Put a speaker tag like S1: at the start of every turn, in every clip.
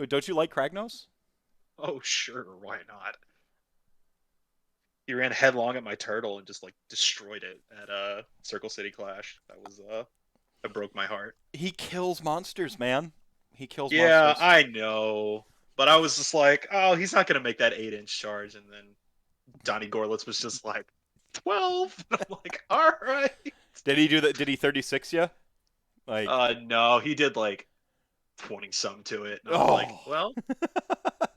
S1: Don't you like Kragnos?
S2: Oh, sure, why not? He ran headlong at my turtle and just like destroyed it at Circle City Clash. That broke my heart.
S1: He kills monsters, man. He kills
S2: Yeah,
S1: monsters.
S2: I know. But I was just like, oh, he's not gonna make that 8-inch charge, and then Donnie Gorlitz was just like 12. And I'm like, all right.
S1: Did he do that? Did he 36 you? Like,
S2: No, he did like 20 some to it. And I was like,
S1: oh,
S2: well,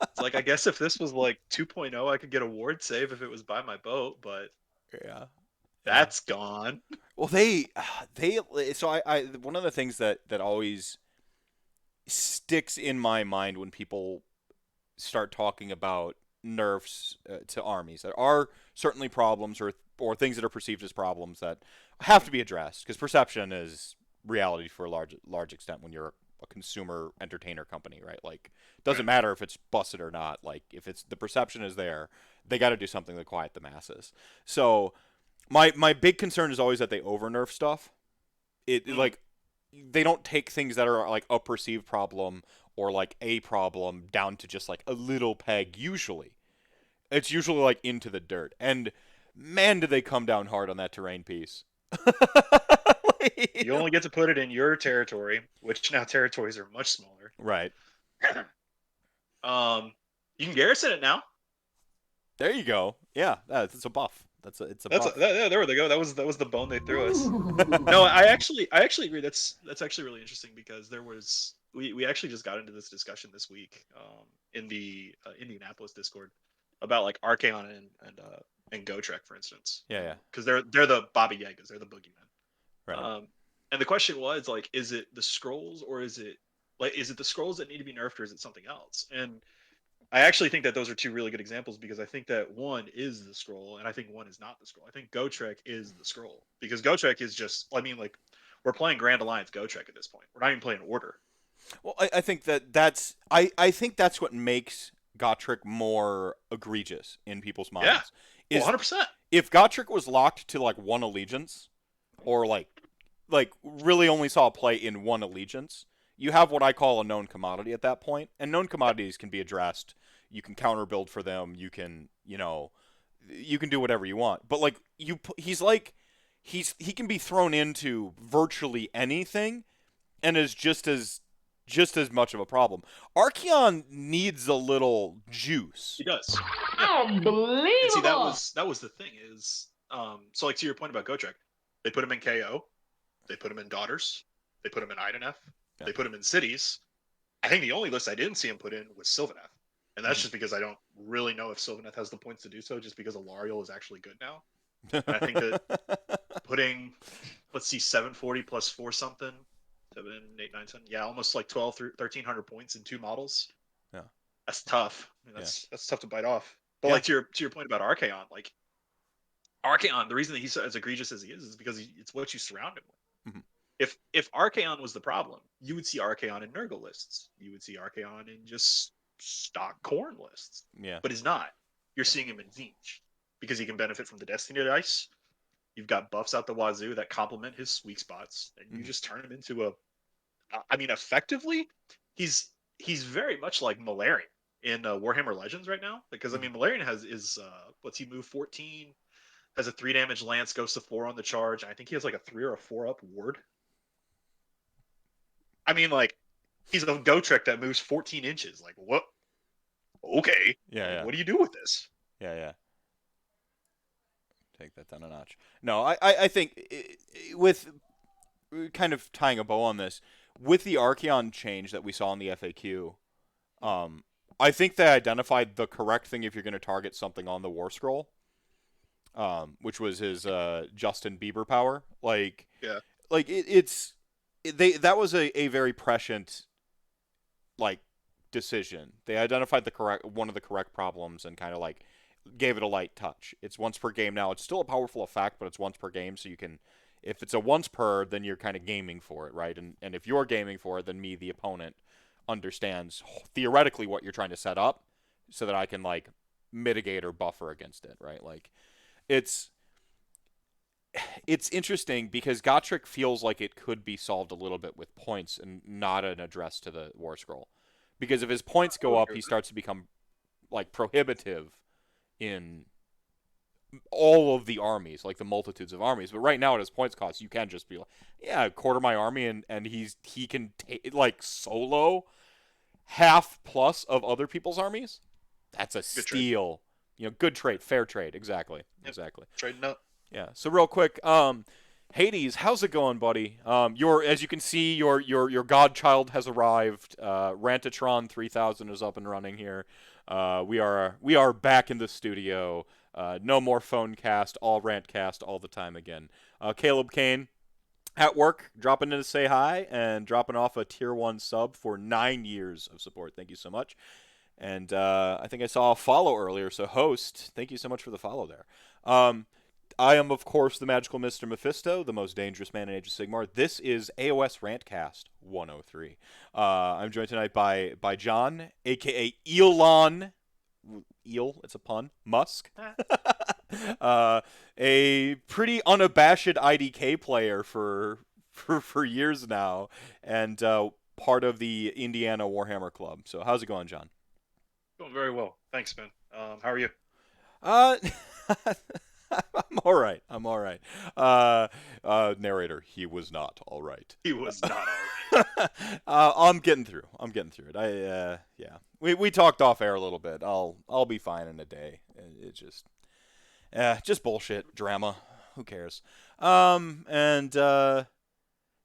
S2: it's like I guess if this was like 2.0, I could get a ward save if it was by my boat, but
S1: yeah, yeah.
S2: that's gone.
S1: Well, they. So one of the things that always sticks in my mind when people start talking about nerfs to armies. There are certainly problems or things that are perceived as problems that have to be addressed because perception is reality for a large extent when you're a consumer entertainer company, right? Like, it doesn't
S2: Right.
S1: matter if it's busted or not. Like, if it's the perception is there, they got to do something to quiet the masses. So my big concern is always that they over nerf stuff.
S2: Mm.
S1: Like they don't take things that are like a perceived problem or like a problem down to just like a little peg usually. It's usually like into the dirt. And man, did they come down hard on that terrain piece.
S2: You only get to put it in your territory, which now territories are much smaller.
S1: Right.
S2: um, you can garrison it now.
S1: There you go. Yeah, it's a buff. It's a
S2: That's
S1: buff.
S2: there we go. That was the bone they threw us. No,
S3: Ooh.
S2: I actually agree. That's actually really interesting because we actually just got into this discussion this week in the Indianapolis Discord about like Archaeon and Gotrek, for instance,
S1: Yeah, yeah.
S2: because they're the Baba Yagas, they're the boogeymen.
S1: Right.
S2: And the question was like, is it the scrolls or is it the scrolls that need to be nerfed or is it something else? And I actually think that those are two really good examples because I think that one is the scroll and I think one is not the scroll. I think Gotrek is the scroll because Gotrek is just, I mean, like we're playing Grand Alliance Gotrek at this point. We're not even playing Order.
S1: Well, I think I think that's what makes Gotrek more egregious in people's
S2: Yeah.
S1: minds.
S2: Well,
S1: Is
S2: 100%.
S1: if Gotrek was locked to like one allegiance, or like really only saw play in one allegiance, you have what I call a known commodity at that point. And known
S2: Yep.
S1: commodities can be addressed. You can counter build for them. You can do whatever you want. But like he's like he can be thrown into virtually anything and is just as much of a problem. Archeon needs a little
S2: He
S1: juice.
S2: does. Yeah. And see, that
S3: Unbelievable.
S2: was that was the thing is, so like to your point about Gotrek, they put him in KO, they put him in Daughters, they put him in Idenef,
S1: Yeah.
S2: they put him in Cities. I think the only list I didn't see him put in was Sylvaneth. And that's
S1: Mhm.
S2: just because I don't really know if Sylvaneth has the points to do so, just because Alariel is actually good now. And I think that putting, let's see, 740 plus four something, 7, 8, 9, 10, yeah, almost like 12 through 1300 points in two models.
S1: yeah.
S2: That's tough. I mean,
S1: Yeah.
S2: that's tough to bite off. But
S1: Yeah.
S2: like to your point about Archaeon, like Archaeon, the reason that he's as egregious as he is because it's what you surround him with.
S1: Mhm.
S2: If Archaeon was the problem, you would see Archaeon in Nurgle lists. You would see Archaeon in just stock corn lists.
S1: Yeah.
S2: But he's not. You're
S1: Yeah.
S2: seeing him in Zinch because he can benefit from the Destiny dice. You've got buffs out the wazoo that complement his weak spots, and you
S1: Mhm.
S2: just turn him into a. I mean, effectively, he's he's very much like Malarian in Warhammer Legends right now. Because I
S1: Mhm.
S2: mean, Malarian is what's he move 14, has a 3 damage lance, goes to 4 on the charge. And I think he has like a 3 or a 4 up ward. I mean, like he's a Gotrek that moves 14 inches. Like what? Okay,
S1: Yeah.
S2: like
S1: Yeah.
S2: what do you do with this?
S1: Yeah. Yeah. Take that down a notch. No, I think with kind of tying a bow on this, with the Archeon change that we saw in the FAQ, um, I think they identified the correct thing if you're going to target something on the War Scroll, which was his Justin Bieber power.
S2: Yeah,
S1: They that was a very prescient like decision. They identified the correct one of the correct problems and kind of like gave it a light touch. It's once per game now. It's still a powerful effect, but it's once per game, so you can. If it's a once per, then you're kind of gaming for it, right? And if you're gaming for it, then me, the opponent, understands theoretically what you're trying to set up, so that I can like mitigate or buffer against it, right? Like it's it's interesting because Gotrek feels like it could be solved a little bit with points and not an address to the War Scroll. because if his points
S2: I
S1: go
S2: would
S1: up,
S2: agree
S1: he
S2: with that.
S1: starts to become like prohibitive in all of the armies, like the multitudes of armies. But right now, at his points cost, you can just be like, yeah, quarter my army, and he can like solo half plus of other people's armies. That's a
S2: Good trade.
S1: steal. Good trade, fair trade. Exactly,
S2: Yep.
S1: exactly.
S2: Trading up.
S1: Yeah. So real quick, Hades, how's it going, buddy? Your as you can see, your godchild has arrived. Rantatron 3000 is up and running here. We are back in the studio. No more phone cast, all rant cast all the time again. Caleb Kane at work, dropping in to say hi and dropping off a tier 1 sub for 9 years of support. Thank you so much. And I think I saw a follow earlier, so host, thank you so much for the follow there. I am, of course, the magical Mr. Mephisto, the most dangerous man in Age of Sigmar. This is AOS RantCast 103. I'm joined tonight by Jon, a.k.a. Elon. Eel, it's a pun. Musk. A pretty unabashed IDK player for years now, and part of the Indiana Warhammer Club. So how's it going, Jon?
S2: Doing very well. Thanks, man. How are you?
S1: Uh, I'm all right. I'm all right. Narrator, he was not all right.
S2: He was not
S1: I'm getting through. I'm getting through it. Yeah. We talked off air a little bit. I'll be fine in a day. It's just bullshit drama. Who cares? And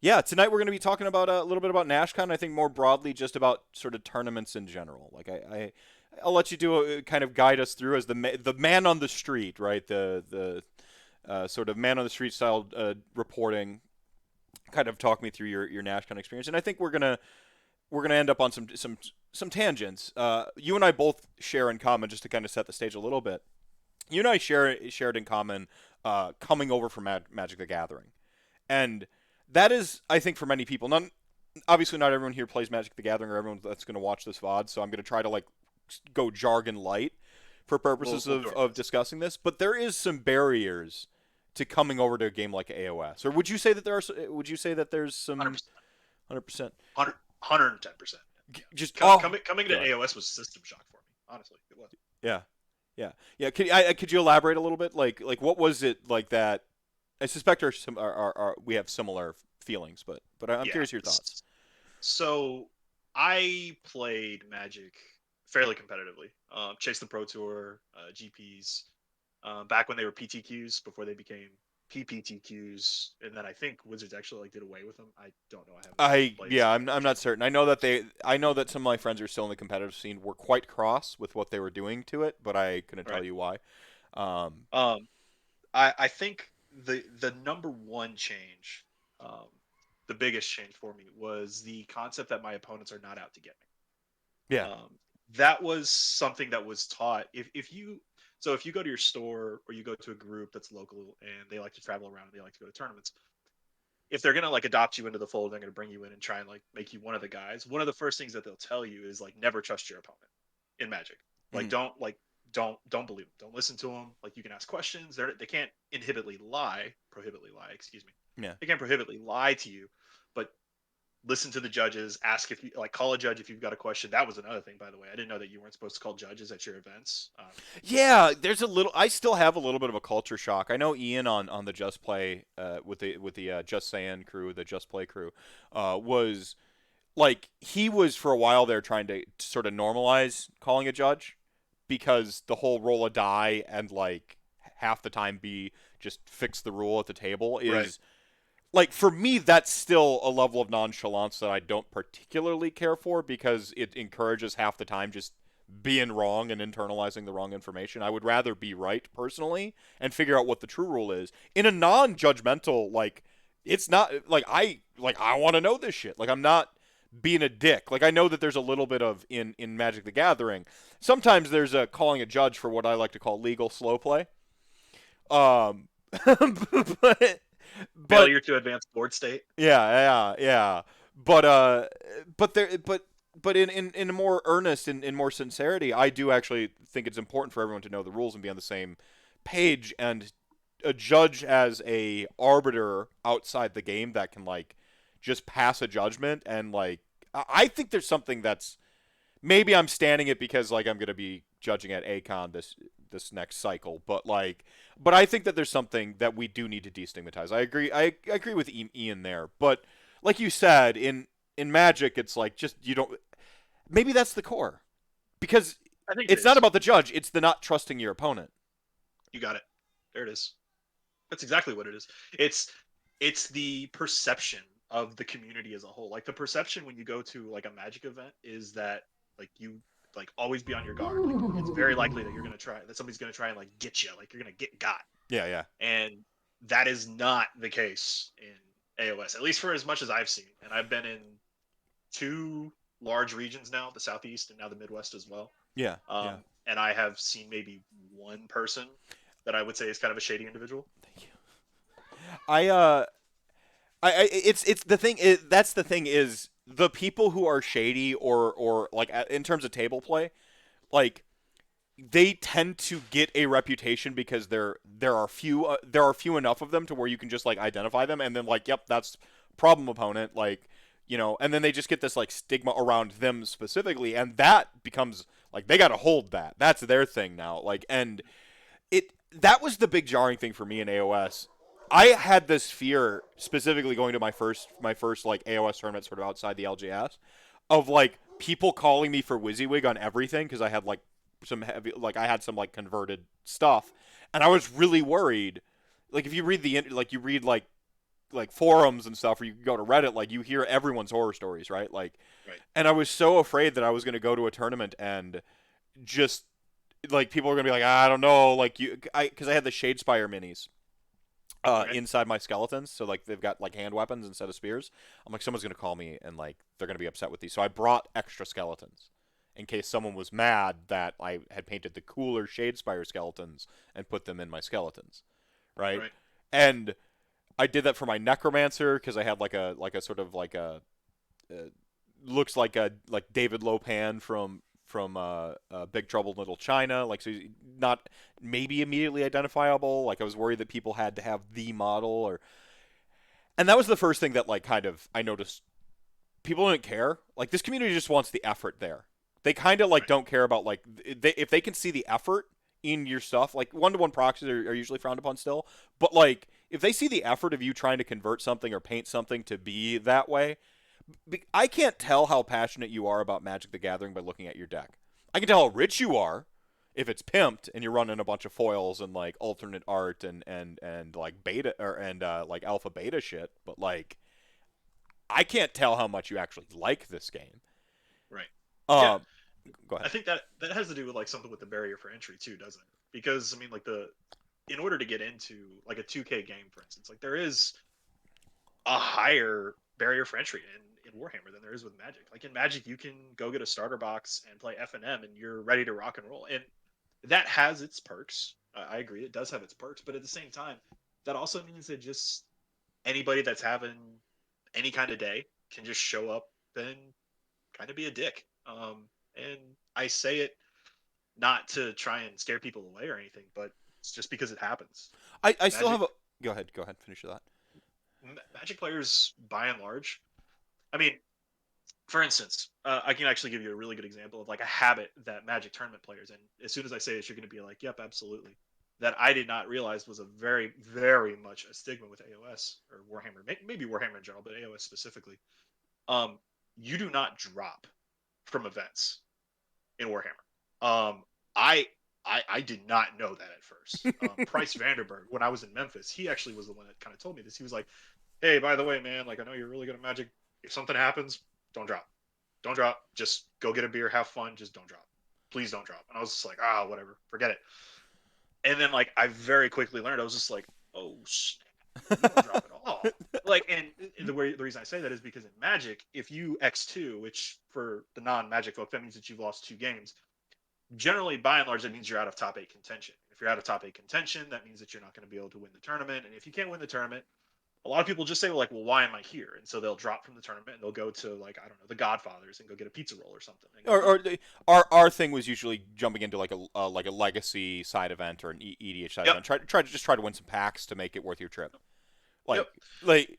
S1: yeah, tonight we're going to be talking about a little bit about Nashcon. I think more broadly, just about sort of tournaments in general. Like I'll let you kind of guide us through as the man on the street, right? The sort of man on the street style reporting. Kind of talk me through your Nashcon experience, and I think we're gonna end up on some tangents. You and I both share in common, just to kind of set the stage a little bit. You and I shared in common coming over from Magic the Gathering, and that is, I think, for many people. Obviously, not everyone here plays Magic the Gathering, or everyone that's going to watch this VOD. So I'm going to try to like go jargon light for purposes of discussing this. But there is some barriers to coming over to a game like AOS. Or would you say that there's some
S2: 100%.
S1: 100%?
S2: 110%.
S1: Just
S2: Coming to AOS was system shock for me. Honestly, it was.
S1: Yeah, yeah, yeah. Could you elaborate a little bit? Like what was it like that? I suspect we have similar feelings, but I'm curious your thoughts.
S2: So I played Magic fairly competitively. Chased the Pro Tour, GPs, back when they were PTQs before they became PPTQs, and then I think Wizards actually like did away with them. I don't know.
S1: I'm not certain. I know that some of my friends who are still in the competitive scene were quite cross with what they were doing to it, but I couldn't tell you why.
S2: I think the number one change, the biggest change for me was the concept that my opponents are not out to get me.
S1: Yeah.
S2: That was something that was taught. If you go to your store or you go to a group that's local and they like to travel around and they like to go to tournaments, if they're gonna like adopt you into the fold, they're gonna bring you in and try and like make you one of the guys. One of the first things that they'll tell you is like never trust your opponent in Magic. Like don't believe them. Don't listen to them. Like you can ask questions. They can't prohibitly lie. Excuse me.
S1: Yeah.
S2: They can't prohibitly lie to you, but listen to the judges. Ask if you like call a judge if you've got a question. That was another thing, by the way. I didn't know that you weren't supposed to call judges at your events.
S1: Yeah, there's a little. I still have a little bit of a culture shock. I know Ian on the Just Play with the Just Saying crew, the Just Play crew, was like he was for a while there trying to sort of normalize calling a judge, because the whole roll a die and like half the time be just fix the rule at the table is
S2: Right.
S1: Like for me that's still a level of nonchalance that I don't particularly care for, because it encourages half the time just being wrong and internalizing the wrong information. I would rather be right personally and figure out what the true rule is in a non-judgmental, like it's not like I want to know this shit. Like I'm not being a dick. Like I know that there's a little bit of in Magic the Gathering. Sometimes there's a calling a judge for what I like to call legal slow play. But
S2: Failure to advance board state.
S1: Yeah. But in a more earnest and in more sincerity, I do actually think it's important for everyone to know the rules and be on the same page, and a judge as a arbiter outside the game that can like just pass a judgment. And like I think there's something that's maybe I'm standing it because like I'm gonna be judging at ACON this next cycle, but I think that there's something that we do need to destigmatize. I agree. I agree with Ian there, but like you said, in Magic, it's like just you don't. Maybe that's the core because
S2: I think it
S1: it's not
S2: is.
S1: about the judge; it's the not trusting your opponent.
S2: You got it. There it is. That's exactly what it is. It's the perception of the community as a whole. Like the perception when you go to like a Magic event is that like you like always be on your guard. Like it's very likely that somebody's gonna try and like get you. Like you're gonna get got.
S1: Yeah, yeah,
S2: And that is not the case in AOS, at least for as much as I've seen. And I've been in two large regions now, the Southeast and now the Midwest as well.
S1: yeah, yeah.
S2: And I have seen maybe one person that I would say is kind of a shady individual.
S1: Thank you. I it's the thing is that's the thing is the people who are shady or like in terms of table play, like they tend to get a reputation because there are few enough of them to where you can just like identify them and then like yep that's problem opponent like and then they just get this like stigma around them specifically and that becomes like they got to hold that's their thing now like and it that was the big jarring thing for me in AOS. I had this fear specifically going to my first like AOS tournament sort of outside the LGS of like people calling me for WYSIWYG on everything because I had like some heavy like I had some like converted stuff and I was really worried. Like if you read like you read like forums and stuff or you go to Reddit like you hear everyone's horror stories, right? Like
S2: Right.
S1: and I was so afraid that I was going to go to a tournament and just like people are going to be like I don't know like because I had the Shadespire minis
S2: Okay.
S1: inside my skeletons. So like they've got like hand weapons instead of spears. I'm like someone's gonna call me and like they're gonna be upset with these. So I brought extra skeletons in case someone was mad that I had painted the cooler Shadespire skeletons and put them in my skeletons, right?
S2: Right.
S1: And I did that for my necromancer because I had like a sort of like uh looks like a like David Lopan from Big Trouble in Little China. Like so, he's not maybe immediately identifiable. Like I was worried that people had to have the model, and that was the first thing that like kind of I noticed. People don't care. Like this community just wants the effort there. They kind of like
S2: Right.
S1: don't care about like if they can see the effort in your stuff. Like one-to-one proxies are usually frowned upon still, but like if they see the effort of you trying to convert something or paint something to be that way, I can't tell how passionate you are about Magic the Gathering by looking at your deck. I can tell how rich you are if it's pimped and you're running a bunch of foils and like alternate art and like beta or and like alpha beta shit, but like I can't tell how much you actually like this game.
S2: Right. Yeah.
S1: Um, go
S2: I
S1: ahead.
S2: think that has to do with like something with the barrier for entry too, doesn't it? Because I mean, like in order to get into like a 2K game, for instance, like there is a higher barrier for entry in Warhammer than there is with Magic. Like in Magic, you can go get a starter box and play F&M, and you're ready to rock and roll. And that has its perks. I agree, it does have its perks, but at the same time, that also means that just anybody that's having any kind of day can just show up and kind of be a dick. And I say it not to try and scare people away or anything, but it's just because it happens.
S1: I still
S2: Magic
S1: have a. Go ahead. Go ahead. Finish that.
S2: Magic players, by and large, I mean, for instance, I can actually give you a really good example of like a habit that Magic tournament players, and as soon as I say this, you're going to be like, "Yep, absolutely." That I did not realize was a very, very much a stigma with AOS or Warhammer, maybe Warhammer in general, but AOS specifically. Um, you do not drop from events in Warhammer. Um, I, I did not know that at first. Price Vanderberg, when I was in Memphis, he actually was the one that kind of told me this. He was like, "Hey, by the way, man, like I know you're really good at Magic. If something happens, don't drop. Don't drop. Just go get a beer, have fun. Just don't drop. Please don't drop." And I was just like, whatever, forget it. And then like I very quickly learned, I was just like, oh snap, you don't drop at all. Like, and the reason I say that is because in Magic, if you X2, which for the non-Magic folk, that means that you've lost 2 games. Generally, by and large, that means you're out of top 8 contention. If you're out of top 8 contention, that means that you're not going to be able to win the tournament. And if you can't win the tournament, a lot of people just say, well, like, well, why am I here? And so they'll drop from the tournament and they'll go to like I don't know, the Godfathers and go get a pizza roll or something and go
S1: Or,
S2: home.
S1: or our thing was usually jumping into like a legacy side event or an EDH side
S2: Yep.
S1: event. Try to win some packs to make it worth your trip.
S2: Yep.
S1: Like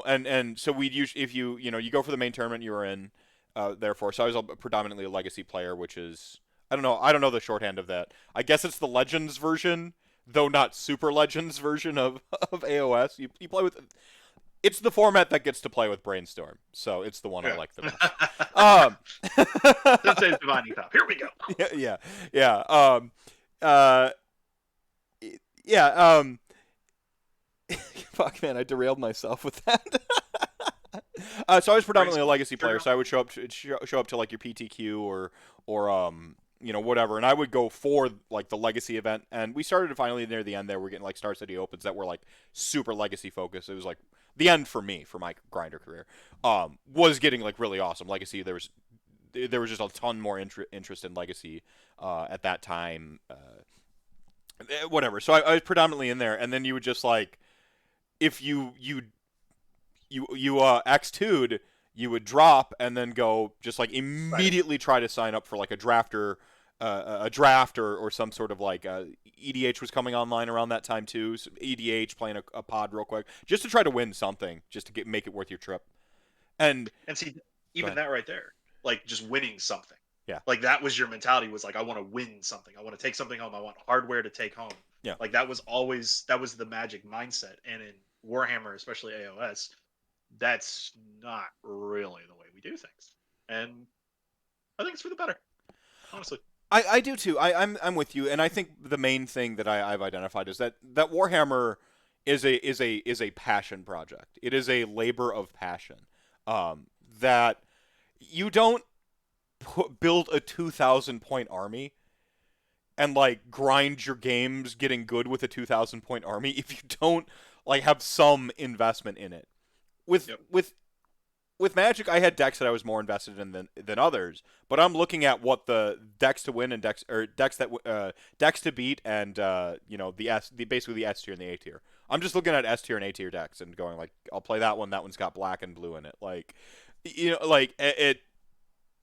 S1: and so we'd use if you go for the main tournament you were in. therefore. So I was predominantly a Legacy player, which is I don't know the shorthand of that. I guess it's the Legends version, though not Super Legends version of of AOS. You play with it's the format that gets to play with Brainstorm, so it's the one I
S2: Yeah.
S1: like the best. Um,
S2: Sensei's Divining Top. Here we go.
S1: yeah. Uh, yeah. Fuck, man, I derailed myself with that. So I was predominantly a Legacy player, so I would show up to like your PTQ or whatever, and I would go for like the Legacy event. And we started to finally near the end there. We're getting like Star City Opens that were like super Legacy focused. It was like the end for me for my grinder career. Was getting like really awesome Legacy. There was just a ton more interest in Legacy at that time. Whatever. So I was predominantly in there, and then you would just like if you X2'd, you would drop and then go just like immediately try to sign up for like a draft or some sort of like EDH was coming online around that time too. So EDH playing a pod real quick just to try to win something, just to make it worth your trip. And
S2: see, even that right there, like just winning something.
S1: Yeah.
S2: Like that was your mentality, was like, I want to win something. I want to take something home. I want hardware to take home.
S1: Yeah.
S2: Like that was the Magic mindset. And in Warhammer, especially AOS, that's not really the way we do things. And I think it's for the better, honestly.
S1: I do too. I'm with you, and I think the main thing that I've identified is that Warhammer is a passion project. It is a labor of passion. That you don't build a 2,000 point army and like grind your games getting good with a 2,000 point army if you don't like have some investment in it. With Magic, I had decks that I was more invested in than others, but I'm looking at what the decks to win and decks to beat, and basically the S tier and the A tier. I'm just looking at S tier and A tier decks and going like, I'll play that one. That one's got black and blue in it. Like, like it,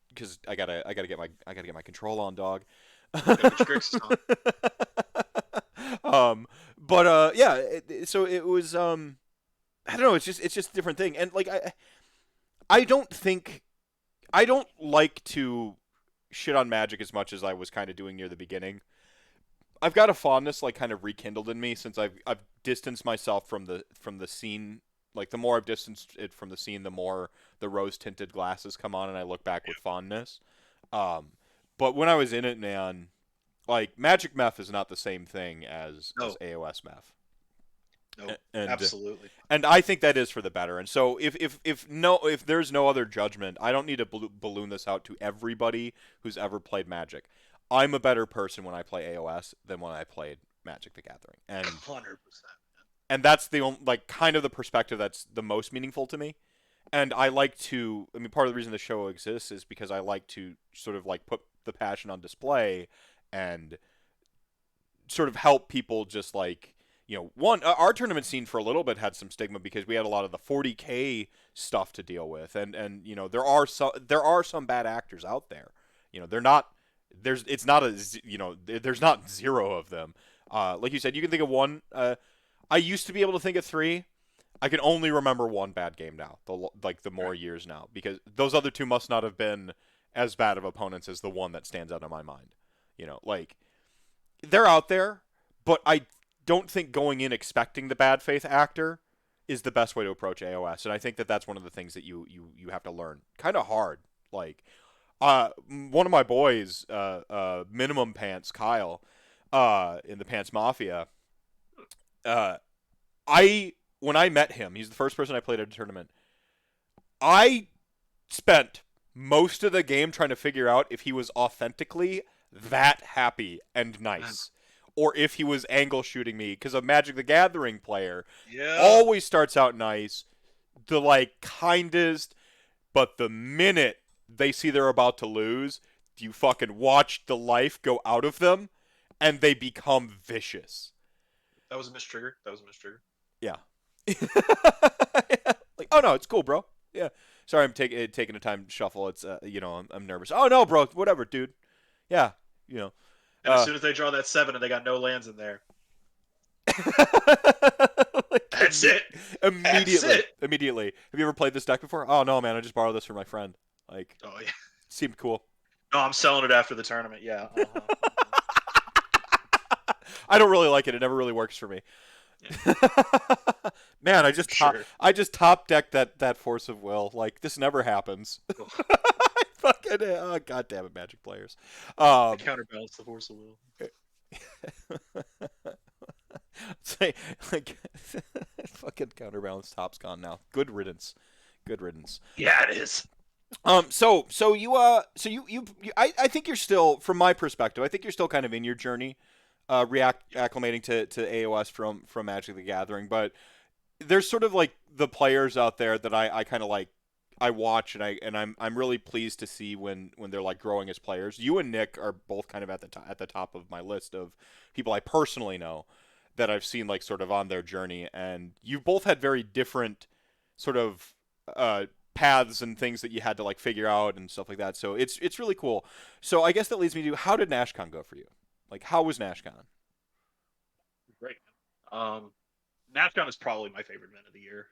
S1: because I gotta get my control on, dog. Yeah. So it was I don't know. It's just a different thing, and like I don't like to shit on Magic as much as I was kind of doing near the beginning. I've got a fondness like kind of rekindled in me since I've distanced myself from the scene. Like the more I've distanced it from the scene, the more the rose tinted glasses come on, and I look back with fondness. But when I was in it, man, like Magic Meph is not the same thing as AOS Meph.
S2: No, absolutely.
S1: And I think that is for the better. And so if there's no other judgment, I don't need to balloon this out to everybody who's ever played Magic. I'm a better person when I play AOS than when I played Magic the Gathering. And
S2: 100%.
S1: And that's the only, like kind of the perspective that's the most meaningful to me. And I like to, I mean, part of the reason the show exists is because I like to sort of like put the passion on display and sort of help people just like, our tournament scene for a little bit had some stigma because we had a lot of the 40K stuff to deal with, and there are some bad actors out there. There's not zero of them. Like you said, you can think of one. I used to be able to think of three. I can only remember one bad game now. The more years now, because those other two must not have been as bad of opponents as the one that stands out in my mind. Like they're out there, but I don't think going in expecting the bad faith actor is the best way to approach AOS, and I think that that's one of the things that you have to learn kind of hard. Like one of my boys, Minimum Pants Kyle, in the Pants Mafia, when I met him, he's the first person I played at a tournament. I spent most of the game trying to figure out if he was authentically that happy and nice, or if he was angle shooting me, because a Magic the Gathering player always starts out nice, the like kindest, but the minute they see they're about to lose, you fucking watch the life go out of them, and they become vicious.
S2: That was a mistrigger.
S1: Yeah. Like, oh no, it's cool, bro. Yeah. Sorry, I'm taking a time to shuffle. It's I'm nervous. Oh no, bro, whatever, dude. Yeah,
S2: And as soon as they draw that 7 and they got no lands in there, that's it.
S1: Immediately. Have you ever played this deck before? Oh no, man, I just borrowed this from my friend. Like,
S2: Oh yeah.
S1: seemed cool.
S2: No, I'm selling it after the tournament. Yeah.
S1: I don't really like it. It never really works for me.
S2: Yeah.
S1: Man,
S2: I'm sure.
S1: I just top decked that Force of Will. Like, this never happens.
S2: Cool.
S1: Fucking god damn it, Magic players.
S2: I
S1: Um,
S2: counterbalance the force of will.
S1: say like fucking counterbalance top's gone now. Good riddance. Good riddance.
S2: Yeah, it is.
S1: I think you're still, from my perspective, I think you're still kind of in your journey, acclimating to AOS from Magic the Gathering, but there's sort of like the players out there that I kind of like. I watch and I'm really pleased to see when they're like growing as players. You and Nick are both kind of at the top of my list of people I personally know that I've seen like sort of on their journey, and you both had very different sort of paths and things that you had to like figure out and stuff like that. So it's really cool. So I guess that leads me to, how did Nashcon go for you? Like, how was Nashcon?
S2: Great. Nashcon is probably my favorite event of the year.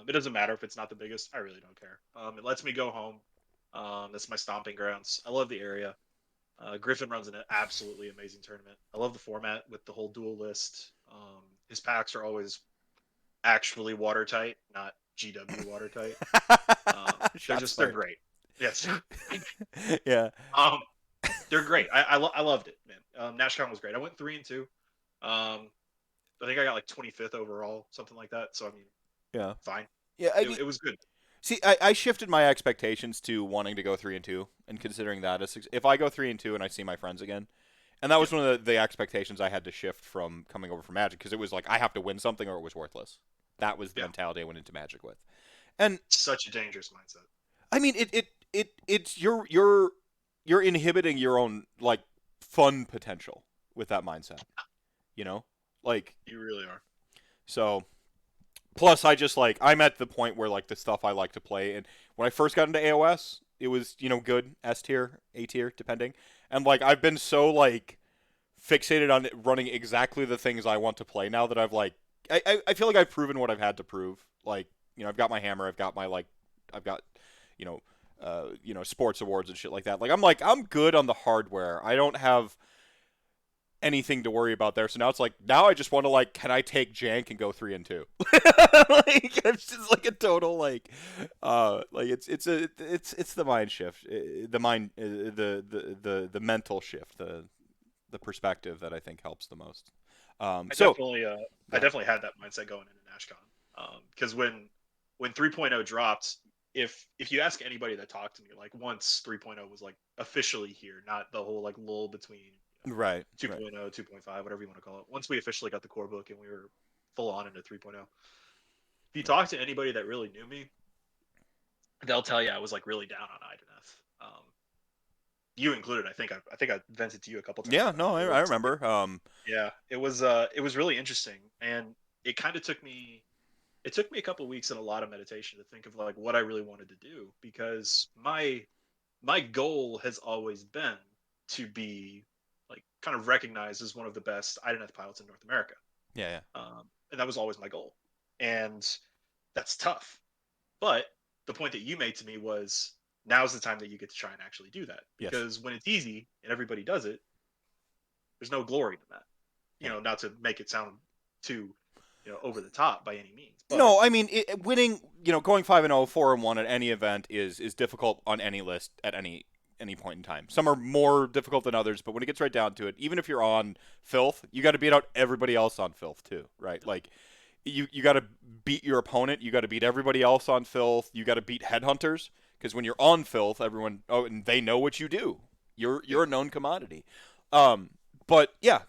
S2: It doesn't matter if it's not the biggest. I really don't care. It lets me go home. That's my stomping grounds. I love the area. Griffin runs an absolutely amazing tournament. I love the format with the whole dual list. His packs are always actually watertight, not GW watertight. They're great. Yes.
S1: Yeah.
S2: They're great. I loved it, man. Nashcon was great. I went 3-2. I think I got like 25th overall, something like that. So I mean,
S1: Yeah.
S2: fine.
S1: Yeah.
S2: It was good.
S1: See, I shifted my expectations to wanting to go 3-2 and considering that if I go 3-2 and I see my friends again, and that was one of the expectations I had to shift from coming over from Magic, because it was like I have to win something or it was worthless. That was the mentality I went into Magic with, and
S2: such a dangerous mindset.
S1: I mean, it's you're inhibiting your own like fun potential with that mindset, you know, like
S2: You really are.
S1: so. Plus, I just like, I'm at the point where like the stuff I like to play, and when I first got into AOS, it was good S tier, A tier, depending, and like I've been so like fixated on running exactly the things I want to play now that I've like I feel like I've proven what I've had to prove. Like, I've got my hammer, I've got my I've got you know sports awards and shit like that. Like I'm good on the hardware. I don't have anything to worry about there. So now it's like, now I just want to like, can I take jank and go 3-2? Like, it's just like a total like it's the mind shift, the mind the mental shift, the perspective that I think helps the most.
S2: I definitely had that mindset going into Nashcon. Because when 3.0 dropped, if you ask anybody that talked to me, like once 3.0 was like officially here, not the whole like lull between
S1: right
S2: 2.0, 2.5, whatever you want to call it. Once we officially got the core book and we were full on into 3.0, if you talk to anybody that really knew me, they'll tell you I was like really down on Ideneth. You included. I think I vented to you a couple times.
S1: Yeah, no, I remember.
S2: Yeah, it was really interesting, and it kind of took me. It took me a couple weeks and a lot of meditation to think of like what I really wanted to do, because my goal has always been to be like kind of recognized as one of the best Ideneth pilots in North America.
S1: Yeah.
S2: And that was always my goal, and that's tough. But the point that you made to me was, now's the time that you get to try and actually do that, because when it's easy and everybody does it, there's no glory in that. Not to make it sound too over the top by any means. But
S1: no, I mean, winning, going 5-0, 4-1 at any event is difficult on any list at any point in time. Some are more difficult than others, but when it gets right down to it, even if you're on filth, you got to beat out everybody else on filth too, right? Like, you got to beat your opponent, you got to beat everybody else on filth, you got to beat headhunters, because when you're on filth, everyone, and they know what you do. You're a known commodity. But yeah.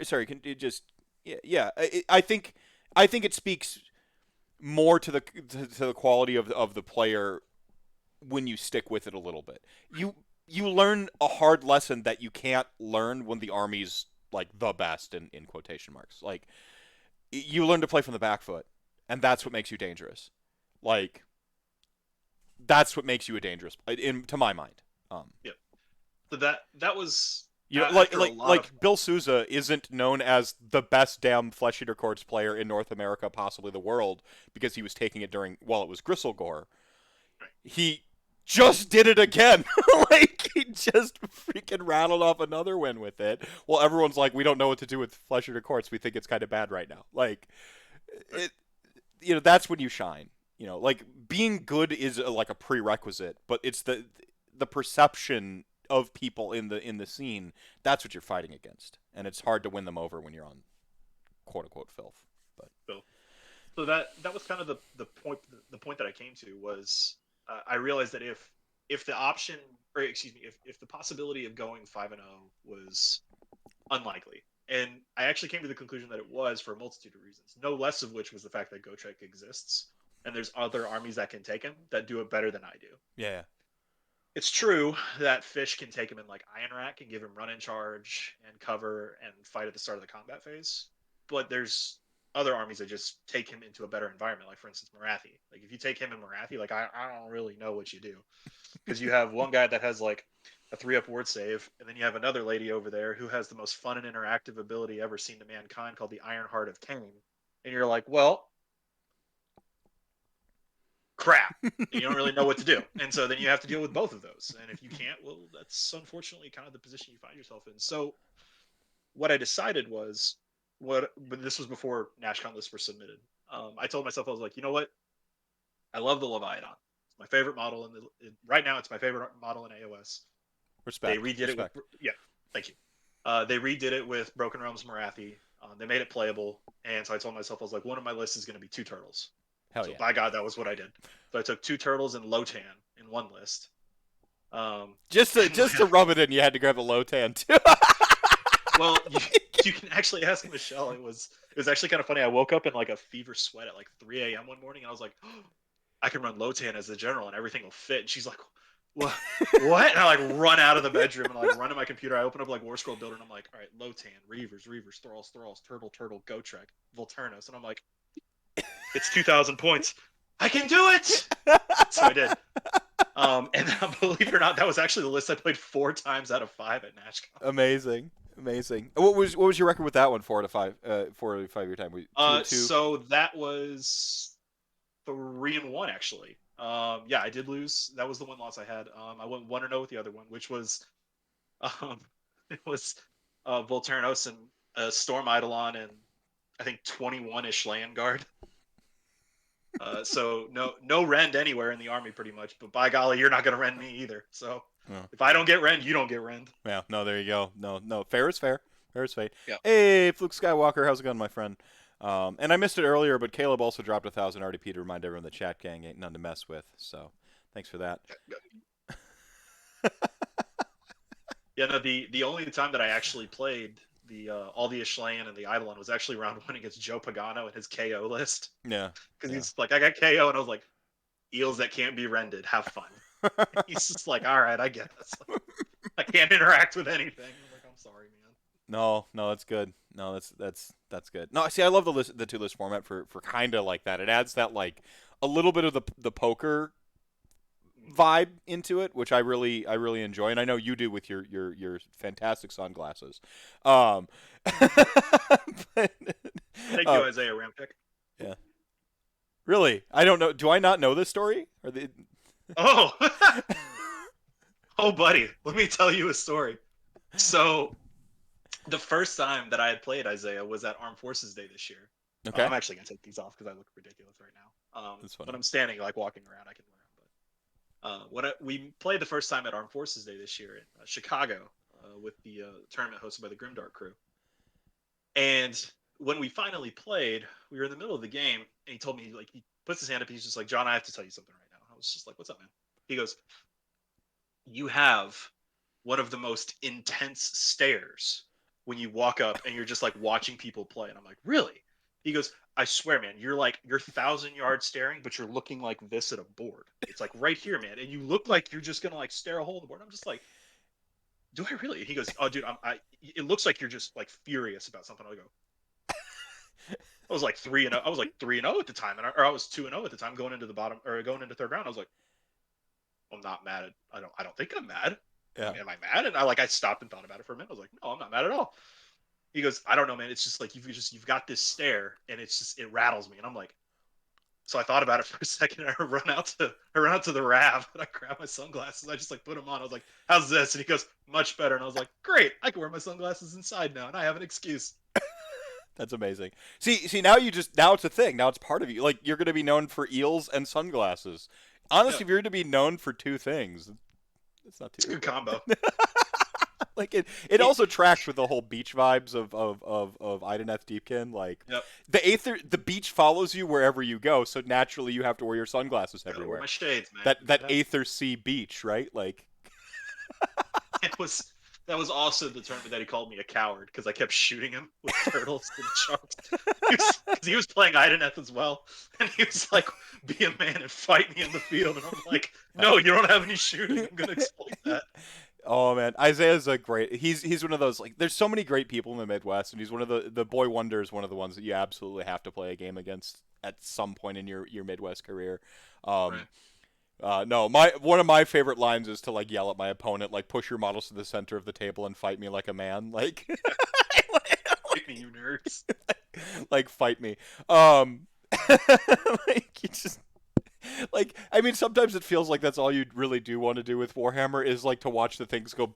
S1: Sorry, can you just I think it speaks more to the quality of the player when you stick with it a little bit. You learn a hard lesson that you can't learn when the army's like the best in quotation marks. Like, you learn to play from the back foot, and that's what makes you dangerous. Like, that's what makes you a dangerous, to my mind.
S2: Yeah. So that was
S1: like Bill Souza isn't known as the best damn Flesh Eater Courts player in North America, possibly the world, because he was taking it while it was Gristlegore.
S2: Right.
S1: He just did it again. Like, he just freaking rattled off another win with it. Well, everyone's like, we don't know what to do with Flesh Eater Courts. We think it's kind of bad right now. Like, it, that's when you shine. Like, being good is like a prerequisite, but it's the perception of people in the scene. That's what you're fighting against, and it's hard to win them over when you're on quote unquote filth. But
S2: So that was kind of the point that I came to was I realized that if the option, or excuse me, if the possibility of going 5-0 was unlikely, and I actually came to the conclusion that it was for a multitude of reasons, no less of which was the fact that Gotrek exists and there's other armies that can take him that do it better than I do.
S1: yeah.
S2: It's true that Fish can take him in like Iron Rack and give him run in charge and cover and fight at the start of the combat phase, but there's other armies that just take him into a better environment. Like for instance, Marathi. Like if you take him in Marathi, like I don't really know what you do because you have one guy that has like a 3-up ward save, and then you have another lady over there who has the most fun and interactive ability ever seen to mankind called the Iron Heart of Cain, and you're like, well, crap. And you don't really know what to do. And so then you have to deal with both of those. And if you can't, well, that's unfortunately kind of the position you find yourself in. So what I decided was but this was before Nashcon lists were submitted. I told myself, I was like, you know what? I love the Leviathan. It's my favorite model right now. It's my favorite model in AOS. They
S1: Respect.
S2: redid it with, yeah, thank you. They redid it with Broken Realms Marathi. They made it playable. And so I told myself, I was like, one of my lists is going to be 2 turtles.
S1: Hell
S2: So
S1: yeah.
S2: by God, that was what I did. So I took 2 turtles and Lotan in one list.
S1: Just to rub it in, you had to grab a Lotan too.
S2: Well, you can actually ask Michelle. It was actually kind of funny. I woke up in like a fever sweat at like 3 a.m. one morning, and I was like, oh, I can run Lotan as the general, and everything will fit. And she's like, what? What? And I like run out of the bedroom and like run to my computer. I open up like War Scroll Builder, and I'm like, all right, Lotan, Reavers, Thralls, Turtle, Gotrek, Volturnos, and I'm like, it's 2,000 points. I can do it. So I did. And believe it or not, that was actually the list I played 4 times out of 5 at Nashcon.
S1: Amazing. What was your record with that one? 4 out of 5. 4 out of 5 your time. 2-2.
S2: So that was 3-1 actually. Yeah, I did lose. That was the one loss I had. I went 1-0 with the other one, which was it was Volturnos and Storm Eidolon and I think 21-ish Land Guard. So no rend anywhere in the army pretty much, but by golly, you're not gonna rend me either. So if I don't get rend, you don't get rend.
S1: Yeah, no, there you go. No, fair is fair. Fair is fate.
S2: Yeah.
S1: Hey, Fluke Skywalker, how's it going, my friend? And I missed it earlier, but Caleb also dropped 1,000 RDP to remind everyone the chat gang ain't none to mess with. So thanks for that.
S2: Yeah, no, the only time that I actually played all the Ashlayan and the Eidolon was actually round 1 against Joe Pagano and his KO list.
S1: Yeah.
S2: Because he's like, I got KO, and I was like, eels that can't be rended, have fun. He's just like, all right, I get this. Like, I can't interact with anything. I'm like, I'm sorry, man.
S1: No, that's good. No, that's good. No, see, I love the 2 list format for kind of like that. It adds that like a little bit of the poker vibe into it, which I really enjoy, and I know you do with your fantastic sunglasses. But,
S2: Thank you, Isaiah Rampick.
S1: Yeah. Really, I don't know. Do I not know this story?
S2: Oh, oh, buddy, let me tell you a story. So, the first time that I had played Isaiah was at Armed Forces Day this year.
S1: Okay.
S2: I'm actually gonna take these off because I look ridiculous right now. But I'm standing, like walking around. I can wear them. We played the first time at Armed Forces Day this year in Chicago with the tournament hosted by the Grimdark crew. And when we finally played, we were in the middle of the game, and he told me, like, he puts his hand up, he's just like, John, I have to tell you something right now. I was just like, what's up, man? He goes, you have one of the most intense stares when you walk up and you're just like watching people play. And I'm like, really? He goes, I swear, man, you're 1,000-yard staring, but you're looking like this at a board. It's like right here, man. And you look like you're just going to like stare a hole in the board. I'm just like, do I really? He goes, oh, dude, it looks like you're just like furious about something. I go, I was like 3-0. I was like 3-0 at the time. Or I was 2-0 at the time going into the bottom or going into third round. I was like, I'm not mad at, I don't think I'm mad.
S1: Yeah.
S2: Am I mad? And I stopped and thought about it for a minute. I was like, no, I'm not mad at all. He goes, I don't know, man. It's just like you've got this stare, and it rattles me. And I'm like, So I thought about it for a second. I run out to the Rav, and I grab my sunglasses. I just like put them on. I was like, "How's this?" And he goes, "Much better." And I was like, "Great! I can wear my sunglasses inside now, and I have an excuse."
S1: That's amazing. See, now now it's a thing. Now it's part of you. Like you're gonna be known for eels and sunglasses.
S2: Yeah,
S1: Honestly, if you're to be known for two things, it's not
S2: it's a
S1: too.
S2: good combo.
S1: Like it also tracks with the whole beach vibes of Ideneth Deepkin. Like
S2: Yep.
S1: the beach follows you wherever you go, so naturally you have to wear your sunglasses
S2: Gotta wear
S1: everywhere.
S2: my shades, man.
S1: That Aether Sea beach, right? Like
S2: It was that was also the tournament that he called me a coward because I kept shooting him with turtles and sharks. Because he was playing Ideneth as well, and he was like, "Be a man and fight me in the field," and I'm like, "No, you don't have any shooting. I'm gonna exploit that."
S1: oh man, Isaiah's a great. He's one of those like. There's so many great people in the Midwest, and he's one of the boy wonders. One of the ones that you absolutely have to play a game against at some point in your Midwest career. Um,
S2: Right.
S1: no, one of my favorite lines is to like yell at my opponent, like push your models to the center of the table and fight me like a man, like,
S2: Fight me, you nerds.
S1: like fight me. Like you just like I mean sometimes it feels like that's all you really do want to do with Warhammer is like to watch the things go.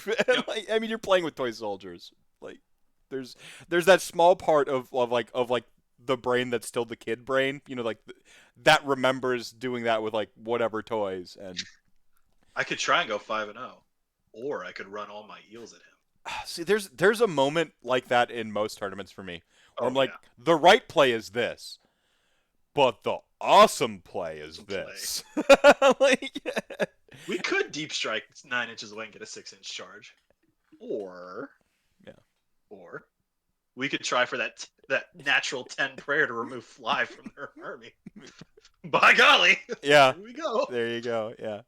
S2: Yep.
S1: Like, I mean you're playing with toy soldiers. Like there's that small part of like the brain that's still the kid brain, you know, like that remembers doing that with like whatever toys and
S2: I could try and go 5-0, or I could run all my eels at him.
S1: see there's a moment like that in most tournaments for me where
S2: Oh
S1: I'm like
S2: yeah,
S1: the right play is this, but the awesome play is
S2: awesome play.
S1: this. Like,
S2: We could deep strike 9 inches away and get a 6-inch charge, or
S1: yeah.
S2: or we could try for that natural 10 prayer to remove fly from their army. By golly,
S1: Yeah,
S2: here we go.
S1: there you go. Yeah.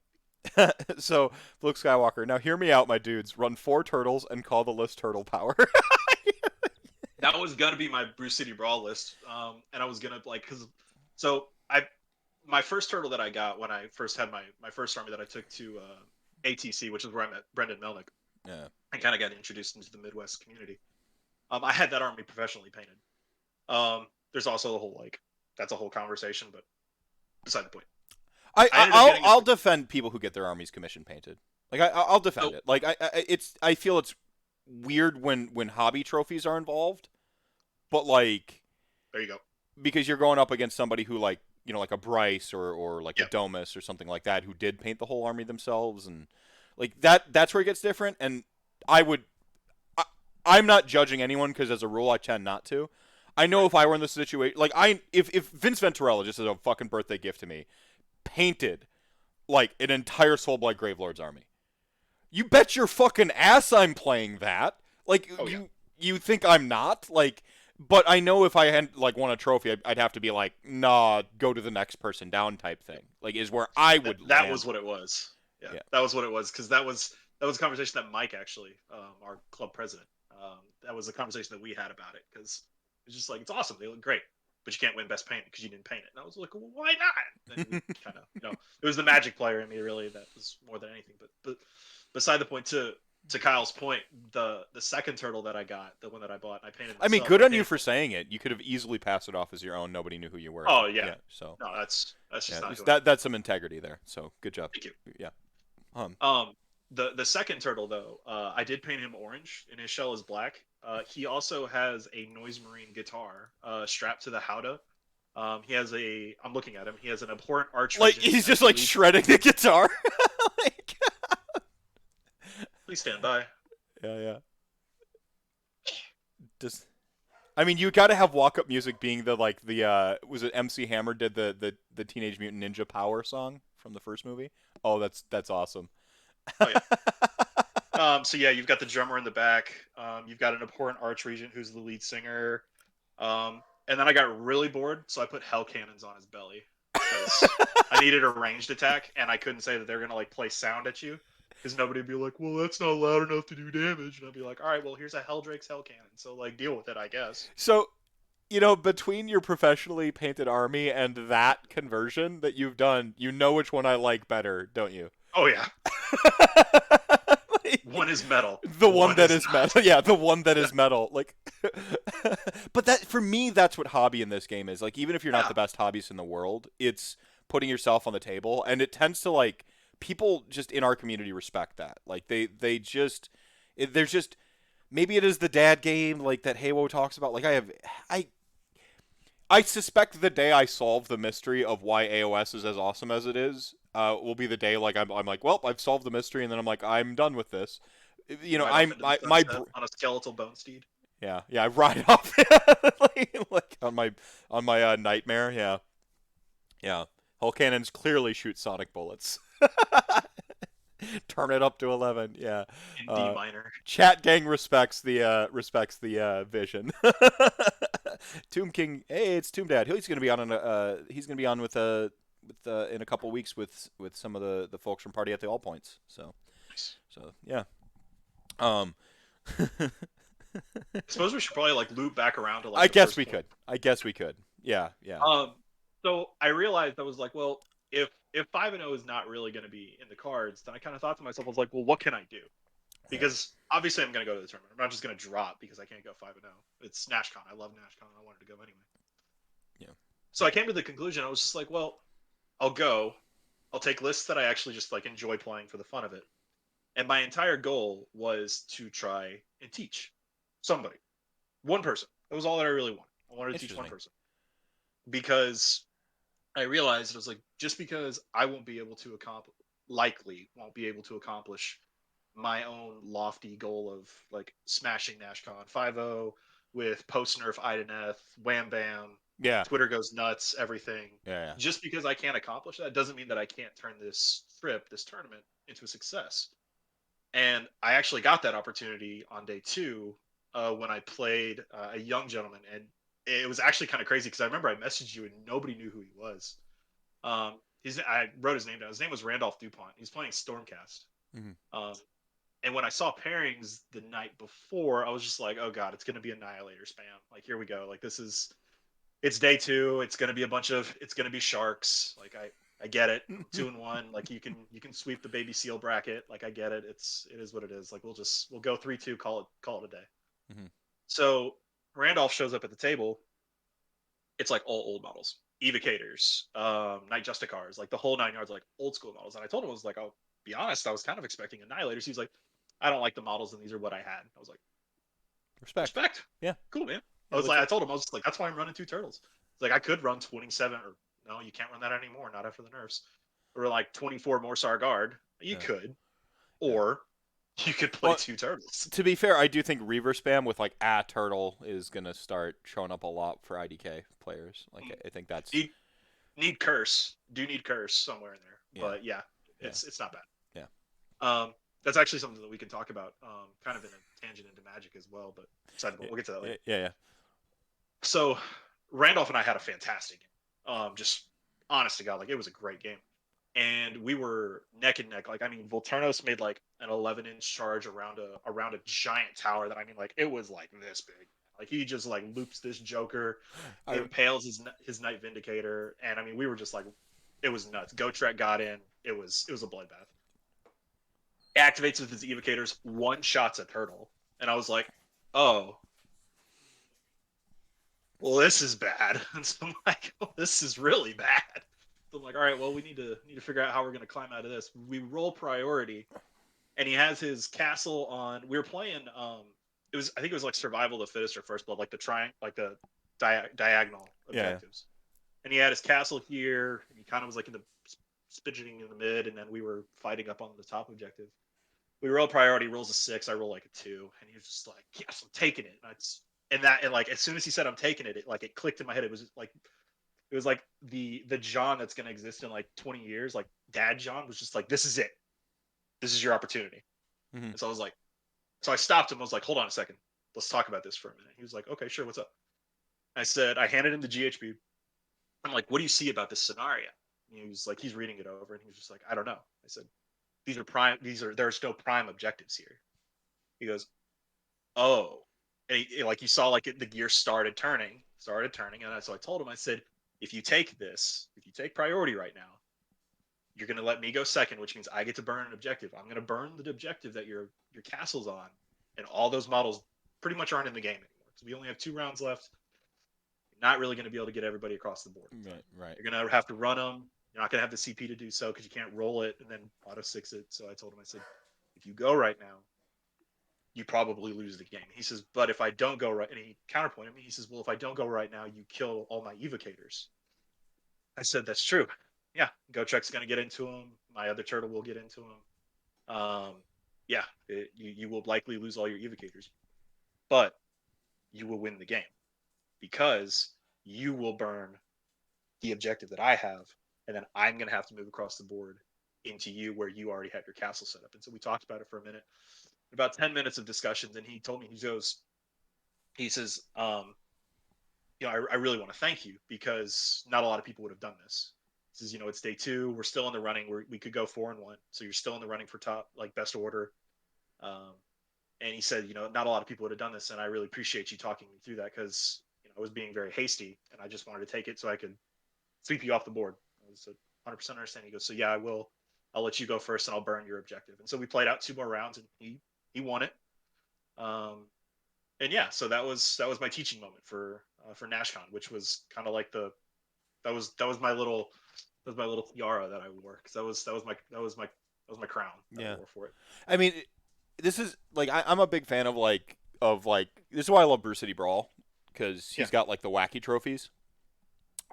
S1: So, Luke Skywalker, now hear me out, my dudes. Run 4 turtles and call the list turtle power.
S2: That was gonna be my Bruce City Brawl list, and I was gonna like because so I my first turtle that I got when I first had my first army that I took to ATC, which is where I met Brendan Melnick,
S1: Yeah.
S2: and kind of got introduced into the Midwest community. I had that army professionally painted. There's also the whole like that's a whole conversation, but beside the point. I ended up getting
S1: I'll defend people who get their armies commission painted. Like I'll defend
S2: So
S1: it. Like I feel it's weird when hobby trophies are involved, but like
S2: there you go.
S1: because you're going up against somebody who like you know like a Bryce or like a
S2: Yep.
S1: Domus or something like that who did paint the whole army themselves and like that's where it gets different. And I would I'm not judging anyone because as a rule I tend not to. I know if I were in this situation, like if Vince Venturella just as a fucking birthday gift to me painted like an entire Soulblight Gravelord's army, you bet your fucking ass I'm playing that. Like
S2: Oh yeah.
S1: you think I'm not like, but I know if I had like won a trophy, I'd have to be like, nah, go to the next person down type thing. Like is where I would.
S2: That
S1: land.
S2: was what it was. Yeah,
S1: Yeah.
S2: that was what it was because that was a conversation that Mike actually, our club president, that was a conversation that we had about it because it's just like it's awesome, they look great, but you can't win best paint because you didn't paint it. And I was like, well, why not? And kind of, it was the Magic player in me really that was more than anything. But beside the point, to Kyle's point, the second turtle that I got, the one that I bought, I painted.
S1: I mean,
S2: myself.
S1: good
S2: I
S1: on you
S2: painted-
S1: for saying it. You could have easily passed it off as your own. Nobody knew who you were.
S2: Oh yeah.
S1: So
S2: No, that's just
S1: yeah,
S2: not going.
S1: that's some integrity there. So good job.
S2: Thank you.
S1: Yeah.
S2: The second turtle though, I did paint him orange, and his shell is black. He also has a Noise Marine guitar strapped to the howdah. He has a. I'm looking at him. He has an abhorrent arch.
S1: Like
S2: regent,
S1: he's
S2: I
S1: just like
S2: believe-
S1: shredding the guitar. Like,
S2: Please stand by.
S1: yeah. Just, I mean, you got to have walk-up music being the like the was it MC Hammer did the Teenage Mutant Ninja Power song from the first movie? Oh, that's awesome.
S2: Oh yeah. So yeah, you've got the drummer in the back. You've got an abhorrent arch regent who's the lead singer. And then I got really bored, so I put hell cannons on his belly because I needed a ranged attack, and I couldn't say that they're gonna like play sound at you because nobody would be like, well, that's not loud enough to do damage, and I'd be like, all right, well, here's a Helldrake's hell cannon, so like deal with it, I guess.
S1: So, you know, between your professionally painted army and that conversion that you've done, you know which one I like better, don't you?
S2: Oh yeah,
S1: Like,
S2: one is metal.
S1: the one that is
S2: not.
S1: metal. Yeah, the one that is metal. Like, But that for me, that's what hobby in this game is. Like, even if you're not
S2: Yeah.
S1: the best hobbyist in the world, it's putting yourself on the table, and it tends to like people just in our community respect that. Like they just there's just maybe it is the dad game like that Haywo talks about. Like I I suspect the day I solve the mystery of why AOS is as awesome as it is, will be the day like I'm like, well, I've solved the mystery, and then I'm like, I'm done with this. You know,
S2: Ride off into the
S1: my
S2: sunset on a skeletal bone steed.
S1: yeah, I ride off like on my nightmare. Yeah, yeah. Hull cannons clearly shoot sonic bullets. Turn it up to 11. Yeah.
S2: In D minor.
S1: Chat gang respects the vision. Tomb King, hey, it's Tomb Dad. He's gonna be on he's gonna be on with in a couple weeks with some of the folks from Party at the All Points.
S2: Nice.
S1: So yeah. Um.
S2: I suppose we should probably like loop back around to like
S1: I
S2: the
S1: guess
S2: first
S1: we
S2: point.
S1: could. I guess we could. Yeah. Yeah.
S2: So I realized I was like, well, if 5-0 is not really going to be in the cards, then I kind of thought to myself, I was like, well, what can I do? Because obviously I'm going to go to the tournament. I'm not just going to drop because I can't go 5-0. It's Nashcon. I love Nashcon. I wanted to go anyway.
S1: Yeah.
S2: So I came to the conclusion. I was just like, well, I'll go. I'll take lists that I actually just like enjoy playing for the fun of it. And my entire goal was to try and teach somebody, one person. That was all that I really wanted. I wanted to teach one
S1: Interesting.
S2: person because I realized it was like just because I won't be able to won't be able to accomplish my own lofty goal of like smashing Nashcon 5-0 with post nerf Ideneth, wham bam,
S1: Yeah.
S2: Twitter goes nuts, everything.
S1: Yeah. Yeah.
S2: Just because I can't accomplish that doesn't mean that I can't turn this tournament into a success. And I actually got that opportunity on day two when I played a young gentleman, and it was actually kind of crazy because I remember I messaged you and nobody knew who he was. I wrote his name down. His name was Randolph Dupont. He's playing Stormcast.
S1: Mm-hmm.
S2: And when I saw pairings the night before, I was just like, oh god, it's going to be Annihilator spam. Like here we go. Like it's day two. It's going to be sharks. Like I get it. 2-1. Like you can sweep the baby seal bracket. Like I get it. It is what it is. Like we'll go 3-2. Call it a day.
S1: Mm-hmm.
S2: So Randolph shows up at the table. It's like all old models, evocators, Night Justicars, like the whole 9 yards, like old school models. And I told him, I was like, I'll be honest, I was kind of expecting Annihilators. He was like, I don't like the models, and these are what I had. I was like, respect.
S1: Yeah.
S2: Cool, man.
S1: Yeah,
S2: I told him, I was like, that's why I'm running two turtles. It's like I could run 27, or no, you can't run that anymore, not after the nerfs. Or like 24 more Sargard. You could,
S1: Yeah.
S2: or you could play
S1: Well,
S2: two turtles.
S1: to be fair, I do think Reaver spam with like a turtle is gonna start showing up a lot for IDK players. Like I think that's
S2: Need curse. Do need curse somewhere in there.
S1: Yeah.
S2: But yeah, it's not bad.
S1: Yeah.
S2: That's actually something that we can talk about, kind of in a tangent into Magic as well. But we'll get to that later.
S1: Yeah.
S2: So Randolph and I had a fantastic game. Just honest to God, like it was a great game, and we were neck and neck. Like I mean, Volturnos made like an 11-inch charge around a giant tower that I mean, like it was like this big. Like he just like loops this Joker, impales his Night Vindicator, and I mean we were just like, it was nuts. Gotrek got in. It was a bloodbath. Activates with his evocators, one shots a turtle, and I was like, oh, well, this is bad. And so I'm like, oh, this is really bad. So I'm like, all right, well, we need to figure out how we're gonna climb out of this. We roll priority, and he has his castle on. We were playing. I think it was like survival of the fittest or first blood, like the diagonal objectives. And he had his castle here. And he kind of was like in the spidgeting in the mid, and then we were fighting up on the top objective. We roll priority, rolls a 6, I roll like a 2, and he was just like, yes, I'm taking it. And like as soon as he said I'm taking it, it clicked in my head. It was like the Jon that's gonna exist in like 20 years, like Dad Jon was just like, this is it. This is your opportunity.
S1: Mm-hmm.
S2: And so I stopped him. I was like, hold on a second. Let's talk about this for a minute. He was like, okay, sure, what's up? I handed him the GHB. I'm like, what do you see about this scenario? And he was like, he's reading it over, and he was just like, I don't know. I said, there's no prime objectives here. He goes, oh, and he saw like the gear started turning, and so I told him, I said, if you take priority right now, you're gonna let me go second, which means I get to burn an objective. I'm gonna burn the objective that your castle's on, and all those models pretty much aren't in the game anymore. So we only have 2 rounds left. You're not really going to be able to get everybody across the board.
S1: Right.
S2: You're going to have to run them. You're not going to have the CP to do so because you can't roll it and then auto six it. So I told him, I said, if you go right now, you probably lose the game. He says, but if I don't go right, and he counterpointed me, he says, well, if I don't go right now, you kill all my evocators. I said, that's true. Yeah, Gotrek's going to get into him. My other turtle will get into him. Yeah, you will likely lose all your evocators, but you will win the game because you will burn the objective that I have, and then I'm going to have to move across the board into you where you already had your castle set up. And so we talked about it for a minute, about 10 minutes of discussions, and he told me, he says, I really want to thank you because not a lot of people would have done this. He says, it's day 2. We're still in the running. We could go 4-1. So you're still in the running for top, like best order. And he said, not a lot of people would have done this. And I really appreciate you talking me through that because I was being very hasty and I just wanted to take it so I could sweep you off the board. I was 100% understanding. He goes, so yeah, I will. I'll let you go first and I'll burn your objective. And so we played out 2 more rounds and he won it. And yeah, so that was my teaching moment for Nashcon, which was kind of like that was my little tiara that I wore because that was my crown that I wore for it.
S1: I mean, this is like I'm a big fan of this is why I love Brew City Brawl because he's got like the wacky trophies,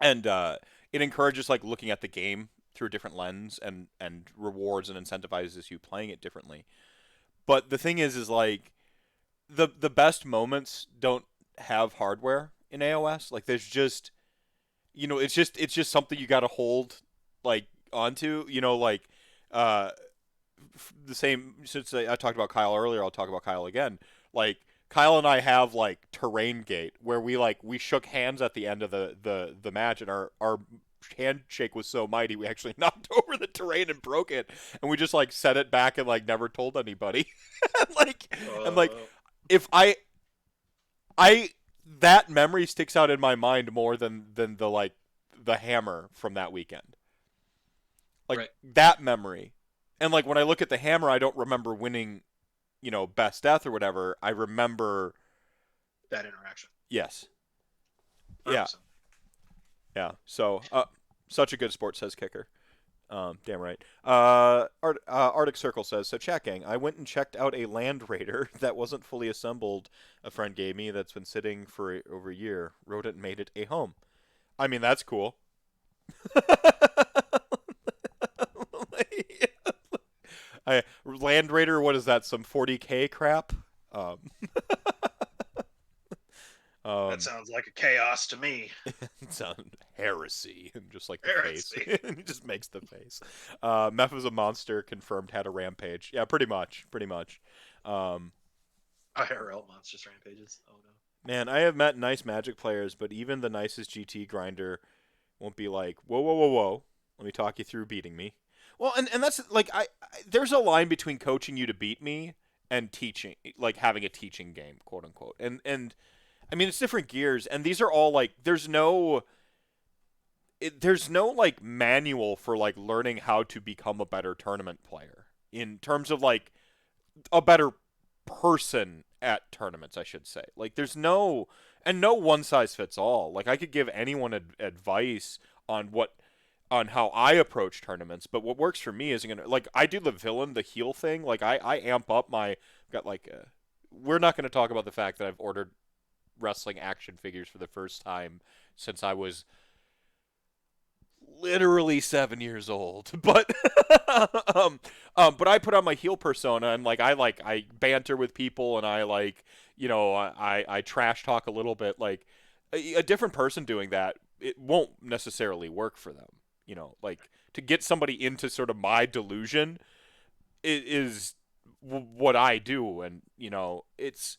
S1: and it encourages like looking at the game through a different lens and rewards and incentivizes you playing it differently. But the thing is like the best moments don't have hardware in AOS. Like there's just it's just something you got to hold like onto. The same since I talked about Kyle earlier, I'll talk about Kyle again. Like Kyle and I have like terrain gate where we shook hands at the end of the match and our handshake was so mighty we actually knocked over the terrain and broke it and we just like set it back and like never told anybody. And like if I that memory sticks out in my mind more than the hammer from that weekend. Like
S2: right.
S1: that memory. And like when I look at the hammer, I don't remember winning, best death or whatever. I remember
S2: that interaction.
S1: Yes.
S2: 100%.
S1: Yeah. Yeah. So, such a good sport, says Kicker. Damn right. Arctic Circle says, so chat gang, I went and checked out a Land Raider that wasn't fully assembled a friend gave me that's been sitting for over a year. Wrote it and made it a home. I mean, that's cool. Land Raider, what is that? Some 40K crap?
S2: That sounds like a chaos to me.
S1: It sounds heresy, just like the
S2: heresy.
S1: Face. He just makes the face. Meph was a monster. Confirmed had a rampage. Yeah, pretty much.
S2: IRL monsters rampages. Oh no.
S1: Man, I have met nice Magic players, but even the nicest GT grinder won't be like, whoa, whoa, whoa, whoa. Let me talk you through beating me. Well, and that's like there's a line between coaching you to beat me and teaching, like having a teaching game, quote unquote. And I mean it's different gears, and these are all like there's no like manual for like learning how to become a better tournament player in terms of like a better person at tournaments, I should say. Like there's no one size fits all. Like I could give anyone advice on how I approach tournaments, but what works for me isn't gonna like I do the villain, the heal thing. Like I amp up we're not gonna talk about the fact that I've ordered wrestling action figures for the first time since I was literally 7 years old. But but I put on my heel persona and I banter with people and I trash talk a little bit. Like a different person doing that, it won't necessarily work for them. Like to get somebody into sort of my delusion is what I do, and it's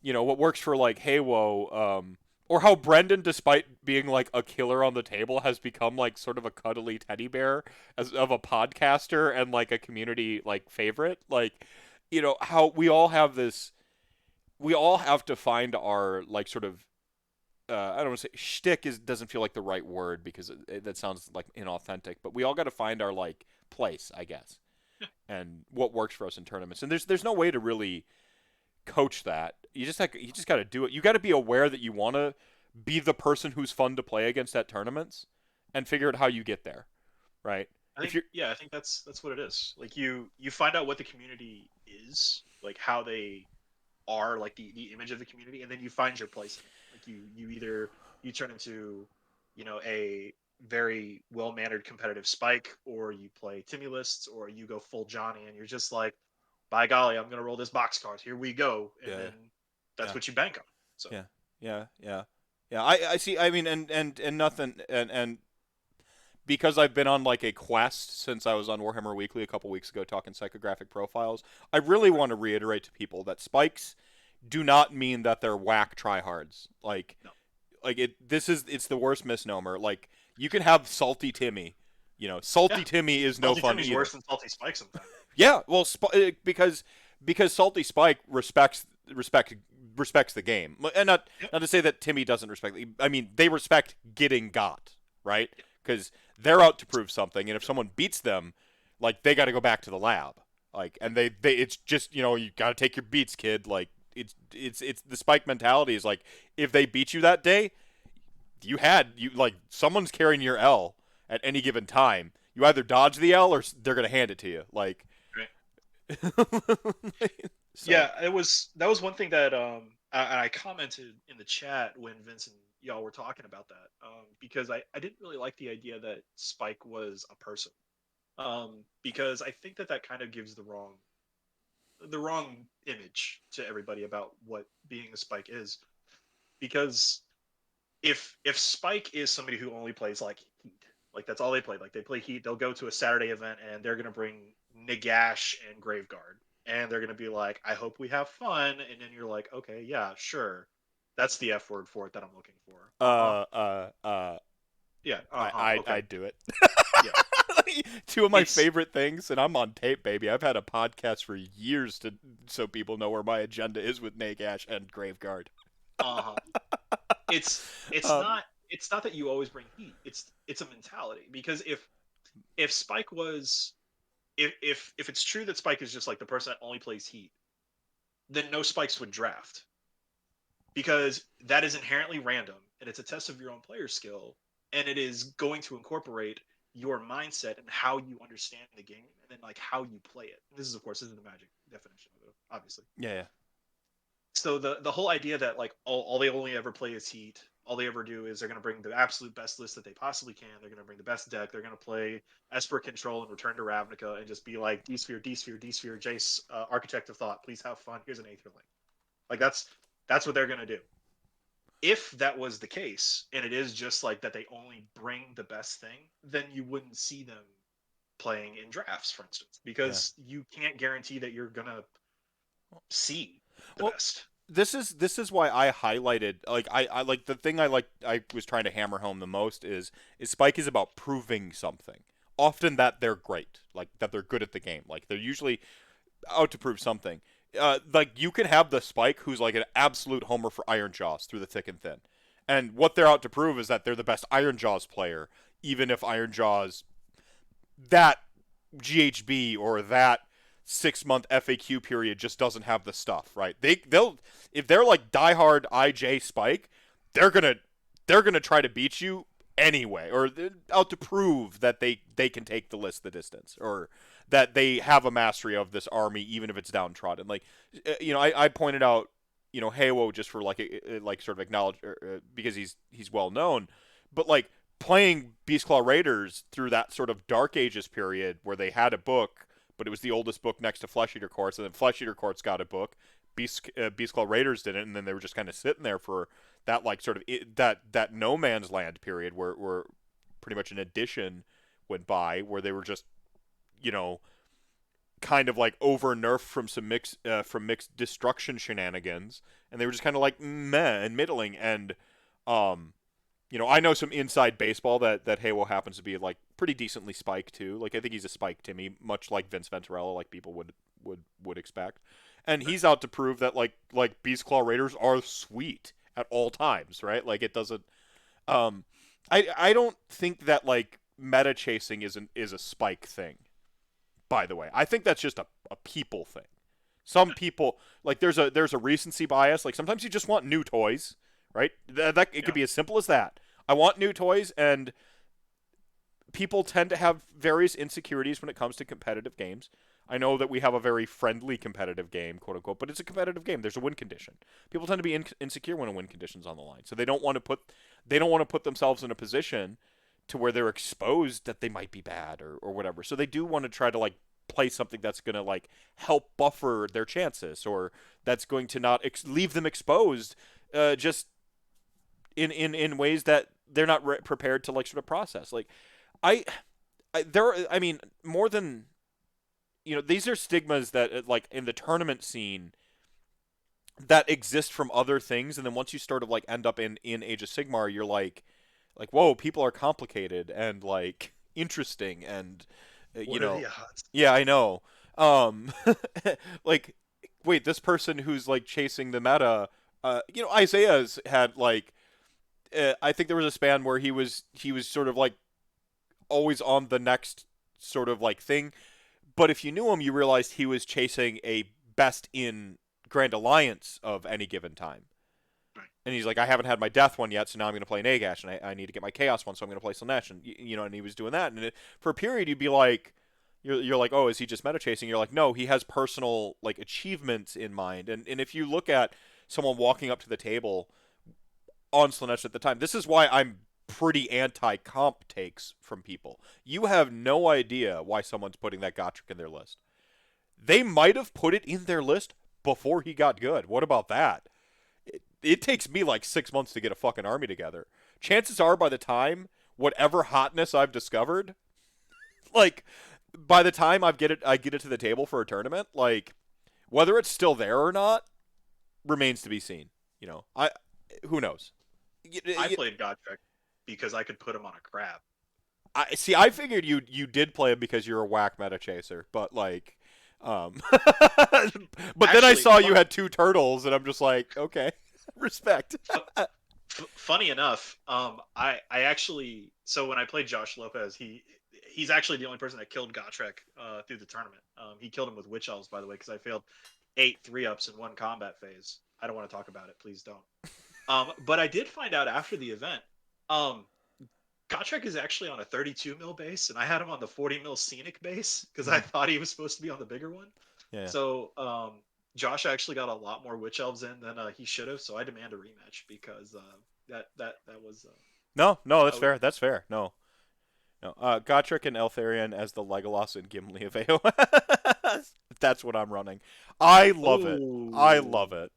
S1: what works for like Haywo, or how Brendan, despite being like a killer on the table, has become like sort of a cuddly teddy bear of a podcaster and like a community like favorite. Like how we all have to find our like sort of I don't want to say shtick doesn't feel like the right word because that sounds like inauthentic, but we all got to find our like place, I guess, and what works for us in tournaments. And there's no way to really coach that. You just got to do it. You got to be aware that you want to be the person who's fun to play against at tournaments, and figure out how you get there, right?
S2: I
S1: If
S2: think
S1: you're
S2: yeah, I think that's what it is. Like you find out what the community is, like how they are, like the image of the community, and then you find your place in it. Like you either you turn into, a very well mannered competitive Spike, or you play Timmy lists, or you go full Johnny, and you're just like, by golly, I'm gonna roll this box card. Here we go, and
S1: yeah,
S2: then that's
S1: yeah,
S2: what you bank on. So
S1: yeah, yeah, yeah, yeah. I see. I mean, and nothing, and because I've been on like a quest since I was on Warhammer Weekly a couple weeks ago talking psychographic profiles, I really
S2: right.
S1: want to reiterate to people that spikes do not mean that they're whack tryhards.
S2: No,
S1: It's the worst misnomer. Like you can have salty Timmy. Salty
S2: yeah,
S1: Timmy is no
S2: Salty
S1: fun
S2: Timmy's
S1: either.
S2: worse than Salty Spike sometimes.
S1: Yeah, well, because Salty Spike respects the game, and
S2: Yep.
S1: not to say that Timmy doesn't respect. I mean, they respect getting got, right, because they're out to prove something, and if someone beats them, like they got to go back to the lab, like, and they it's just you got to take your beats, kid. Like it's the Spike mentality is like if they beat you that day, you like someone's carrying your L at any given time. You either dodge the L or they're gonna hand it to you, like.
S2: Right.
S1: So
S2: Yeah, that was one thing that I commented in the chat when Vince and y'all were talking about that, because I didn't really like the idea that Spike was a person, because I think that kind of gives the wrong image to everybody about what being a Spike is, because if Spike is somebody who only plays like Heat, like that's all they play. Like they play Heat, they'll go to a Saturday event and they're gonna bring Nagash and Graveguard, and they're gonna be like, "I hope we have fun," and then you're like, "Okay, yeah, sure." That's the F word for it that I'm looking for. Uh huh.
S1: uh uh uh
S2: Yeah. Uh huh.
S1: I
S2: Okay.
S1: do it.
S2: Yeah.
S1: Two of my
S2: It's
S1: favorite things, and I'm on tape, baby. I've had a podcast for years to so people know where my agenda is with Nagash and Graveguard.
S2: uh huh. It's
S1: Um,
S2: not that you always bring heat. It's a mentality, because if Spike was if it's true that Spike is just like the person that only plays Heat, then no Spikes would draft, because that is inherently random and it's a test of your own player skill, and it is going to incorporate your mindset and how you understand the game, and then like how you play it. And this is the Magic definition of it, obviously.
S1: yeah, yeah,
S2: So the whole idea that like all they only ever play is Heat, all they ever do is they're going to bring the absolute best list that they possibly can, they're going to bring the best deck, they're going to play Esper Control and Return to Ravnica and just be like D-Sphere, D-Sphere, D-Sphere, Jace, Architect of Thought, please have fun, here's an Aetherlink. Like that's what they're going to do. If that was the case, and it is just like that they only bring the best thing, then you wouldn't see them playing in drafts, for instance,
S1: yeah.
S2: because you can't guarantee that you're going to see the
S1: Well,
S2: best.
S1: this is why I highlighted I like the thing I was trying to hammer home the most is Spike is about proving something. Often that they're great, like that they're good at the game, like they're usually out to prove something. Like you can have the Spike who's like an absolute homer for Iron Jaws through the thick and thin, and what they're out to prove is that they're the best Iron Jaws player, even if Iron Jaws that GHB or that 6 month FAQ period just doesn't have the stuff, right? They'll if they're like diehard IJ Spike, they're gonna they're gonna try to beat you anyway, or out to prove that they can take the list the distance, or that they have a mastery of this army even if it's downtrodden. Like I pointed out Halo just for like sort of acknowledge because he's well known, but like playing Beastclaw Raiders through that sort of Dark Ages period where they had a book, but it was the oldest book next to Flesh Eater Courts, and then Flesh Eater Courts got a book, Beastclaw Raiders didn't, and then they were just kind of sitting there for that like sort of that no man's land period where pretty much an edition went by where they were just you know kind of like over nerfed from mixed destruction shenanigans, and they were just kind of like meh and middling, and um I know some inside baseball that Haywo happens to be like pretty decently spiked too. Like I think he's a spike Timmy, much like Vince Venturella, like people would expect. And
S2: Right.
S1: he's out to prove that like Beast Claw Raiders are sweet at all times, right? Like it doesn't. Um, I don't think that like meta chasing is a spike thing. By the way, I think that's just a people thing. Some people like there's a recency bias. Like sometimes you just want new toys, right? That it
S2: Yeah.
S1: could be as simple as that. I want new toys, and people tend to have various insecurities when it comes to competitive games. I know that we have a very friendly competitive game, quote unquote, but it's a competitive game. There's a win condition. People tend to be insecure when a win condition's on the line, so they don't want to put themselves in a position to where they're exposed that they might be bad or whatever. So they do want to try to like play something that's going to like help buffer their chances, or that's going to not leave them exposed, just in ways that they're not prepared to like sort of process. Like I, I mean, more than these are stigmas that like in the tournament scene that exist from other things, and then once you sort of like end up in Age of Sigmar, you're like whoa, people are complicated and like interesting and
S2: What are the odds?
S1: yeah, I know. Um, like wait, this person who's like chasing the meta, Isaiah's had like I think there was a span where he was sort of like always on the next sort of like thing. But if you knew him, you realized he was chasing a best in Grand Alliance of any given time.
S2: Right.
S1: And he's like, I haven't had my death one yet, so now I'm going to play Nagash, and I need to get my chaos one, so I'm going to play Slaanesh, and and he was doing that. And for a period, you'd be like, you're like, oh, is he just meta chasing? You're like, no, he has personal like achievements in mind. And if you look at someone walking up to the table on Slaanesh at the time, this is why I'm pretty anti-comp takes from people. You have no idea why someone's putting that Gotrek in their list. They might have put it in their list before he got good. What about that? It takes me like 6 months to get a fucking army together. Chances are, by the time whatever hotness I've discovered, like by the time I get it to the table for a tournament, like whether it's still there or not remains to be seen. I who knows.
S2: I played Godtrek because I could put him on a crab.
S1: I see. I figured you did play him because you're a whack meta chaser, but like, but then I
S2: Actually,
S1: saw you had two turtles, and I'm just like, okay, respect.
S2: funny enough, I actually, so when I played Josh Lopez, he's actually the only person that killed Gotrek through the tournament. He killed him with Witch Elves, by the way, because I failed 8 3-ups in one combat phase. I don't want to talk about it, please don't. But I did find out after the event, Gotrek is actually on a 32 mil base, and I had him on the 40 mil scenic base because I thought he was supposed to be on the bigger one.
S1: Yeah.
S2: So Josh actually got a lot more Witch Elves in than he should have. So I demand a rematch because that was
S1: No, that's fair. That's fair. No. Gotrek and Eltharion as the Legolas and Gimli of AOS. That's what I'm running. I love it. I love it.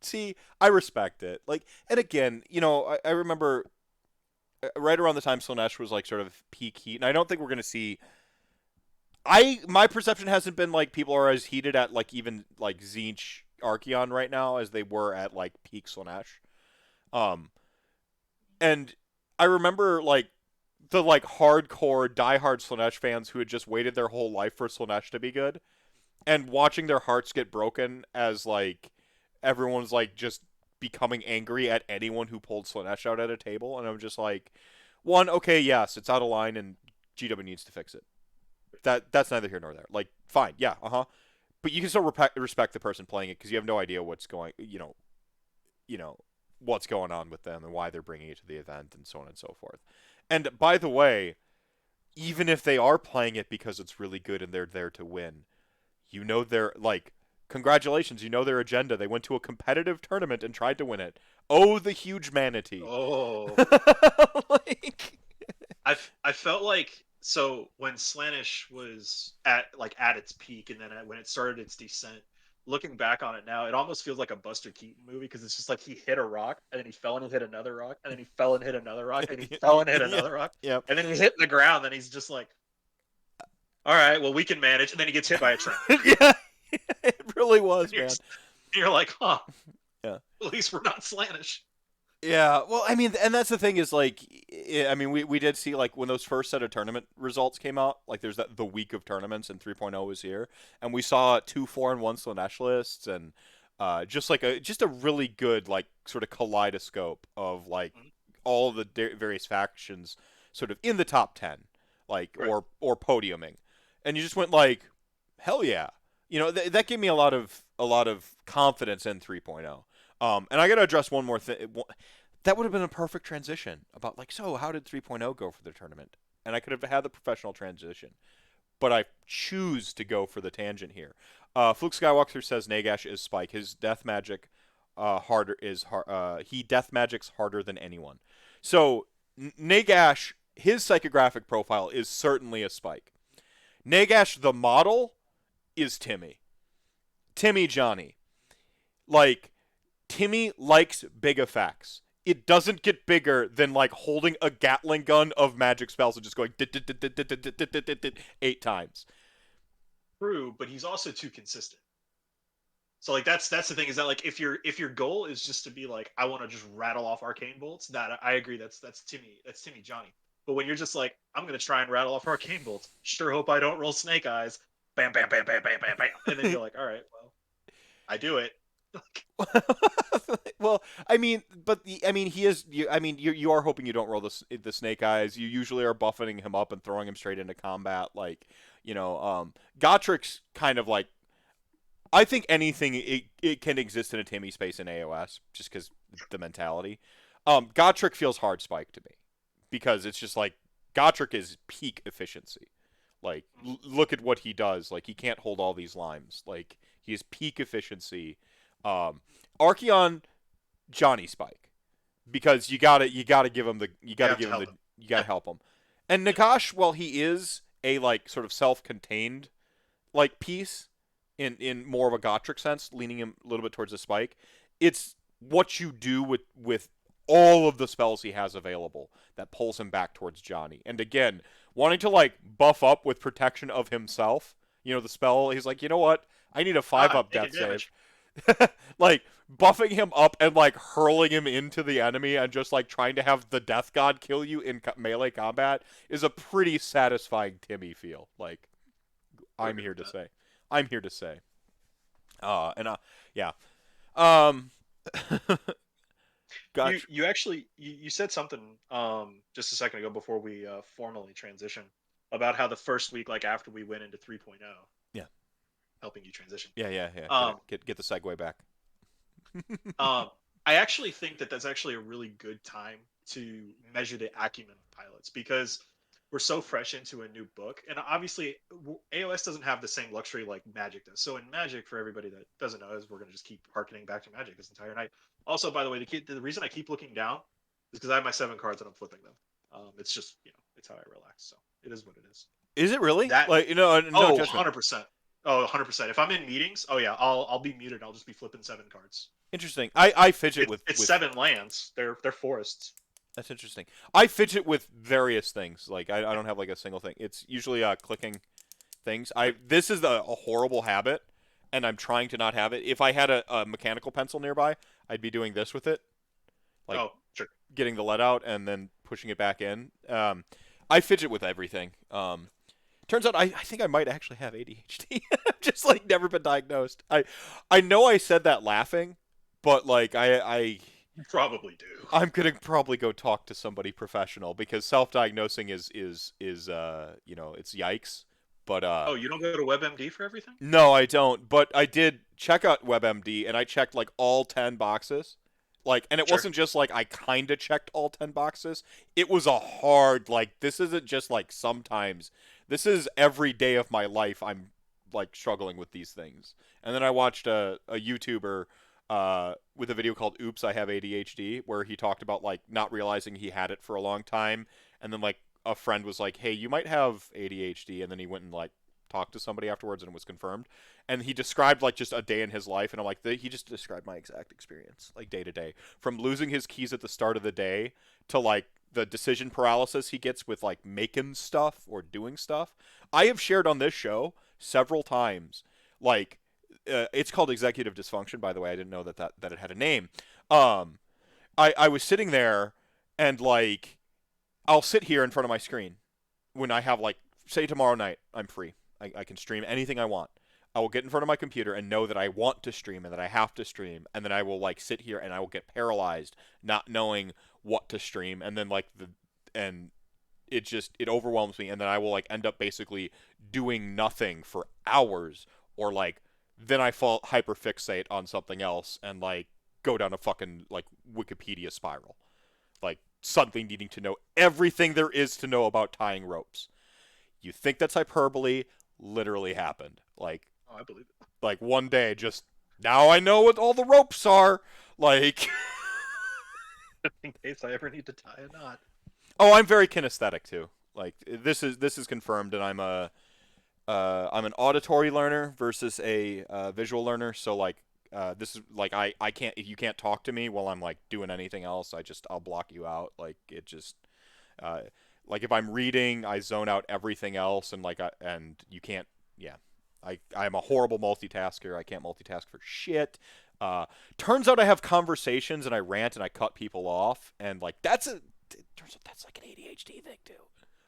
S1: See, I respect it. Like, and again, I remember right around the time Slaanesh was like sort of peak heat, and I don't think we're gonna see. My perception hasn't been like people are as heated at like even like Tzeentch Archaeon right now as they were at like peak Slaanesh. Um, and I remember like the like hardcore diehard Slaanesh fans who had just waited their whole life for Slaanesh to be good, and watching their hearts get broken as like everyone's like just becoming angry at anyone who pulled Slaanesh out at a table, and I'm just like, one, okay, yes, it's out of line, and GW needs to fix it. That's neither here nor there. Like, fine, yeah, but you can still respect the person playing it because you have no idea what's going, what's going on with them and why they're bringing it to the event and so on and so forth. And by the way, even if they are playing it because it's really good and they're there to win, they're like, congratulations, their agenda. They went to a competitive tournament and tried to win it. Oh, the huge manatee.
S2: Oh,
S1: like,
S2: I felt like, so when Slaanesh was at its peak, and then when it started its descent, looking back on it now, it almost feels like a Buster Keaton movie because it's just like he hit a rock, and then he fell and hit another rock, and then he fell and hit another rock, and he fell and hit another rock,
S1: yeah,
S2: and then he's hitting the ground, and he's just like, all right, well, we can manage, and then he gets hit by a train.
S1: Yeah, it really was, man.
S2: You're like, huh?
S1: Yeah.
S2: At least we're not Slaanesh.
S1: Yeah, well, I mean, and that's the thing is like, I mean, we did see like when those first set of tournament results came out, like there's the week of tournaments and 3.0 was here, and we saw 2 4-1 Slaanesh lists and just a really good like sort of kaleidoscope of like all the various factions sort of in the top 10, like
S2: Right.
S1: or podiuming, and you just went like, hell yeah. that gave me a lot of confidence in 3.0. And I got to address one more thing. That would have been a perfect transition about like, so how did 3.0 go for the tournament? And I could have had the professional transition, but I choose to go for the tangent here. Fluke Skywalker says Nagash is Spike. His death magic he death magics harder than anyone. So Nagash, his psychographic profile is certainly a Spike. Nagash the model is Timmy. Timmy Johnny. Like, Timmy likes big effects. It doesn't get bigger than like holding a Gatling gun of magic spells and just going 8 times.
S2: True, but he's also too consistent. So like that's the thing is that like if your goal is just to be like I want to just rattle off arcane bolts, that I agree that's Timmy Johnny. But when you're just like I'm gonna try and rattle off arcane bolts, sure hope I don't roll snake eyes, bam bam bam bam bam bam bam, and then you're like all right well I do it.
S1: Well, I mean, but he is. You are hoping you don't roll the snake eyes. You usually are buffeting him up and throwing him straight into combat. Like, Gotrik's kind of like. I think anything it can exist in a Timmy space in AOS just because the mentality. Gotrek feels hard spike to me because it's just like Gotrek is peak efficiency. Like, look at what he does. Like, he can't hold all these limes. Like, he is peak efficiency. Archaeon, Johnny Spike, because you gotta give him the you
S2: You
S1: gotta
S2: have to
S1: give him
S2: help
S1: the
S2: him.
S1: you gotta help him. And Nagash, while he is a like sort of self-contained like piece in more of a Gotrek sense, leaning him a little bit towards the Spike, it's what you do with all of the spells he has available that pulls him back towards Johnny. And again, wanting to like buff up with protection of himself, the spell, he's like, you know what? I need a 5-up death
S2: Taking
S1: save.
S2: damage.
S1: Like buffing him up and like hurling him into the enemy and just like trying to have the death god kill you in melee combat is a pretty satisfying Timmy feel. Like,
S2: We're
S1: I'm
S2: good
S1: here
S2: with
S1: to
S2: that.
S1: say. I'm here to say. And yeah. Um
S2: You
S1: gotcha.
S2: you actually you said something just a second ago before we formally transition about how the first week like after we went into 3.0
S1: Yeah.
S2: helping you transition.
S1: Yeah. Get it.
S2: Um
S1: Get the segue back.
S2: Um, I actually think that that's actually a really good time to measure the acumen of pilots because we're so fresh into a new book, and obviously AOS doesn't have the same luxury like Magic does. So in Magic, for everybody that doesn't know, is we're going to just keep harkening back to Magic this entire night. Also, by the way, the reason I keep looking down is because I have my 7 cards and I'm flipping them. It's just it's how I relax. So it is what it is.
S1: Is it really?
S2: That
S1: Like, no
S2: oh
S1: judgment.
S2: 100%. Oh 100%. If I'm in meetings, oh yeah, I'll be muted. I'll just be flipping 7 cards.
S1: Interesting. I fidget
S2: It's
S1: with
S2: 7 lands. They're forests.
S1: That's interesting. I fidget with various things. Like, I don't have like a single thing. It's usually clicking things. This is a horrible habit, and I'm trying to not have it. If I had a mechanical pencil nearby, I'd be doing this with it, like
S2: Oh, sure.
S1: getting the lead out and then pushing it back in. I fidget with everything. Turns out I think I might actually have ADHD. Just like never been diagnosed. I know I said that laughing, but like
S2: You probably do.
S1: I'm gonna probably go talk to somebody professional because self-diagnosing it's yikes. But
S2: Oh, you don't go to WebMD for everything?
S1: no, I don't. But I did check out WebMD and I checked like all 10 boxes. Like, and it
S2: Sure.
S1: wasn't just like I kind of checked all 10 boxes. It was a hard like this isn't just like sometimes. This is every day of my life. I'm like struggling with these things. And then I watched a YouTuber with a video called "Oops, I Have ADHD," where he talked about like not realizing he had it for a long time, and then like a friend was like, "Hey, you might have ADHD," and then he went and like talked to somebody afterwards, and it was confirmed. And he described like just a day in his life, and I'm like, he just described my exact experience, like day to day, from losing his keys at the start of the day to like the decision paralysis he gets with like making stuff or doing stuff. I have shared on this show several times, like it's called executive dysfunction, by the way. I didn't know that it had a name. Um, I was sitting there and like I'll sit here in front of my screen when I have like say tomorrow night I'm free. I can stream anything I want. I will get in front of my computer and know that I want to stream and that I have to stream, and then I will like sit here and I will get paralyzed, not knowing what to stream, and then like and it overwhelms me, and then I will like end up basically doing nothing for hours or like then I fall hyperfixate on something else and like go down a fucking like Wikipedia spiral, like suddenly needing to know everything there is to know about tying ropes. You think that's hyperbole? Literally happened.
S2: Oh, I believe it.
S1: Like one day, just now I know what all the ropes are. Like,
S2: In case I ever need to tie a knot.
S1: oh, I'm very kinesthetic too. Like this is confirmed, and I'm an auditory learner versus a visual learner. So like this is like I can't if you can't talk to me while I'm like doing anything else, I'll block you out. Like it just uh, like if I'm reading, I zone out everything else, and and you can't. Yeah, I'm a horrible multitasker. I can't multitask for shit. Turns out I have conversations and I rant and I cut people off, and like turns out that's like an ADHD thing too.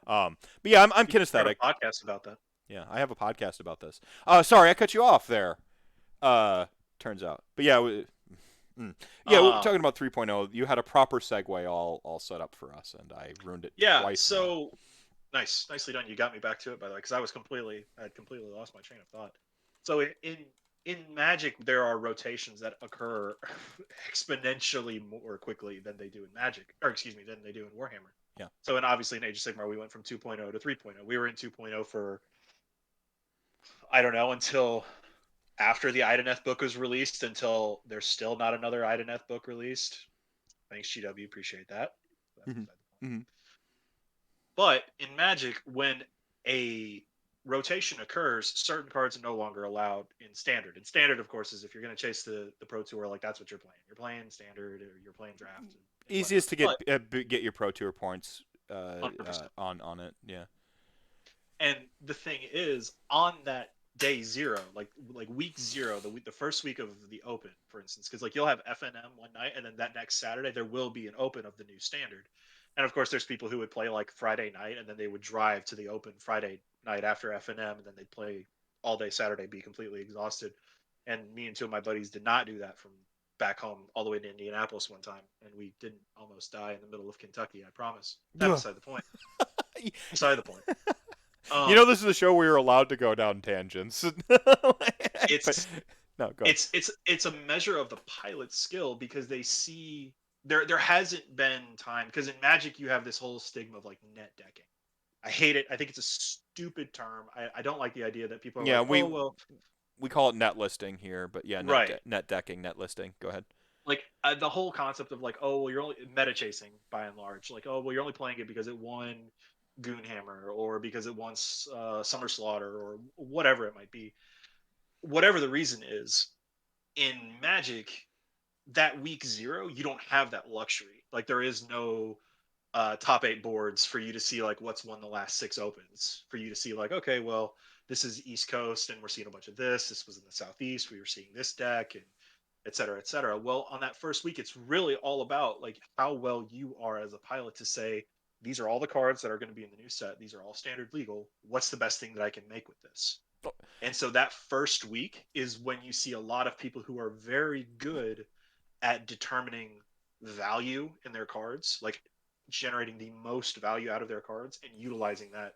S1: But yeah, I'm
S2: You can start
S1: kinesthetic.
S2: a podcast about that.
S1: Yeah, I have a podcast about this. Sorry, I cut you off there. Uh, turns out, but yeah, yeah, we we're
S2: Um,
S1: talking about 3.0. You had a proper segue all set up for us, and I ruined it
S2: yeah.
S1: twice now.
S2: So nicely done. You got me back to it, by the way, because I had completely lost my train of thought. So in Magic, there are rotations that occur exponentially more quickly than they do in Magic, or excuse me, than they do in Warhammer.
S1: Yeah.
S2: So, and obviously in Age of Sigmar, we went from 2.0 to 3.0. We were in 2.0 for I don't know until after the Ideneth book was released, until there's still not another Ideneth book released. Thanks, GW, appreciate that.
S1: Mm-hmm. Mm-hmm.
S2: But in Magic, when a rotation occurs, certain cards are no longer allowed in Standard. And Standard, of course, is if you're going to chase the Pro Tour, like that's what you're playing. You're playing Standard or you're playing Draft and whatnot.
S1: Easiest to
S2: But
S1: get your Pro Tour points
S2: 100%.
S1: on it. Yeah.
S2: And the thing is, on that day zero, like week zero, the first week of the Open, for instance, because like you'll have FNM one night, and then that next Saturday there will be an Open of the new Standard. And of course, there's people who would play like Friday night, and then they would drive to the Open Friday night after FNM, and then they'd play all day Saturday, be completely exhausted. And me and two of my buddies did not do that from back home all the way to Indianapolis one time, and we didn't almost die in the middle of Kentucky. I promise. That beside the point. Beside the point.
S1: This is a show where you're allowed to go down tangents.
S2: It's
S1: no, go ahead.
S2: it's a measure of the pilot's skill, because they see there hasn't been time, because in Magic you have this whole stigma of like net decking. I hate it. I think it's a stupid term. I don't like the idea that people are
S1: Yeah,
S2: like, oh well,
S1: we call it net listing here, but yeah,
S2: right.
S1: net decking, net listing. Go ahead.
S2: Like the whole concept of like, oh well, you're only meta chasing by and large. Like, oh well, you're only playing it because it won Goonhammer, or because it won Summer Slaughter, or whatever it might be. Whatever the reason is, in Magic, that week zero, you don't have that luxury. Like there is no top 8 boards for you to see like what's won the last 6 opens. For you to see like, okay, well, this is East Coast, and we're seeing a bunch of this. This was in the Southeast. We were seeing this deck, and et cetera, et cetera. Well, on that first week, it's really all about like how well you are as a pilot to say, these are all the cards that are going to be in the new set. These are all standard legal. What's the best thing that I can make with this? And so that first week is when you see a lot of people who are very good at determining value in their cards, like generating the most value out of their cards and utilizing that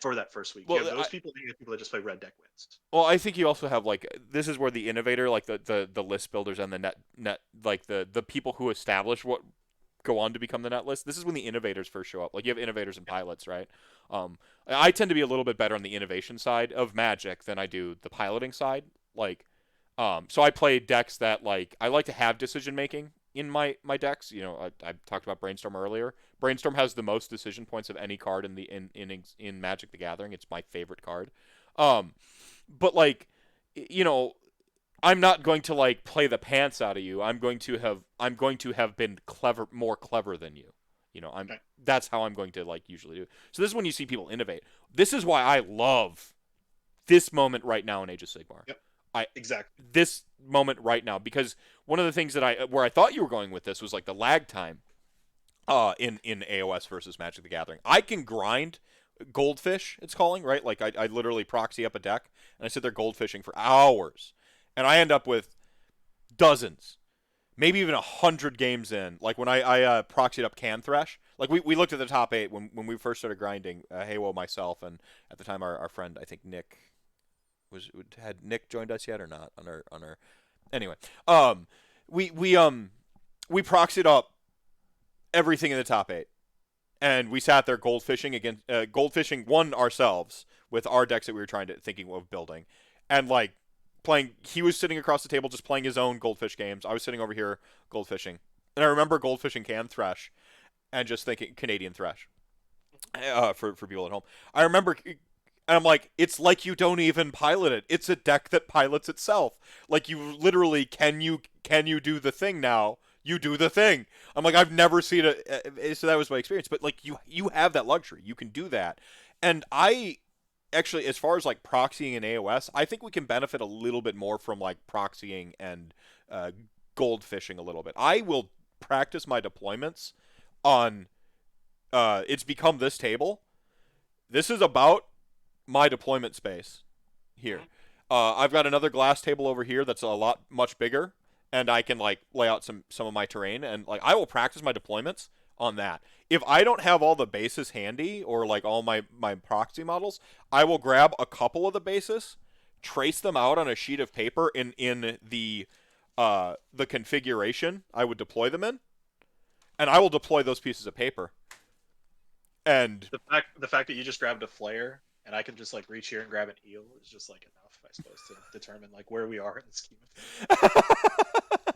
S2: for that first week. You have those people, and you have people that just play red deck wins.
S1: Well, I think you also have like this is where the innovator, like the list builders and the net like the people who establish what go on to become the net list. This is when the innovators first show up. Like you have innovators and pilots, right? I tend to be a little bit better on the innovation side of Magic than I do the piloting side. Like, so I play decks that like I like to have decision making in my decks. I talked about Brainstorm earlier. Brainstorm has the most decision points of any card in Magic the Gathering. It's my favorite card. But like, you know, I'm not going to like play the pants out of you. I'm going to have been more clever than you.
S2: Okay.
S1: That's how I'm going to like usually do. So this is when you see people innovate. This is why I love this moment right now in Age of Sigmar.
S2: Yep.
S1: I
S2: Exactly.
S1: This moment right now, because one of the things that where I thought you were going with this was like the lag time in AOS versus Magic the Gathering. I can grind goldfish, it's calling, right? Like I literally proxy up a deck and I sit there goldfishing for hours. And I end up with dozens, maybe even 100 games in. Like when I proxied up Can Thresh, like we looked at the top 8 when we first started grinding, Haywo, myself, and at the time our friend, I think Nick Had Nick joined us yet or not on our anyway. Um, we proxied up everything in the top 8, and we sat there goldfishing against goldfishing one ourselves with our decks that we were thinking of building, and like playing. He was sitting across the table just playing his own goldfish games. I was sitting over here goldfishing, and I remember goldfishing Can Thresh, and just thinking Canadian Thresh. For people at home, I remember, and I'm like, it's like you don't even pilot it. It's a deck that pilots itself. Like you literally can you do the thing now? You do the thing. I'm like, I've never seen it. So that was my experience. But like you have that luxury. You can do that. And I actually, as far as like proxying in AOS, I think we can benefit a little bit more from like proxying and gold fishing a little bit. I will practice my deployments on. It's become this table. This is about my deployment space here. I've got another glass table over here that's a lot much bigger, and I can like lay out some of my terrain, and like I will practice my deployments on that. If I don't have all the bases handy or like all my proxy models, I will grab a couple of the bases, trace them out on a sheet of paper in the configuration I would deploy them in, and I will deploy those pieces of paper. And
S2: The fact that you just grabbed a flare and I can just like reach here and grab an eel is just like enough, I suppose, to determine like where we are in the scheme of things.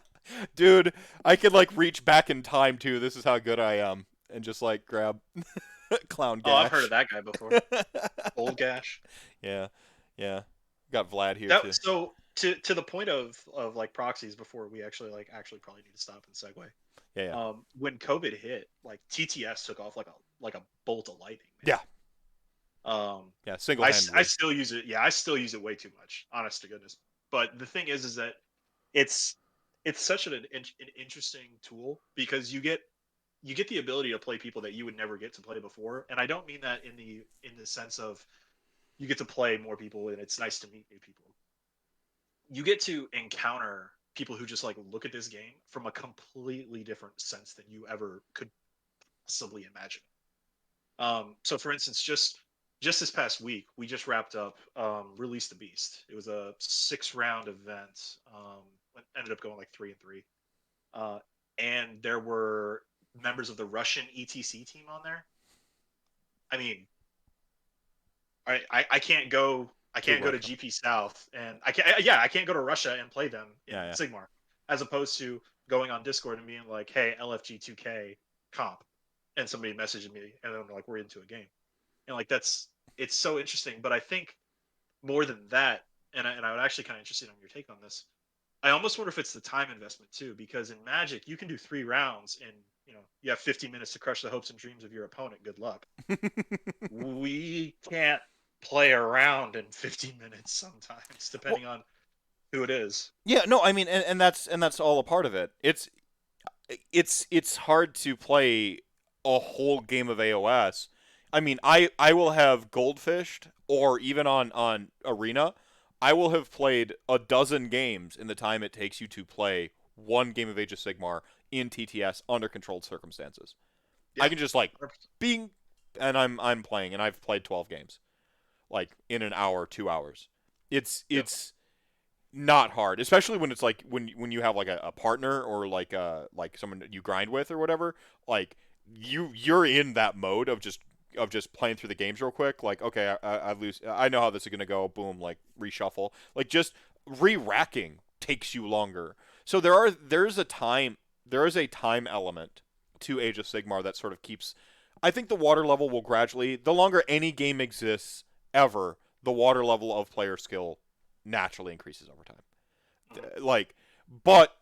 S1: dude, I could like reach back in time too. This is how good I am, and just like grab clown gash.
S2: Oh, I've heard of that guy before. Old Gash.
S1: Yeah, yeah. Got Vlad here too.
S2: That so to the point of like proxies before we actually probably need to stop and segue.
S1: Yeah, yeah.
S2: When COVID hit, like TTS took off like a bolt of lightning,
S1: Yeah.
S2: man.
S1: Yeah, single
S2: I
S1: handedly.
S2: still use it. Yeah, I still use it way too much, honest to goodness. But the thing is that it's such an interesting tool because you get the ability to play people that you would never get to play before, and I don't mean that in the sense of you get to play more people and it's nice to meet new people. You get to encounter people who just like look at this game from a completely different sense than you ever could possibly imagine. So for instance, just this past week, we just wrapped up Release the Beast. It was a 6 round event. Ended up going like 3-3. And there were members of the Russian ETC team on there. I mean, I can't go. I can't go to GP South, and I can't go to Russia and play them in Sigmar, as opposed to going on Discord and being like, "Hey, LFG 2K comp," and somebody messaging me, and then like we're into a game, and like it's so interesting. But I think more than that, and I would actually kind of interested on your take on this. I almost wonder if it's the time investment too, because in Magic you can do 3 rounds and you have 15 minutes to crush the hopes and dreams of your opponent. Good luck. We can't play around in 15 minutes sometimes, depending on who it is.
S1: Yeah, no, I mean, and that's all a part of it. It's hard to play a whole game of AOS. I mean, I will have goldfished, or even on Arena, I will have played a dozen games in the time it takes you to play one game of Age of Sigmar in TTS under controlled circumstances. Yeah. I can just like being, and I'm playing, and I've played 12 games, like in an hour, 2 hours. It's not hard, especially when it's like when you have like a partner or like someone that you grind with or whatever. Like you're in that mode of just playing through the games real quick. Like, okay, I lose. I know how this is gonna go. Boom, like reshuffle. Like just re-racking takes you longer. So there is a time element to Age of Sigmar that sort of keeps. I think the water level will gradually. The longer any game exists ever, the water level of player skill naturally increases over time. Like, but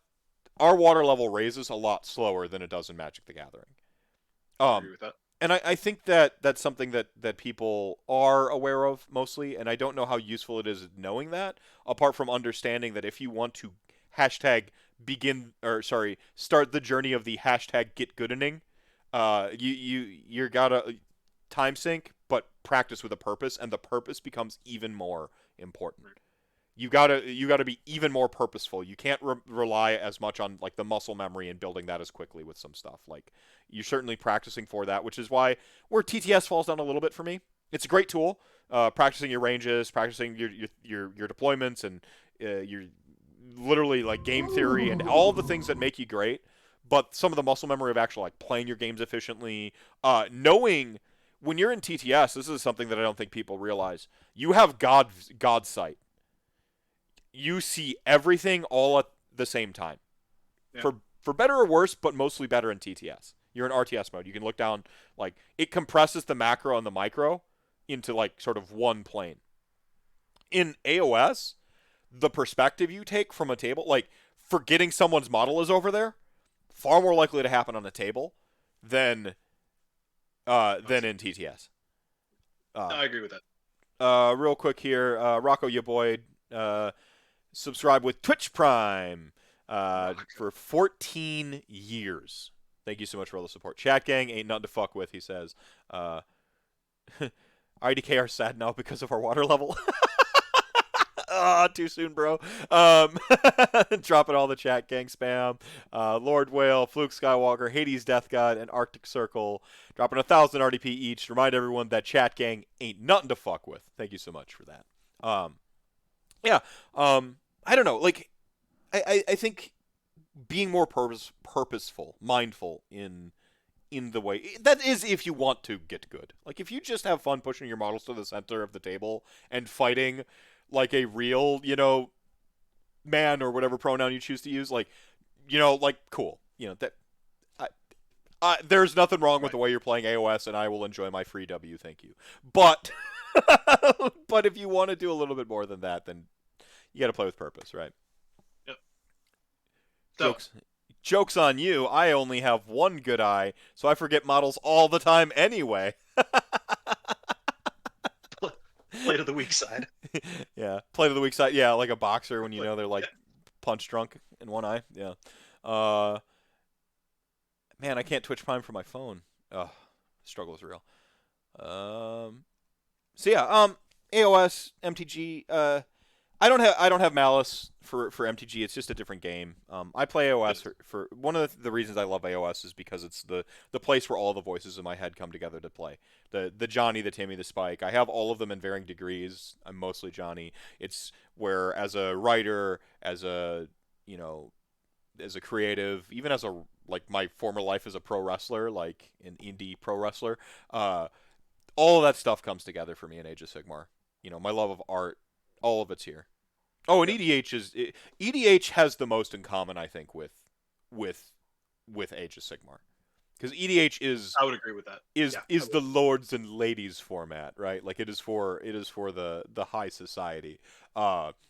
S1: our water level raises a lot slower than it does in Magic the Gathering.
S2: I agree with that.
S1: And I think that's something that people are aware of mostly, and I don't know how useful it is knowing that, apart from understanding that if you want to start the journey of the hashtag get goodening, you're gotta time sync, but practice with a purpose, and the purpose becomes even more important. You gotta be even more purposeful. You can't rely as much on like the muscle memory and building that as quickly with some stuff. Like you're certainly practicing for that, which is where TTS falls down a little bit for me it's a great tool. Practicing your ranges, practicing your deployments, and your literally like game theory and all the things that make you great. But some of the muscle memory of actually like playing your games efficiently, knowing when you're in TTS, this is something that I don't think people realize. You have God sight. You see everything all at the same time.
S2: Yeah.
S1: For better or worse, but mostly better in TTS. You're in RTS mode. You can look down, like it compresses the macro and the micro into like sort of one plane. In AOS, the perspective you take from a table, like forgetting someone's model is over there, far more likely to happen on a table than in TTS.
S2: No, I agree with that.
S1: Real quick here, Rocco, your boy, subscribe with Twitch Prime for 14 years. Thank you so much for all the support. Chat gang ain't nothing to fuck with, he says. IDK are sad now because of our water level. Too soon, bro. Dropping all the chat gang spam. Lord Whale, Fluke Skywalker, Hades Death God, and Arctic Circle. Dropping 1,000 RDP each. Remind everyone that chat gang ain't nothing to fuck with. Thank you so much for that. I don't know. Like, I think being more purposeful, mindful in the way that is if you want to get good. Like if you just have fun pushing your models to the center of the table and fighting like a real, man or whatever pronoun you choose to use, like, like cool. That there's nothing wrong with the way you're playing AOS, and I will enjoy my free W, thank you. But but if you want to do a little bit more than that, then you got to play with purpose, right?
S2: Yep. So,
S1: Joke's on you. I only have one good eye, so I forget models all the time anyway.
S2: play to the weak side.
S1: Yeah, play to the weak side. Yeah, like a boxer when you know they're like punch drunk in one eye. Yeah. Man, I can't Twitch Prime for my phone. Ugh, struggle is real. So yeah, AOS, MTG. I don't have malice for MTG. It's just a different game. I play AOS for one of the reasons I love AOS is because it's the place where all the voices in my head come together to play. The Johnny, the Timmy, the Spike. I have all of them in varying degrees. I'm mostly Johnny. It's where as a writer, as a as a creative, even as a like my former life as a pro wrestler, like an indie pro wrestler, all of that stuff comes together for me in Age of Sigmar. My love of art, all of it's here. Oh, and EDH has the most in common, I think, with Age of Sigmar, because EDH is
S2: I would agree with that.
S1: Is the lords and ladies format, right? Like it is for the high society.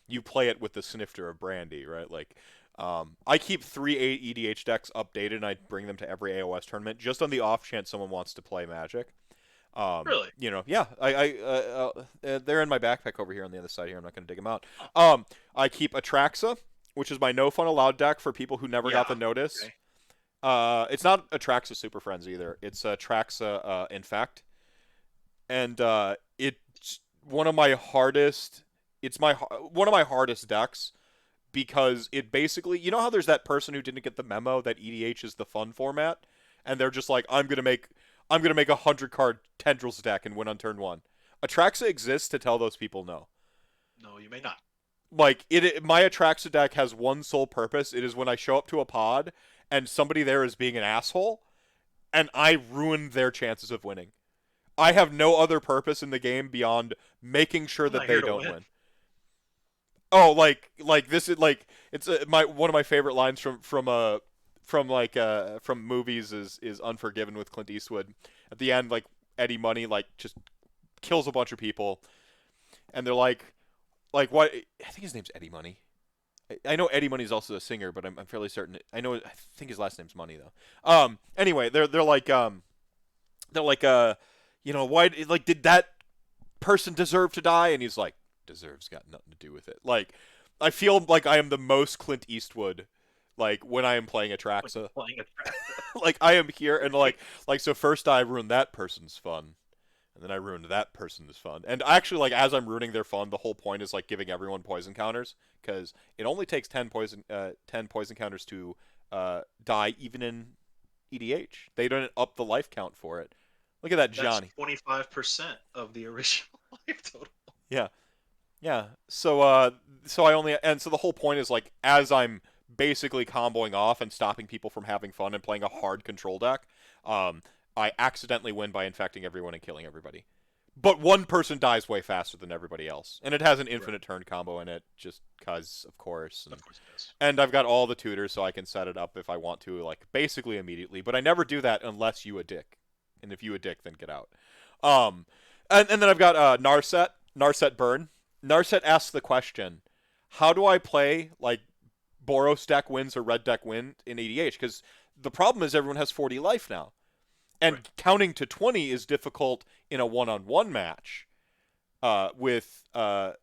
S1: You play it with the snifter of brandy, right? Like I keep 3 EDH decks updated, and I bring them to every AOS tournament just on the off chance someone wants to play Magic.
S2: Really?
S1: Yeah. They're in my backpack over here on the other side here. I'm not going to dig them out. I keep Atraxa, which is my no fun allowed deck for people who never got the notice. Okay. It's not Atraxa Super Friends either. It's Atraxa Infect, and it's one of my hardest. It's one of my hardest decks because it basically, how there's that person who didn't get the memo that EDH is the fun format, and they're just like, I'm gonna make 100 card Tendrils deck and win on turn 1. Atraxa exists to tell those people no.
S2: No, you may not.
S1: Like my Atraxa deck has one sole purpose. It is when I show up to a pod and somebody there is being an asshole, and I ruin their chances of winning. I have no other purpose in the game beyond making sure that they don't win. Oh, like this is like it's one of my favorite lines from movies is Unforgiven with Clint Eastwood. At the end, like Eddie Money like just kills a bunch of people, and they're like what? I think his name's Eddie Money. I know Eddie Money's also a singer, but I'm fairly certain. I think his last name's Money though. Anyway, they're like why like did that person deserve to die? And he's like, deserves got nothing to do with it. Like I feel like I am the most Clint Eastwood like when I am playing Atraxa. Like I am here and like so first I ruined that person's fun, and then I ruined that person's fun. And actually, like as I'm ruining their fun, the whole point is like giving everyone poison counters, because it only takes 10 poison counters to die even in EDH. They don't up the life count for it. Look at that,
S2: That's
S1: Johnny.
S2: 25% of the original life total.
S1: Yeah. Yeah. So I only and so the whole point is like as I'm basically comboing off and stopping people from having fun and playing a hard control deck, um, I accidentally win by infecting everyone and killing everybody. But one person dies way faster than everybody else, and it has an
S2: Right.
S1: infinite turn combo in it, just cause, of course.
S2: Of course it does.
S1: And I've got all the tutors, so I can set it up if I want to, like basically immediately. But I never do that unless you a dick, and if you a dick, then get out. Um, and then I've got Narset Burn. Narset asks the question, how do I play like Boros deck wins or red deck win in EDH? Because the problem is everyone has 40 life now,
S2: Right.
S1: and counting to 20 is difficult in a one-on-one match with a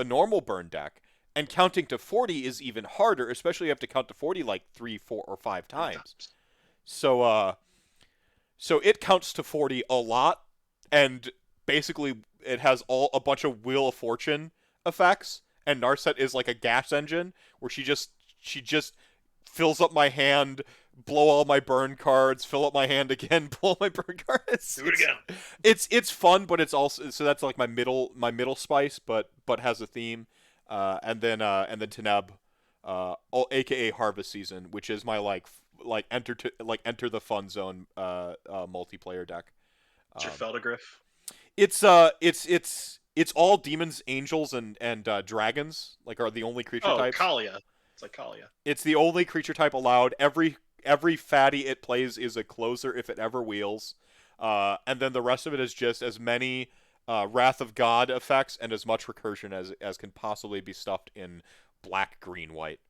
S1: normal burn deck, and counting to 40 is even harder, especially you have to count to 40 like 3, 4, or 5
S2: Three
S1: times.
S2: times.
S1: So it counts to 40 a lot, and basically it has a bunch of Wheel of Fortune effects, and Narset is like a gas engine where she just fills up my hand, blow all my burn cards, fill up my hand again, blow my burn cards.
S2: Do it again.
S1: It's fun, but it's also so that's like my middle spice, but has a theme, and then Teneb, aka Harvest Season, which is my enter the fun zone multiplayer deck.
S2: It's your
S1: Um,
S2: Feldegriff.
S1: it's all demons, angels, and dragons like are the only creature
S2: Oh,
S1: types.
S2: Kalia. It's like Kalia.
S1: It's the only creature type allowed. Every fatty it plays is a closer if it ever wheels, and then the rest of it is just as many Wrath of God effects and as much recursion as can possibly be stuffed in black, green, white.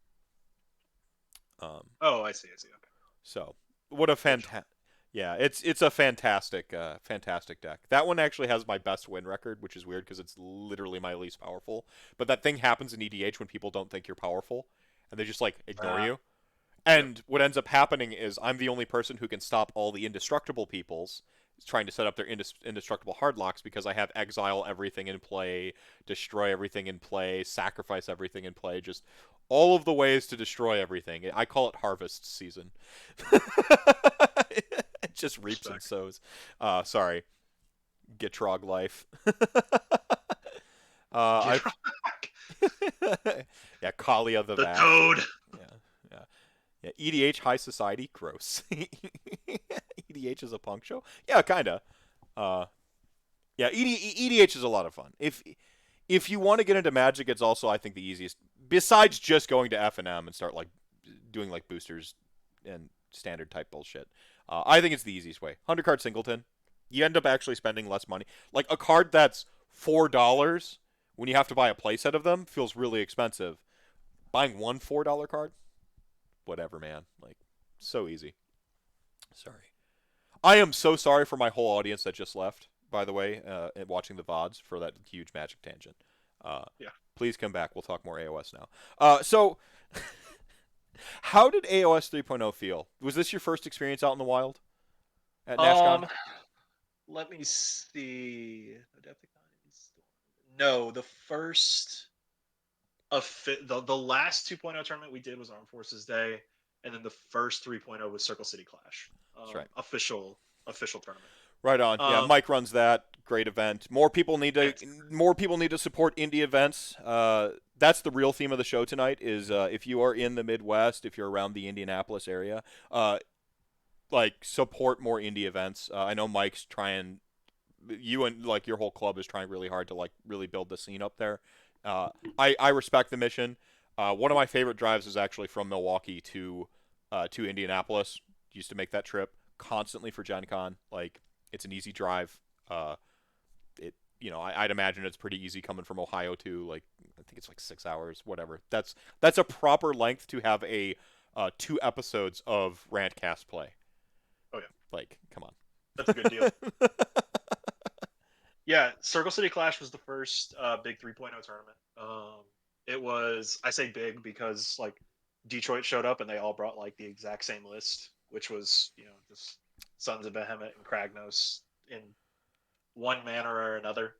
S1: Um,
S2: Oh, I see. I see. Okay.
S1: so what a
S2: Gotcha.
S1: fantastic. Yeah, it's a fantastic deck. That one actually has my best win record, which is weird because it's literally my least powerful. But that thing happens in EDH when people don't think you're powerful, and they just like ignore you.
S2: Yep.
S1: And what ends up happening is I'm the only person who can stop all the indestructible peoples trying to set up their indestructible hardlocks because I have exile everything in play, destroy everything in play, sacrifice everything in play, just all of the ways to destroy everything. I call it harvest season. It just reaps and
S2: Respect.
S1: sows. Sorry, Gitrog life.
S2: Get
S1: I yeah, Kalia the
S2: the
S1: Vat.
S2: toad.
S1: Yeah, yeah. Yeah, EDH High Society, gross. EDH is a punk show? Yeah, kinda. Uh, yeah, EDH is a lot of fun. If you want to get into Magic, it's also I think the easiest. Besides just going to FNM and start like doing like boosters and standard type bullshit, I think it's the easiest way. 100 card singleton. You end up actually spending less money. Like a card that's $4 when you have to buy a playset of them feels really expensive. Buying one $4 card, whatever, man. Like, so easy. Sorry. I am so sorry for my whole audience that just left, by the way, and watching the VODs for that huge Magic tangent. Uh,
S2: Yeah.
S1: please come back. We'll talk more AOS now. So, how did AOS 3.0 feel? Was this your first experience out in the wild at Nashcon?
S2: Um. Let me see. No, the first the last 2.0 tournament we did was Armed Forces Day, and then the first 3.0 was Circle City Clash.
S1: That's right.
S2: Official tournament.
S1: Right on. Yeah,
S2: Um,
S1: Mike runs that. Great event.
S2: fantastic.
S1: More people need to support indie events. That's the real theme of the show tonight. Is if you are in the Midwest, if you're around the Indianapolis area, like support more indie events. I know Mike's trying. You and like your whole club is trying really hard to like really build the scene up there. Uh, I respect the mission. One of my favorite drives is actually from Milwaukee to Indianapolis. Used to make that trip constantly for Gen Con. Like it's an easy drive. I'd imagine it's pretty easy coming from Ohio to like I think it's like 6 hours, whatever. That's a proper length to have a 2 episodes of Rantcast play.
S2: Oh yeah,
S1: Like, come on.
S2: that's a good deal. Yeah, Circle City Clash was the first big 3.0 tournament. It was I say big because like Detroit showed up and they all brought like the exact same list, which was just Sons of Behemoth and Kragnos in one manner or another.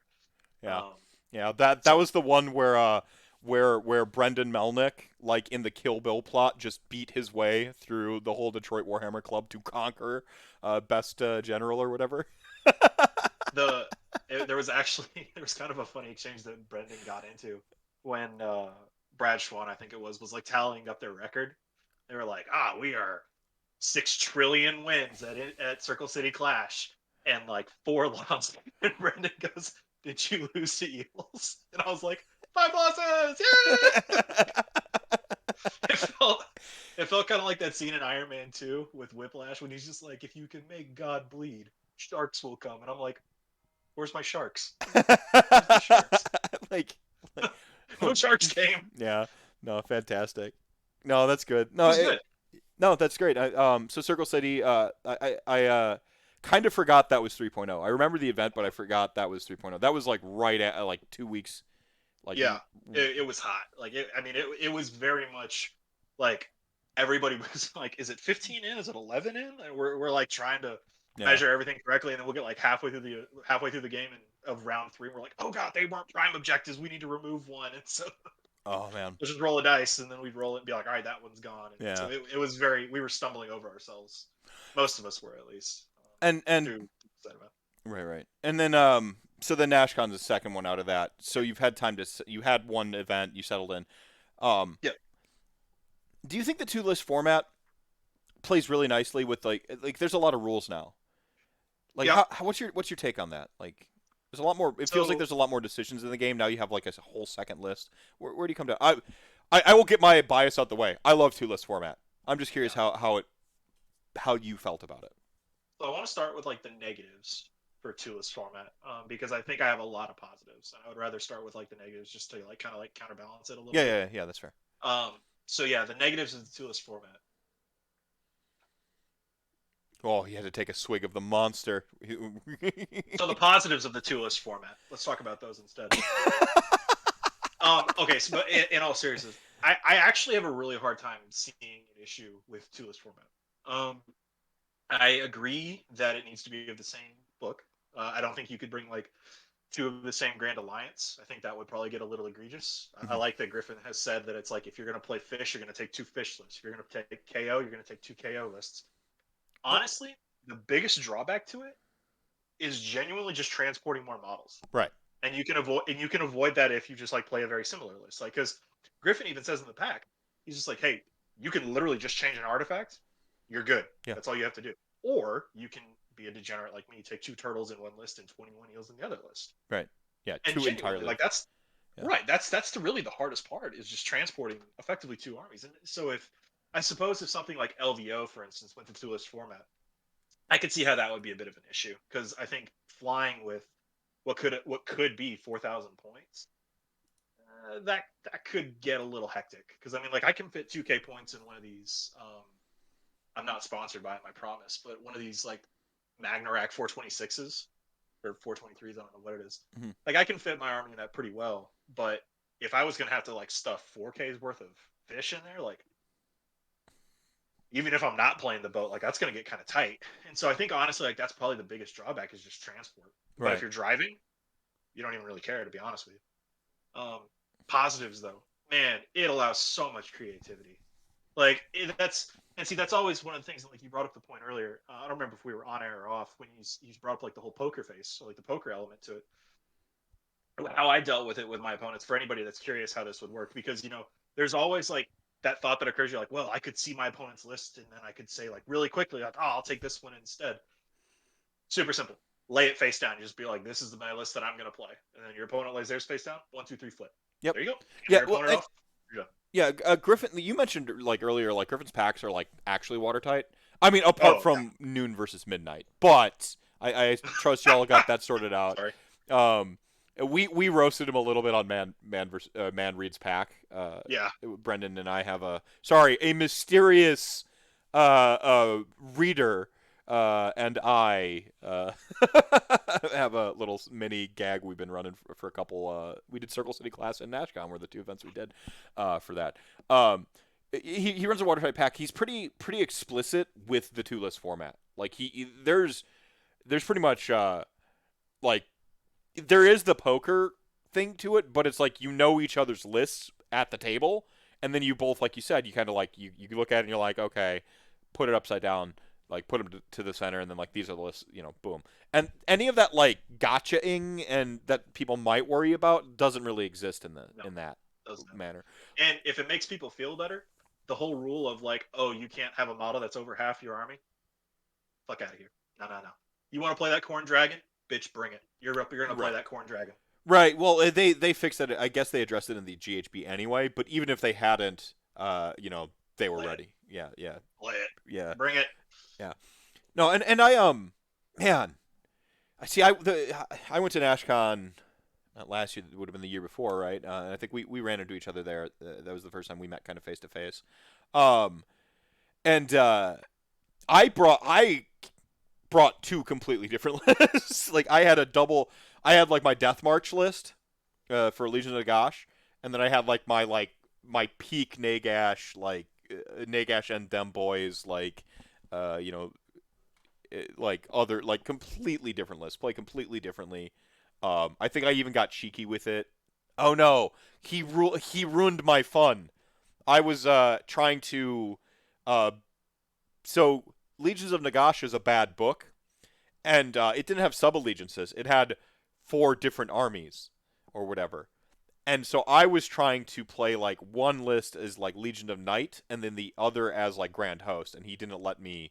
S1: Yeah.
S2: Um,
S1: Yeah, that
S2: so
S1: was the one where where Brendan Melnick, like in the Kill Bill plot, just beat his way through the whole Detroit Warhammer Club to conquer best general or whatever.
S2: the there was actually there was kind of a funny exchange that Brendan got into when Brad Schwann, I think it was like tallying up their record. They were like, we are 6 trillion wins at Circle City Clash and like 4 losses. And Brendan goes, "Did you lose to Eels?" And I was like, "5 losses, yeah!" it felt it felt kind of like that scene in Iron Man 2 with Whiplash when he's just like, "If you can make God bleed, sharks will come." And I'm like, "Where's my sharks? Where's my sharks?"
S1: like,
S2: No sharks came.
S1: yeah, no, fantastic. No, that's good.
S2: It was good.
S1: No, that's great. So Circle City, I kind of forgot that was 3.0. I remember the event, but I forgot that was 3.0. That was like right at like 2 weeks. Like,
S2: Yeah, it was hot. Like, it was very much like everybody was like, "Is it 15 in? Is it 11 in?" And we're like trying to measure everything correctly, and then we'll get like halfway through the game of round 3, and we're like, "Oh god, they weren't prime objectives. We need to remove one." And so
S1: oh man,
S2: let's just roll a dice, and then we'd roll it and be like, "All right, that one's gone." And
S1: yeah.
S2: so it was we were stumbling over ourselves. Most of us were, at least.
S1: And
S2: through that event.
S1: right. And then so the Nashcon's the second one out of that. So you've had time to you had one event, you settled in.
S2: Yeah.
S1: Do you think the two list format plays really nicely with like there's a lot of rules now? Like,
S2: yeah.
S1: what's your take on that? Like, there's a lot more. It feels like there's a lot more decisions in the game now. You have like a whole second list. Where do you come down? I will get my bias out the way. I love two list format. I'm just curious how you felt about it.
S2: So I want to start with like the negatives for two list format, because I think I have a lot of positives, and I would rather start with like the negatives just to like kind of like counterbalance it a little bit.
S1: Yeah, that's fair.
S2: So yeah, the negatives of the two list format.
S1: Oh, he had to take a swig of the monster.
S2: So the positives of the two list format. Let's talk about those instead. Okay, so but in all seriousness, I actually have a really hard time seeing an issue with two list format. I agree that it needs to be of the same book. I don't think you could bring like two of the same Grand Alliance. I think that would probably get a little egregious. I like that Griffin has said that it's like, if you're going to play fish, you're going to take 2 fish lists. If you're going to take KO, you're going to take 2 KO lists. Honestly, the biggest drawback to it is genuinely just transporting more models.
S1: Right.
S2: And you can avoid that if you just like play a very similar list. Like, because Griffin even says in the pack, he's just like, "Hey, you can literally just change an artifact. You're good.
S1: Yeah.
S2: That's all you have to do." Or you can be a degenerate like me, take 2 turtles in one list and 21 eels in the other list.
S1: Right. Yeah.
S2: And
S1: two entirely.
S2: like that's right. That's really the hardest part, is just transporting effectively 2 armies. And so I suppose if something like LVO, for instance, went to 2 list format, I could see how that would be a bit of an issue, because I think flying with what could be 4,000 points, that could get a little hectic. Because I mean, like, I can fit 2K points in one of these. I'm not sponsored by it, I promise, but one of these like Magnarak 426s or 423s, I don't know what it is.
S1: Mm-hmm.
S2: Like, I can fit my army in that pretty well, but if I was gonna have to like stuff 4K's worth of fish in there, like, even if I'm not playing the boat, like, that's gonna get kind of tight. And so I think honestly, like, that's probably the biggest drawback, is just transport. But if you're driving, you don't even really care, to be honest with you. Positives though, man, it allows so much creativity. Like, that's always one of the things that, like, you brought up the point earlier. I don't remember if we were on air or off, when you brought up like the whole poker face, so like the poker element to it. How I dealt with it with my opponents, for anybody that's curious how this would work, because there's always like that thought that occurs. You're like, well, I could see my opponent's list, and then I could say like really quickly, like, "Oh, I'll take this one instead." Super simple. Lay it face down. You just be like, "This is my list that I'm gonna play," and then your opponent lays theirs face down. 1, 2, 3, flip.
S1: Yep.
S2: There you go.
S1: Yeah. Well, yeah, Griffin, you mentioned like earlier, like Griffin's packs are like actually watertight. I mean, apart from noon versus midnight, but I trust y'all got that sorted out.
S2: Sorry.
S1: We roasted him a little bit on Man Reed's pack.
S2: Yeah.
S1: Brendan and I have a mysterious reader. And I have a little mini gag we've been running for a couple. We did Circle City Class and Nashcon were the 2 events we did for that. He runs a watertight pack. He's pretty explicit with the 2 list format. Like there's pretty much like there is the poker thing to it, but it's like you know each other's lists at the table, and then you both, like you said, you kind of like you look at it and you're like, okay, put it upside down, like put them to the center, and then like these are the lists, boom. And any of that like gotcha-ing and that people might worry about doesn't really exist
S2: No,
S1: in that
S2: doesn't.
S1: manner.
S2: And if it makes people feel better, the whole rule of like, oh, you can't have a model that's over half your army. Fuck out of here. No, no, no. You want to play that corn dragon? Bitch, bring it. You're up. You're gonna play
S1: Right.
S2: that corn dragon.
S1: Right. Well, they fixed it. I guess they addressed it in the GHB anyway. But even if they hadn't, they were
S2: Play it.
S1: ready. Yeah. Yeah.
S2: Play it.
S1: Yeah.
S2: Bring it.
S1: Yeah. No. And I man, I see. I went to Nashcon. Not last year. It would have been the year before, right? And I think we ran into each other there. That was the first time we met, kind of face to face. Um, and I brought two completely different lists. Like I had a double. I had like my Death March list for Legion of Nagash, and then I had like my peak Nagash, like Nagash and them boys, like like other like completely different lists, play completely differently. I think I even got cheeky with it. Oh no, he ruined my fun. I was trying to uh, so Legions of Nagash is a bad book, and it didn't have sub allegiances. It had four different armies or whatever. And so I was trying to play like one list as like Legion of Night and then the other as like Grand Host, and he didn't let me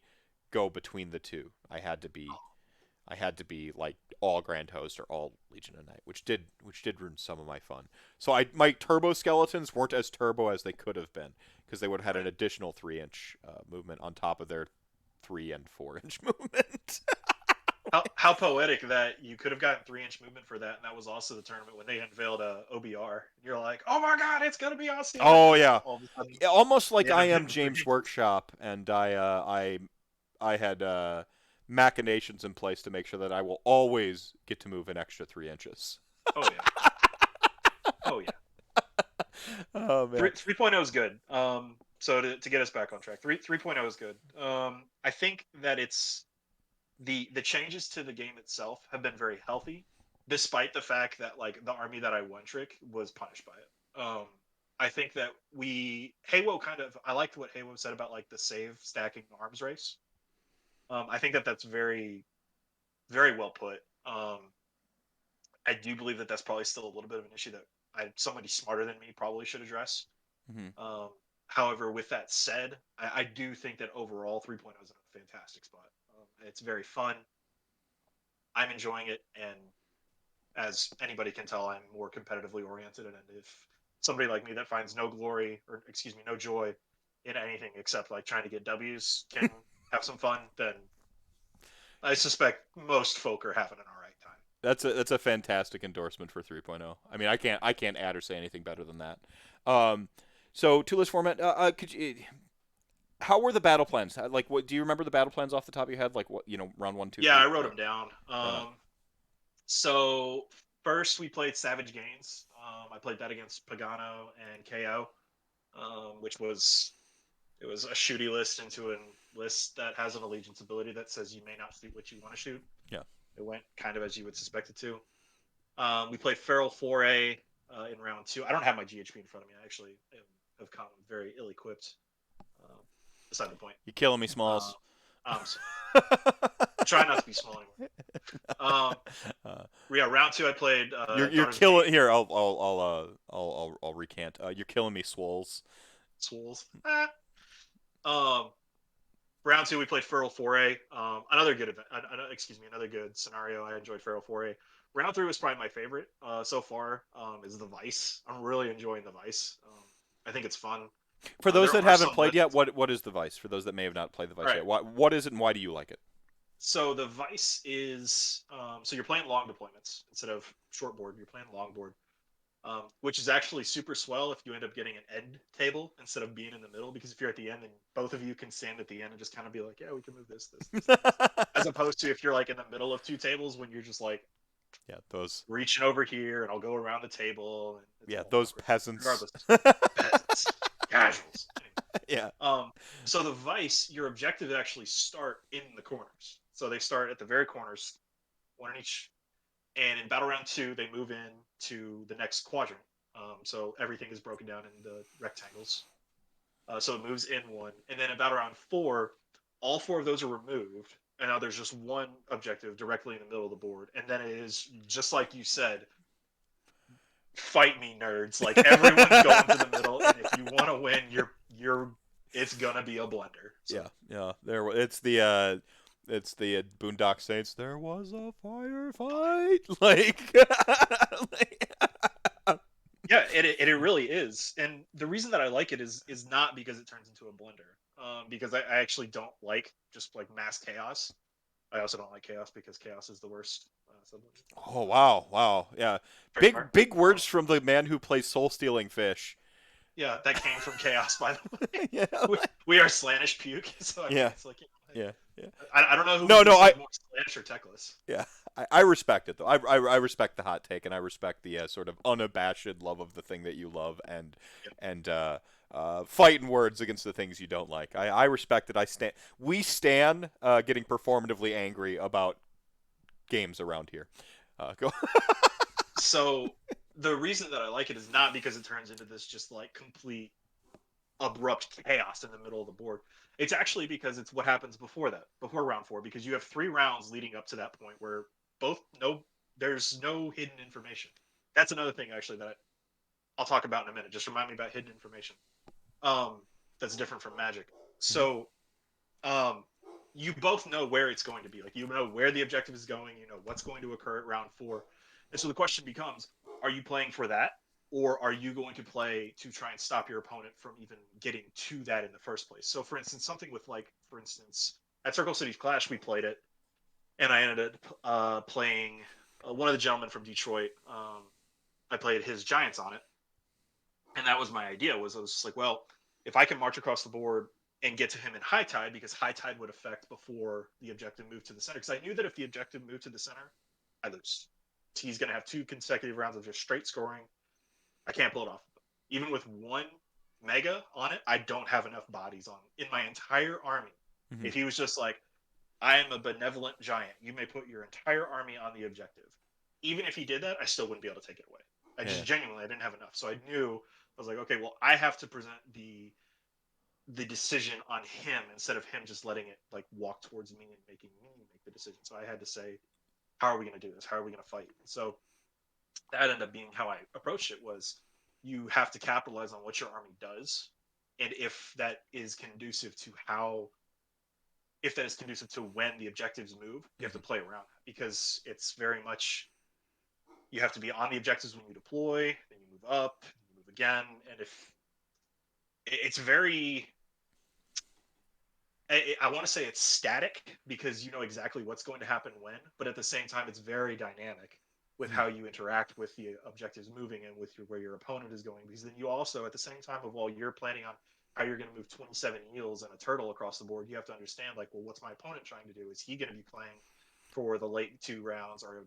S1: go between the two. I had to be like all Grand Host or all Legion of Night, which did ruin some of my fun. So my turbo skeletons weren't as turbo as they could have been because they would have had
S2: Right.
S1: an additional 3-inch movement on top of their 3 and 4-inch movement.
S2: How poetic that you could have gotten 3-inch movement for that, and that was also the tournament when they unveiled OBR. You're like, oh my god, it's gonna be Osteon,
S1: Oh
S2: and then
S1: yeah,
S2: all of a sudden
S1: almost like
S2: they
S1: I
S2: ended up
S1: am
S2: getting
S1: James
S2: 3
S1: Workshop, and I had machinations in place to make sure that I will always get to move an extra 3 inches.
S2: Oh yeah, oh yeah.
S1: Oh man.
S2: 3.0 is good. So to get us back on track, 3.0 is good. I think that it's the changes to the game itself have been very healthy, despite the fact that like the army that I one trick was punished by it. I think that Haywo kind of I liked what Haywo said about like the save stacking arms race. I think that that's very very well put. I do believe that that's probably still a little bit of an issue that somebody smarter than me probably should address.
S1: Mm-hmm.
S2: However, with that said, I do think that overall 3.0 is in a fantastic spot. It's very fun. I'm enjoying it, and as anybody can tell, I'm more competitively oriented. And if somebody like me that finds no glory, or excuse me, no joy in anything except like trying to get W's can have some fun, then I suspect most folk are having an all right time.
S1: That's a fantastic endorsement for 3.0. I mean, I can't add or say anything better than that. So two list format. Could you? How were the battle plans? Like, what do you remember the battle plans off the top of your head? Like, what round one, two,
S2: Yeah,
S1: three.
S2: I wrote them down.
S1: Right on.
S2: So first we played Savage Gains. I played that against Pagano and KO, which was it was a shooty list into a list that has an allegiance ability that says you may not shoot what you want to shoot.
S1: Yeah.
S2: It went kind of as you would suspect it to. We played Feral Foray in round two. I don't have my GHP in front of me. I actually have come very ill equipped. Beside the point.
S1: You're killing me, Smalls.
S2: So, try not to be small anymore. Yeah, round two I played.
S1: You're killing. Here, I'll recant. You're killing me, Swoles.
S2: Swools. Round two we played Feral Foray. Another good event. Another good scenario. I enjoyed Feral Foray. Round three was probably my favorite so far. Is the Vice. I'm really enjoying the Vice. I think it's fun.
S1: For those
S2: There
S1: that
S2: are
S1: haven't
S2: some
S1: played yet,
S2: lists.
S1: what is the Vice? For those that may have not played the Vice
S2: Right.
S1: yet, what is it and why do you like it?
S2: So the Vice is so you're playing long deployments instead of short board. You're playing long board, which is actually super swell if you end up getting an end table instead of being in the middle. Because if you're at the end, then both of you can stand at the end and just kind of be like, yeah, we can move this, as opposed to if you're like in the middle of two tables when you're just like,
S1: yeah, those
S2: reaching over here and I'll go around the table. And
S1: yeah, those
S2: awkward.
S1: peasants.
S2: Regardless, peasants, casuals.
S1: Yeah.
S2: So the Vice, your objective actually start in the corners. So they start at the very corners, one in each. And in battle round 2, they move in to the next quadrant. So everything is broken down into rectangles. So it moves in one. And then in battle round 4, all 4 of those are removed. And now there's just one objective directly in the middle of the board. And then it is, just like you said, fight me, nerds. Like, everyone's going to the middle. And if you want to win, it's going to be a blender. So.
S1: Yeah. It's the Boondock Saints. There was a firefight.
S2: Yeah, it really is, and the reason that I like it is not because it turns into a blender, because I actually don't like just like mass chaos. I also don't like chaos because chaos is the worst sublimation.
S1: Oh wow, yeah.
S2: Trademark.
S1: Big words from the man who plays soul stealing fish.
S2: Yeah, that came from chaos, by the way.
S1: Yeah,
S2: We are Slaanesh puke, so I mean,
S1: yeah,
S2: it's like,
S1: yeah.
S2: I don't know who
S1: No,
S2: would
S1: no,
S2: say more Slaanesh or Techless.
S1: yeah. I respect it though. I respect the hot take, and I respect the sort of unabashed love of the thing that you love, and
S2: Yep.
S1: fighting words against the things you don't like. I respect it. We stand getting performatively angry about games around here. Go.
S2: So the reason that I like it is not because it turns into this just like complete abrupt chaos in the middle of the board. It's actually because it's what happens before that, before round 4, because you have 3 rounds leading up to that point where there's no hidden information. That's another thing actually that I'll talk about in a minute. Just remind me about hidden information. That's different from Magic. So, you both know where it's going to be. Like, you know where the objective is going. You know what's going to occur at round 4. And so the question becomes: are you playing for that, or are you going to play to try and stop your opponent from even getting to that in the first place? So, for instance, something with for instance, at Circle Cities Clash, we played it, and I ended up playing one of the gentlemen from Detroit. I played his Giants on it, and that was my idea. I was just like, well, if I can march across the board and get to him in high tide, because high tide would affect before the objective moved to the center. Because I knew that if the objective moved to the center, I lose. He's going to have 2 consecutive rounds of just straight scoring. I can't pull it off. Even with 1 mega on it, I don't have enough bodies on in my entire army.
S1: Mm-hmm.
S2: If he was just like, I am a benevolent giant, you may put your entire army on the objective. Even if he did that, I still wouldn't be able to take it away. I just genuinely, I didn't have enough. So I knew, I was like, okay, well, I have to present the decision on him instead of him just letting it like walk towards me and making me make the decision. So I had to say, how are we going to do this? How are we going to fight? So that ended up being how I approached it. Was you have to capitalize on what your army does, and if that is conducive to when the objectives move, you have to play around that, because it's very much, you have to be on the objectives when you deploy, then you move up, you move again, and if it's very, I want to say it's static, because you know exactly what's going to happen when, but at the same time, it's very dynamic with how you interact with the objectives moving and with where your opponent is going. Because then you also, at the same time of while you're planning on how you're going to move 27 eels and a turtle across the board, you have to understand, like, well, what's my opponent trying to do? Is he going to be playing for the late 2 rounds, or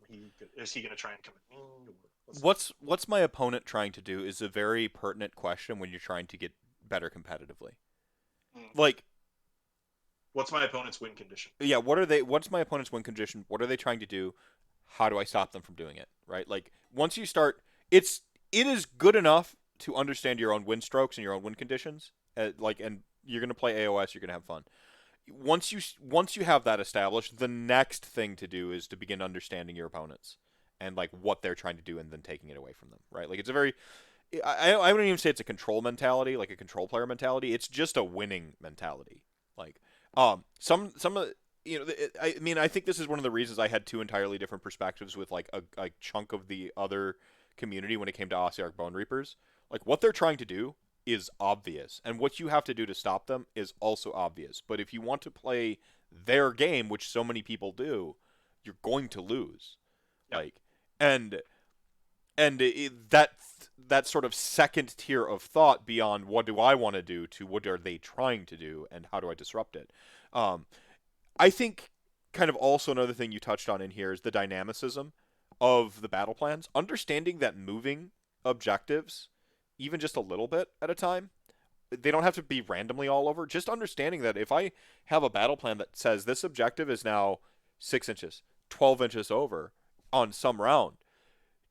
S2: is he going to try and come at me? Or
S1: What's my opponent trying to do is a very pertinent question when you're trying to get better competitively. Like,
S2: what's my opponent's win condition?
S1: yeah, what's my opponent's win condition? What are they trying to do? How do I stop them from doing it? Right? Like, once you start, it is good enough to understand your own win strokes and your own win conditions. And you're going to play AOS, you're going to have fun. Once you have that established, the next thing to do is to begin understanding your opponents and like what they're trying to do, and then taking it away from them. Right? Like, it's a very, I wouldn't even say it's a control mentality, like a control player mentality. It's just a winning mentality. Like, some of you know, I mean, I think this is one of the reasons I had 2 entirely different perspectives with like a chunk of the other community when it came to Ossiarch Bone Reapers. Like, what they're trying to do is obvious, and what you have to do to stop them is also obvious. But if you want to play their game, which so many people do, you're going to lose.
S2: Yep.
S1: Like, that sort of second tier of thought beyond what do I want to do to what are they trying to do and how do I disrupt it. I think kind of also another thing you touched on in here is the dynamicism of the battle plans. Understanding that moving objectives, even just a little bit at a time, they don't have to be randomly all over. Just understanding that if I have a battle plan that says this objective is now 6 inches, 12 inches over, on some round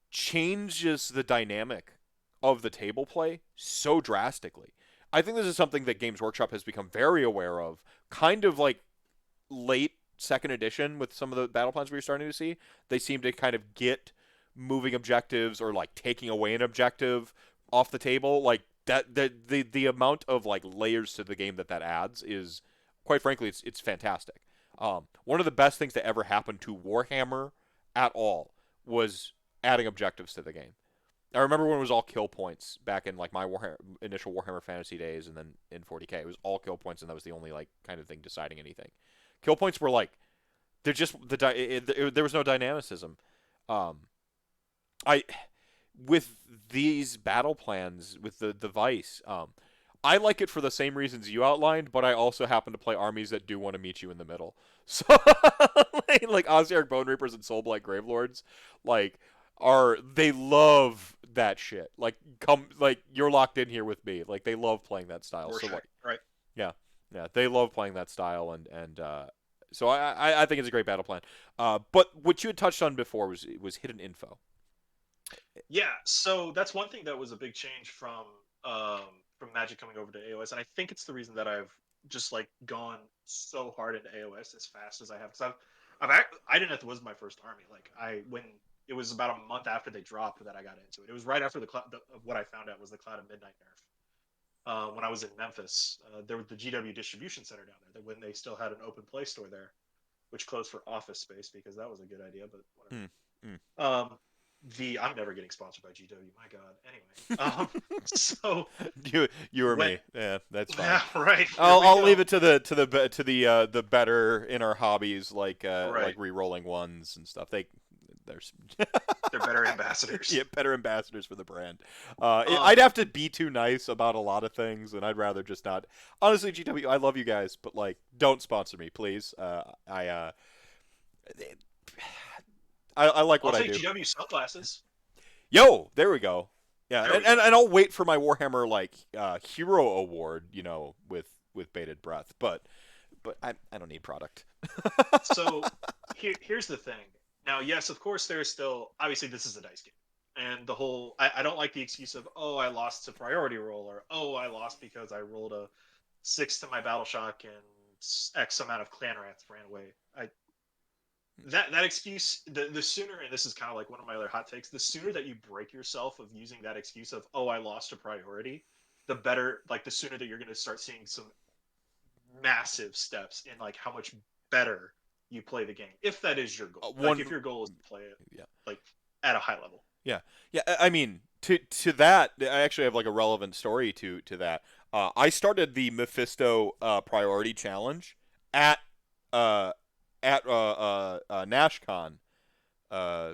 S1: changes the dynamic of the table play so drastically. I think this is something that Games Workshop has become very aware of, kind of like late second edition with some of the battle plans we were starting to see. They seem to kind of get moving objectives or like taking away an objective off the table. Like that, the amount of like layers to the game that adds is, quite frankly, it's fantastic. One of the best things that ever happened to Warhammer at all was adding objectives to the game. I remember when it was all kill points back in like my initial Warhammer Fantasy days, and then in 40k it was all kill points, and that was the only like kind of thing deciding anything. Kill points were like they're just there was no dynamicism. Um, I with these battle plans with the device, I like it for the same reasons you outlined, but I also happen to play armies that do want to meet you in the middle. So like Osiarch Bone Reapers and Soulblight Gravelords, like they love that shit. Like come like you're locked in here with me. Like they love playing that style. So like
S2: Right.
S1: yeah. Yeah, they love playing that style and so I think it's a great battle plan. But what you had touched on before was hidden info.
S2: Yeah, so that's one thing that was a big change from Magic coming over to AOS, and I think it's the reason that I've just like gone so hard into AOS as fast as I have, because Idoneth was my first army. Like when it was about a month after they dropped that I got into it. It was right after what I found out was the Cloud of Midnight nerf. When I was in Memphis, there was the GW distribution center down there. When they still had an open play store there, which closed for office space because that was a good idea, but whatever. Um, I'm never getting sponsored by GW. My God. Anyway, so
S1: you or
S2: when,
S1: me, yeah, that's fine.
S2: yeah, right.
S1: I'll leave it to the better in our hobbies like
S2: Right.
S1: like re-rolling ones and stuff. There's
S2: They're better ambassadors.
S1: yeah, better ambassadors for the brand. I'd have to be too nice about a lot of things, and I'd rather just not. Honestly, GW, I love you guys, but like, don't sponsor me, please. I like what
S2: I'll
S1: I
S2: take
S1: do.
S2: GW sunglasses.
S1: Yo, there we go. Yeah,
S2: There we
S1: and
S2: go.
S1: I'll wait for my Warhammer like hero award, with bated breath. But I don't need product.
S2: So here's the thing. Now, yes, of course, there's still obviously this is a dice game, and the whole I don't like the excuse of, oh, I lost to priority roll, or oh, I lost because I rolled a 6 to my battle shock and X amount of clan rats ran away. That excuse, the sooner, and this is kind of like one of my other hot takes, the sooner that you break yourself of using that excuse of, oh, I lost a priority, the better, like the sooner that you're going to start seeing some massive steps in like how much better you play the game, if that is your goal. Like if your goal is to play it
S1: Yeah.
S2: like at a high level.
S1: Yeah, yeah. I mean, to that, I actually have like a relevant story to that. I started the Mephisto priority challenge at uh Nashcon, uh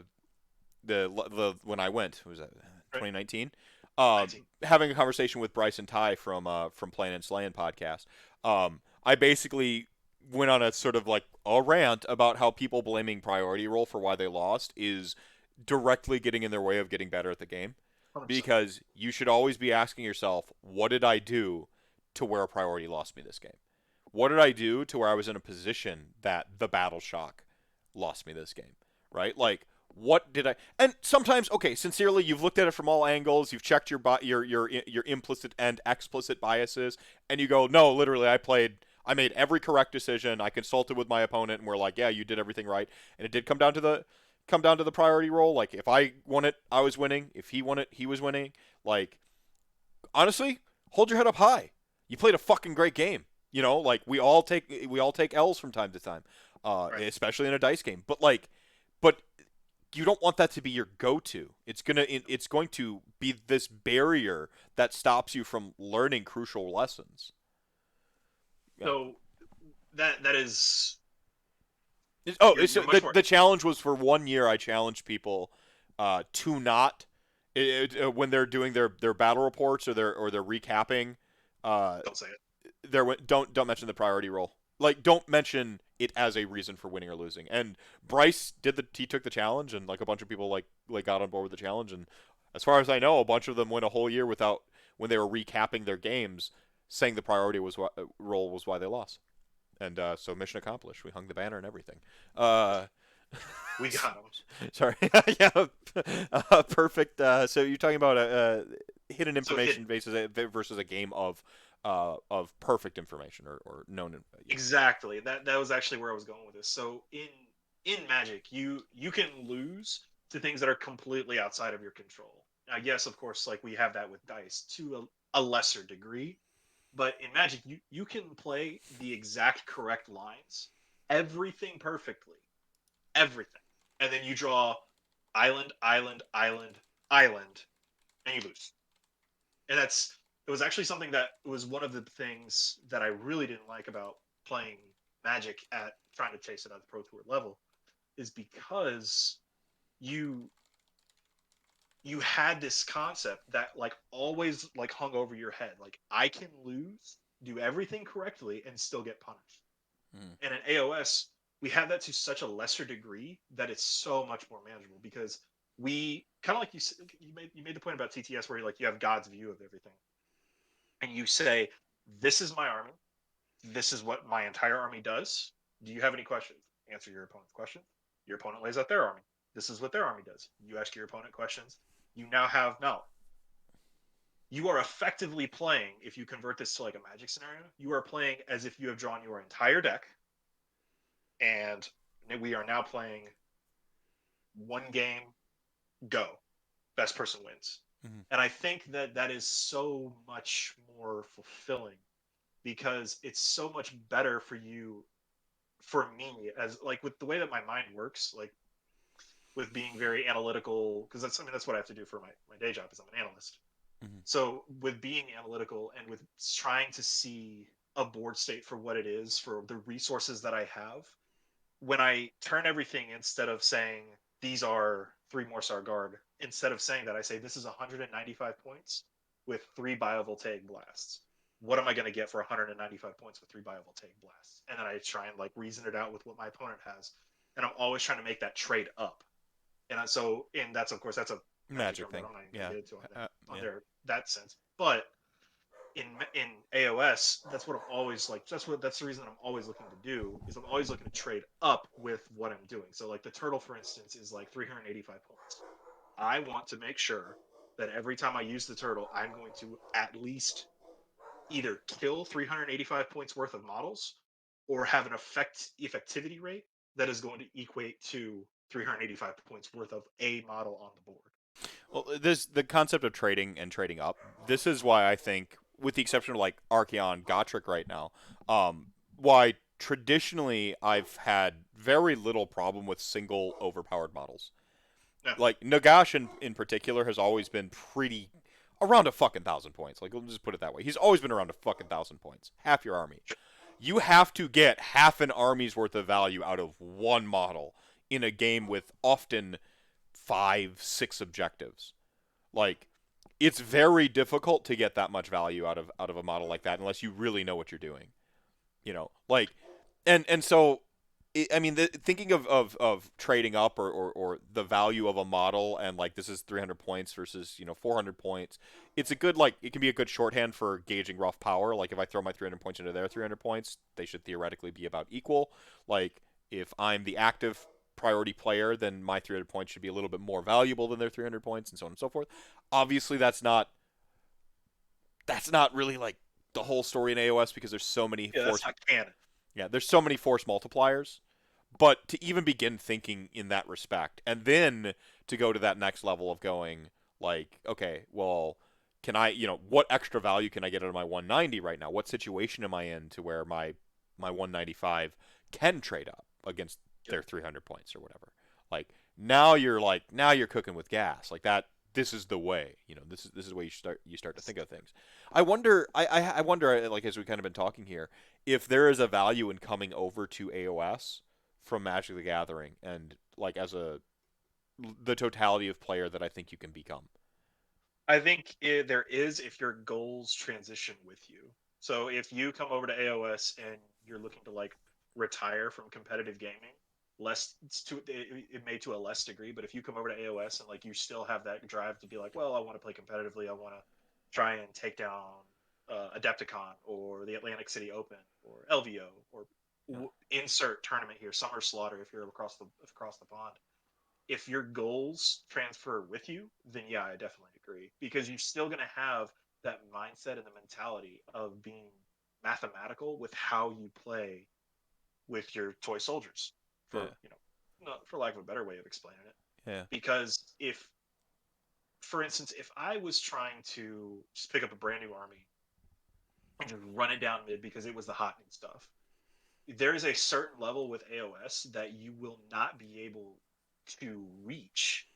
S1: the when I went, was that
S2: Right?
S1: 2019?
S2: 19.
S1: Having a conversation with Bryce and Ty from Playin' and Slayin' podcast. I basically went on a sort of like a rant about how people blaming priority roll for why they lost is directly getting in their way of getting better at the game,
S2: 100%.
S1: because you should always be asking yourself, what did I do to where a priority lost me this game? What did I do to where I was in a position that the battle shock lost me this game? Right? Like, what did I? And sometimes, okay, sincerely, you've looked at it from all angles. You've checked your implicit and explicit biases, and you go, no, literally, I made every correct decision. I consulted with my opponent, and we're like, yeah, you did everything right. And it did come down to the priority roll. Like, if I won it, I was winning. If he won it, he was winning. Like, honestly, hold your head up high. You played a fucking great game. Like we all take L's from time to time,
S2: Right.
S1: especially in a dice game. But you don't want that to be your go-to. It's going to be this barrier that stops you from learning crucial lessons. Yeah.
S2: So that is
S1: So
S2: you're much more
S1: the challenge was for 1 year. I challenged people to not when they're doing their battle reports or their recapping.
S2: don't say it.
S1: Don't mention the priority roll. Like, don't mention it as a reason for winning or losing. And Bryce he took the challenge, and like a bunch of people like got on board with the challenge. And as far as I know, a bunch of them went a whole year without, when they were recapping their games, saying the priority roll was why they lost. And so mission accomplished. We hung the banner and everything.
S2: We got them.
S1: Sorry. Yeah. Perfect. So you're talking about hidden
S2: So hidden.
S1: information versus a game of perfect information or known. Yeah.
S2: Exactly. That was actually where I was going with this. So in Magic, you can lose to things that are completely outside of your control. Now, yes, of course, like we have that with dice to a lesser degree, but in Magic, you can play the exact correct lines, everything perfectly, everything, and then you draw island, island, island, island, and you lose. And that's it was actually something that was one of the things that I really didn't like about playing Magic at trying to chase it at the Pro Tour level is because you you had this concept that like always like hung over your head. Like I can lose, do everything correctly, and still get punished.
S1: Mm.
S2: And in AOS, we have that to such a lesser degree that it's so much more manageable because we kind of like you made the point about TTS where like you have God's view of everything, and you say, "This is my army. This is what my entire army does. Do you have any questions?" Answer your opponent's question. Your opponent lays out their army. This is what their army does. You ask your opponent questions. You now have now. You are effectively playing, if you convert this to like a Magic scenario, you are playing as if you have drawn your entire deck, and we are now playing one game, go. Best person wins.
S1: Mhm.
S2: And I think that that is so much more fulfilling because it's so much better for you, for me, as like with the way that my mind works, like with being very analytical, because that's what I have to do for my day job is I'm an analyst.
S1: Mhm.
S2: So with being analytical and with trying to see a board state for what it is, for the resources that I have, when I turn everything, instead of saying these are three more star guard, instead of saying that, I say this is 195 points with three biovoltaic blasts. What am I going to get for 195 points with three biovoltaic blasts? And then I try and like reason it out with what my opponent has, and I'm always trying to make that trade up. And that's of course that's a magic
S1: Magic
S2: term that
S1: thing.
S2: I'm not even going to
S1: Yeah.
S2: get into on that on
S1: Yeah.
S2: their that sense. But in AOS, that's what I'm always like. That's the reason that I'm always looking to do is I'm always looking to trade up with what I'm doing. So like the turtle, for instance, is like 385 points. I want to make sure that every time I use the turtle, I'm going to at least either kill 385 points worth of models or have an effectivity rate that is going to equate to 385 points worth of a model on the board.
S1: Well, this the concept of trading and trading up. This is why I think, with the exception of like Archaeon, Gotrek right now, why traditionally I've had very little problem with single overpowered models.
S2: No,
S1: Like Nagash in particular has always been pretty around a fucking 1,000 points. Like, let's just put it that way. He's always been around a fucking 1,000 points. Half your army. You have to get half an army's worth of value out of one model in a game with often five, six objectives. Like, it's very difficult to get that much value out of a model like that unless you really know what you're doing. Like, and so I mean, thinking of trading up or the value of a model and like this is 300 points versus 400 points. It's a good like it can be a good shorthand for gauging rough power. Like if I throw my 300 points into their 300 points, they should theoretically be about equal. Like if I'm the active priority player, then my 300 points should be a little bit more valuable than their 300 points, and so on and so forth. Obviously, that's not really like the whole story in AOS because there's so many
S2: yeah, that's
S1: force
S2: not canon.
S1: yeah, there's so many force multipliers. But to even begin thinking in that respect, and then to go to that next level of going, like, okay, well, can I, what extra value can I get out of my 190 right now? What situation am I in to where my 195 can trade up against
S2: Yep.
S1: their 300 points or whatever? Now you're cooking with gas. Like that, this is the way. This is the way you start to think of things. I wonder, like as we've kind of been talking here, if there is a value in coming over to AOS from Magic the Gathering and like as the totality of player that I think you can become.
S2: I think there is if your goals transition with you. So if you come over to AOS and you're looking to like retire from competitive gaming, less it's to it may to a less degree, but if you come over to AOS and like you still have that drive to be like, well, I want to play competitively, I want to try and take down Adepticon or the Atlantic City Open or LVO or
S1: Yeah.
S2: Insert tournament here, Summer Slaughter, if you're across the pond. If your goals transfer with you, then yeah, I definitely agree, because you're still going to have that mindset and the mentality of being mathematical with how you play with your toy soldiers,
S1: Yeah.
S2: for not for lack of a better way of explaining it.
S1: Yeah.
S2: Because if, for instance, if I was trying to just pick up a brand new army and just run it down mid because it was the hot new stuff, there is a certain level with AOS that you will not be able to reach,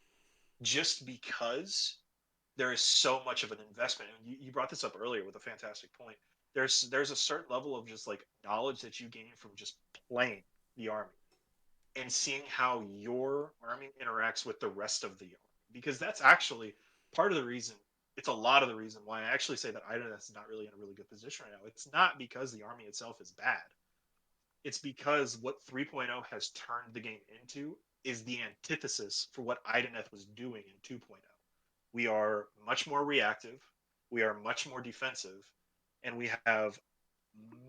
S2: just because there is so much of an investment. And you brought this up earlier with a fantastic point. There's a certain level of just like knowledge that you gain from just playing the army and seeing how your army interacts with the rest of the army, because that's actually part of the reason. It's a lot of the reason why I actually say that that's not really in a really good position right now. It's not because the army itself is bad. It's because what 3.0 has turned the game into is the antithesis for what Ideneth was doing in 2.0. We are much more reactive, we are much more defensive, and we have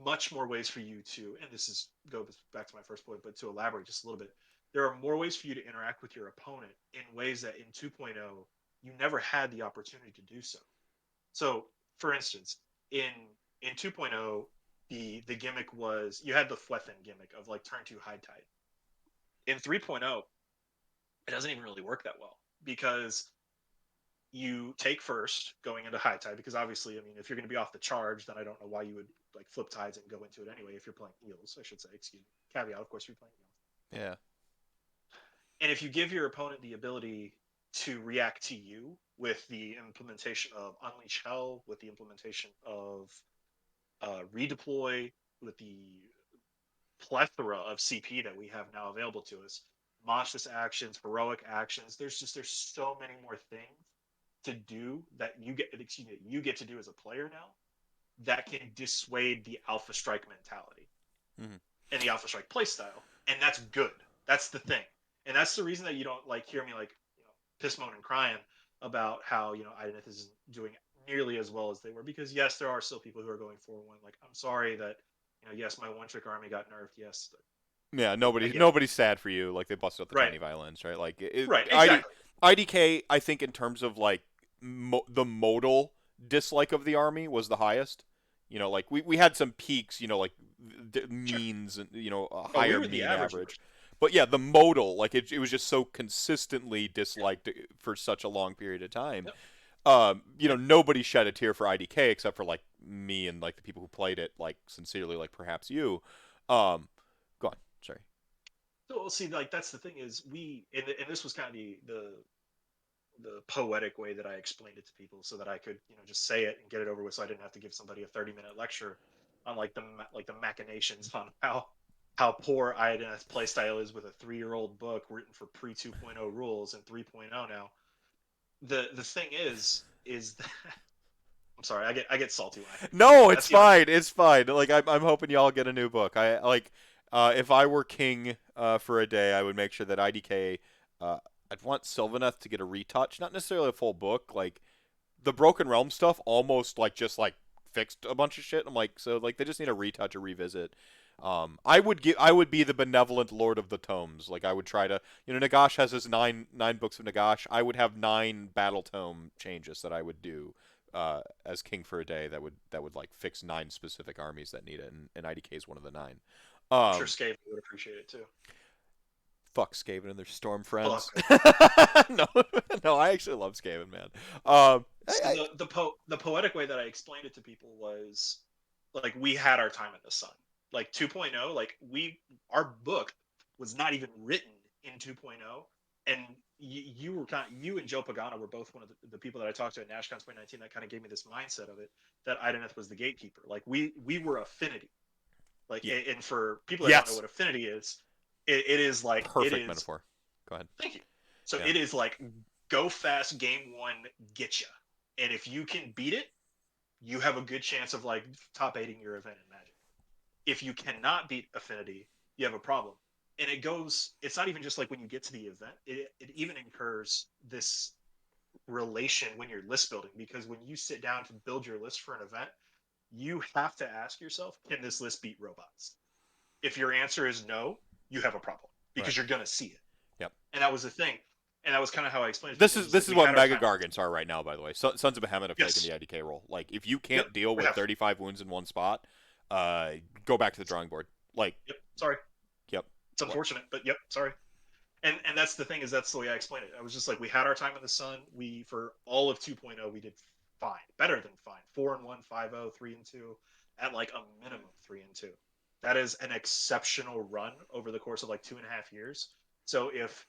S2: much more ways for you to, and this is go back to my first point, but to elaborate just a little bit, there are more ways for you to interact with your opponent in ways that in 2.0 you never had the opportunity to do so. So, for instance, in 2.0, the gimmick was you had the Flethen gimmick of like turn 2 high tide. In 3.0, it doesn't even really work that well, because you take first going into high tide, because obviously, I mean, if you're going to be off the charge, then I don't know why you would like flip tides and go into it anyway. If you're playing Eels, I should say, excuse me, caveat, of course, if you're playing Eels.
S1: Yeah.
S2: And if you give your opponent the ability to react to you with the implementation of Unleash Hell, with the implementation of redeploy, with the plethora of CP that we have now available to us, monstrous actions, heroic actions, there's so many more things to do that you get to do as a player now, that can dissuade the alpha strike mentality
S1: Hmm.
S2: and the alpha strike playstyle, and that's good. That's the thing, and that's the reason that you don't like hear me like piss moan and crying about how Ideneth isn't doing nearly as well as they were, because yes, there are still people who are going 4-1. Like, I'm sorry that yes, my one trick army got nerfed. Yes,
S1: Yeah.
S2: I
S1: Nobody's
S2: get it.
S1: nobody's sad for you. Like they busted out the
S2: Right,
S1: tiny violins, right? Like
S2: right, exactly.
S1: IDK. I think in terms of like the modal dislike of the army was the highest. Like we had some peaks. Like
S2: Sure.
S1: means and a
S2: Oh, we
S1: higher
S2: were the
S1: mean
S2: average
S1: average.
S2: numbers.
S1: But yeah, the modal, like it was just so consistently disliked for such a long period of time.
S2: Yep.
S1: Nobody shed a tear for IDK except for like me and like the people who played it, like sincerely, like perhaps you. Go on. Sorry.
S2: So, see, like that's the thing is and this was kind of the poetic way that I explained it to people, so that I could just say it and get it over with, so I didn't have to give somebody a 30-minute lecture on like the machinations on how poor Ideneth's playstyle is with a 3-year-old book written for pre 2.0 rules and 3.0 now. The thing is that, I'm sorry, I get salty when I think about it.
S1: No, it's
S2: That's the only.
S1: fine. It's fine. Like I'm hoping y'all get a new book. I like if I were king for a day, I would make sure that IDK. I'd want Sylvaneth to get a retouch, not necessarily a full book. Like the Broken Realm stuff, almost like just like fixed a bunch of shit. I'm like, so like they just need a retouch or revisit. I would be the benevolent Lord of the Tomes. Like I would try to, Nagash has his nine books of Nagash. I would have 9 battle tome changes that I would do as king for a day that would like fix 9 specific armies that need it, and IDK is one of the 9.
S2: I'm sure
S1: Um,
S2: Scave would appreciate it too.
S1: Fuck Skaven and their storm
S2: Fuck.
S1: friends. No, no, I actually love Skaven, man.
S2: So the poetic way that I explained it to people was like, we had our time in the sun. Like 2.0, like our book was not even written in 2.0, and you were you and Joe Pagano were both one of the people that I talked to at Nashcon 2019 that kind of gave me this mindset of it, that Ideneth was the gatekeeper. Like we were affinity. Like,
S1: Yeah.
S2: and for people that don't know
S1: Yes.
S2: what affinity is, it is like it
S1: Perfect
S2: is.
S1: metaphor. Go ahead.
S2: Thank you. So
S1: Yeah.
S2: it is like, go fast, game one, get you. And if you can beat it, you have a good chance of like top 8ing your event in Magic. If you cannot beat Affinity, you have a problem. And it's not even just like when you get to the event, it even incurs this relation when you're list building, because when you sit down to build your list for an event, you have to ask yourself, can this list beat robots? If your answer is no, you have a problem
S1: Right.
S2: because you're gonna see it.
S1: Yep.
S2: And that was the thing. And that was kind of how I explained it to
S1: This
S2: people. It
S1: is
S2: was like
S1: this is
S2: we
S1: what
S2: had our
S1: Mega
S2: time.
S1: Gargants are right now, by the way. Sons of Behemoth have taken
S2: Yes.
S1: the IDK role. Like, if you
S2: Yep.
S1: can't deal
S2: We
S1: with
S2: have.
S1: 35 wounds in one spot, go back to the drawing board. Like,
S2: Yep. Sorry.
S1: yep.
S2: It's unfortunate, but yep. Sorry. And that's the thing is that's the way I explained it. I was just like we had our time in the sun. We for all of 2.0 we did fine, better than fine. 4-1, 5-0, 3-2, at like a minimum 3-2. That is an exceptional run over the course of like 2.5 years. So if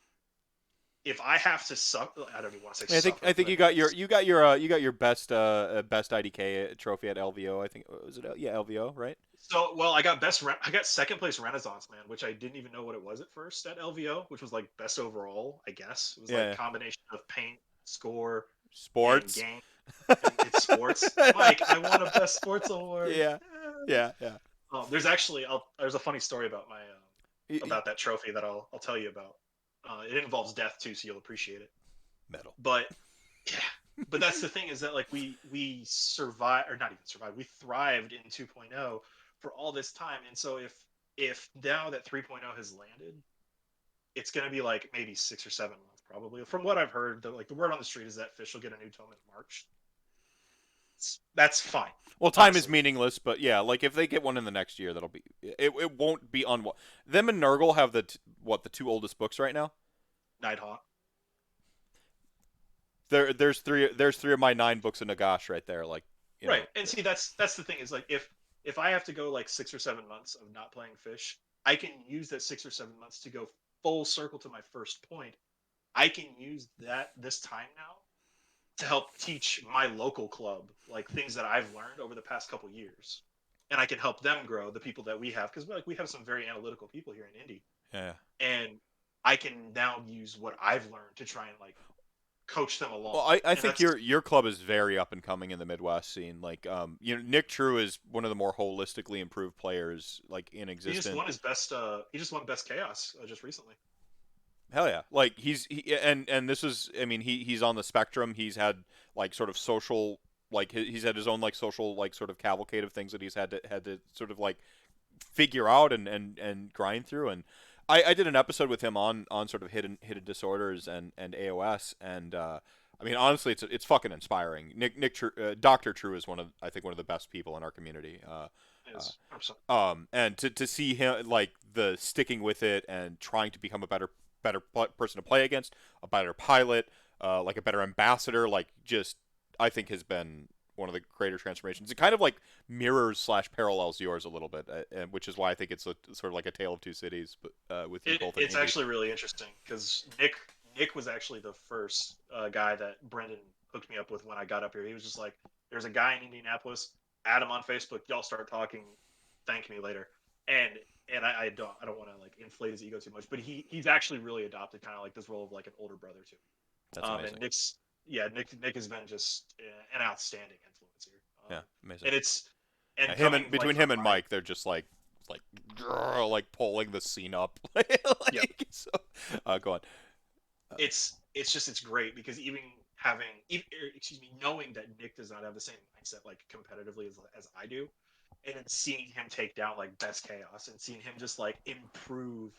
S2: I have to suck, I don't even want to say suffer.
S1: I think
S2: But
S1: you got your best IDK trophy at LVO. I think was it yeah LVO, right?
S2: so well, I got second place Renaissance Man, which I didn't even know what it was at first at LVO, which was like best overall. I guess it was like
S1: Yeah.
S2: combination of paint, score, and
S1: Sports.
S2: game. And it's sports. Mike, I won a best sports award.
S1: Yeah. Yeah. Yeah.
S2: There's actually there's a funny story about my
S1: Y-
S2: about that trophy that I'll tell you about. It involves death too, so you'll appreciate it.
S1: Metal.
S2: But yeah, but that's the thing is that like we survived or not even survived. We thrived in 2.0 for all this time, and so if now that 3.0 has landed, it's gonna be like maybe 6 or 7 months probably. From what I've heard, the word on the street is that Fish will get a new tome in March. That's fine.
S1: Well, time is
S2: Honestly,
S1: meaningless, but yeah, like if they get one in the next year, that'll be it won't be on what them and Nurgle have the two oldest books right now.
S2: Nighthawk.
S1: There's three of my 9 books of Nagash right there. Like, you know.
S2: Right. And see that's the thing is like if I have to go like 6 or 7 months of not playing Fish, I can use that 6 or 7 months to go full circle to my first point. I can use that this time now to help teach my local club like things that I've learned over the past couple years. And I can help them grow the people that we have because like we have some very analytical people here in Indy.
S1: Yeah.
S2: And I can now use what I've learned to try and like coach them along.
S1: Well, I
S2: And
S1: think
S2: that's
S1: your club is very up and coming in the Midwest scene. Like, Nick True is one of the more holistically improved players like in
S2: he just
S1: existence.
S2: won his best he just won best chaos just recently.
S1: Hell yeah! Like and this is I mean he's on the spectrum. He's had like sort of social like he's had his own like social like sort of cavalcade of things that he's had to sort of like figure out and grind through. And I did an episode with him on sort of hidden disorders and AOS and I mean honestly it's fucking inspiring. Doctor True is I think one of the best people in our community.
S2: Is 100%.
S1: And to see him like the sticking with it and trying to become a better person to play against, a better pilot, like a better ambassador, like just I think has been one of the greater transformations. It kind of like mirrors / parallels yours a little bit, which is why I think it's sort of like a tale of two cities, but with you both in
S2: It's
S1: Indy.
S2: actually really interesting because Nick was actually the first guy that Brendan hooked me up with when I got up here. He was just like, "There's a guy in Indianapolis. Add him on Facebook. Y'all start talking. Thank me later." And I don't want to like inflate his ego too much, but he's actually really adopted kind of like this role of like an older brother too.
S1: That's amazing.
S2: And Nick has been just an outstanding influence here.
S1: Yeah, amazing.
S2: And it's and
S1: Yeah,
S2: coming
S1: between
S2: like
S1: him
S2: from
S1: and
S2: my
S1: Mike, they're just like pulling the scene up.
S2: Yep.
S1: So, go on.
S2: It's great because excuse me, knowing that Nick does not have the same mindset like competitively as I do, and then seeing him take down like best chaos and seeing him just like improve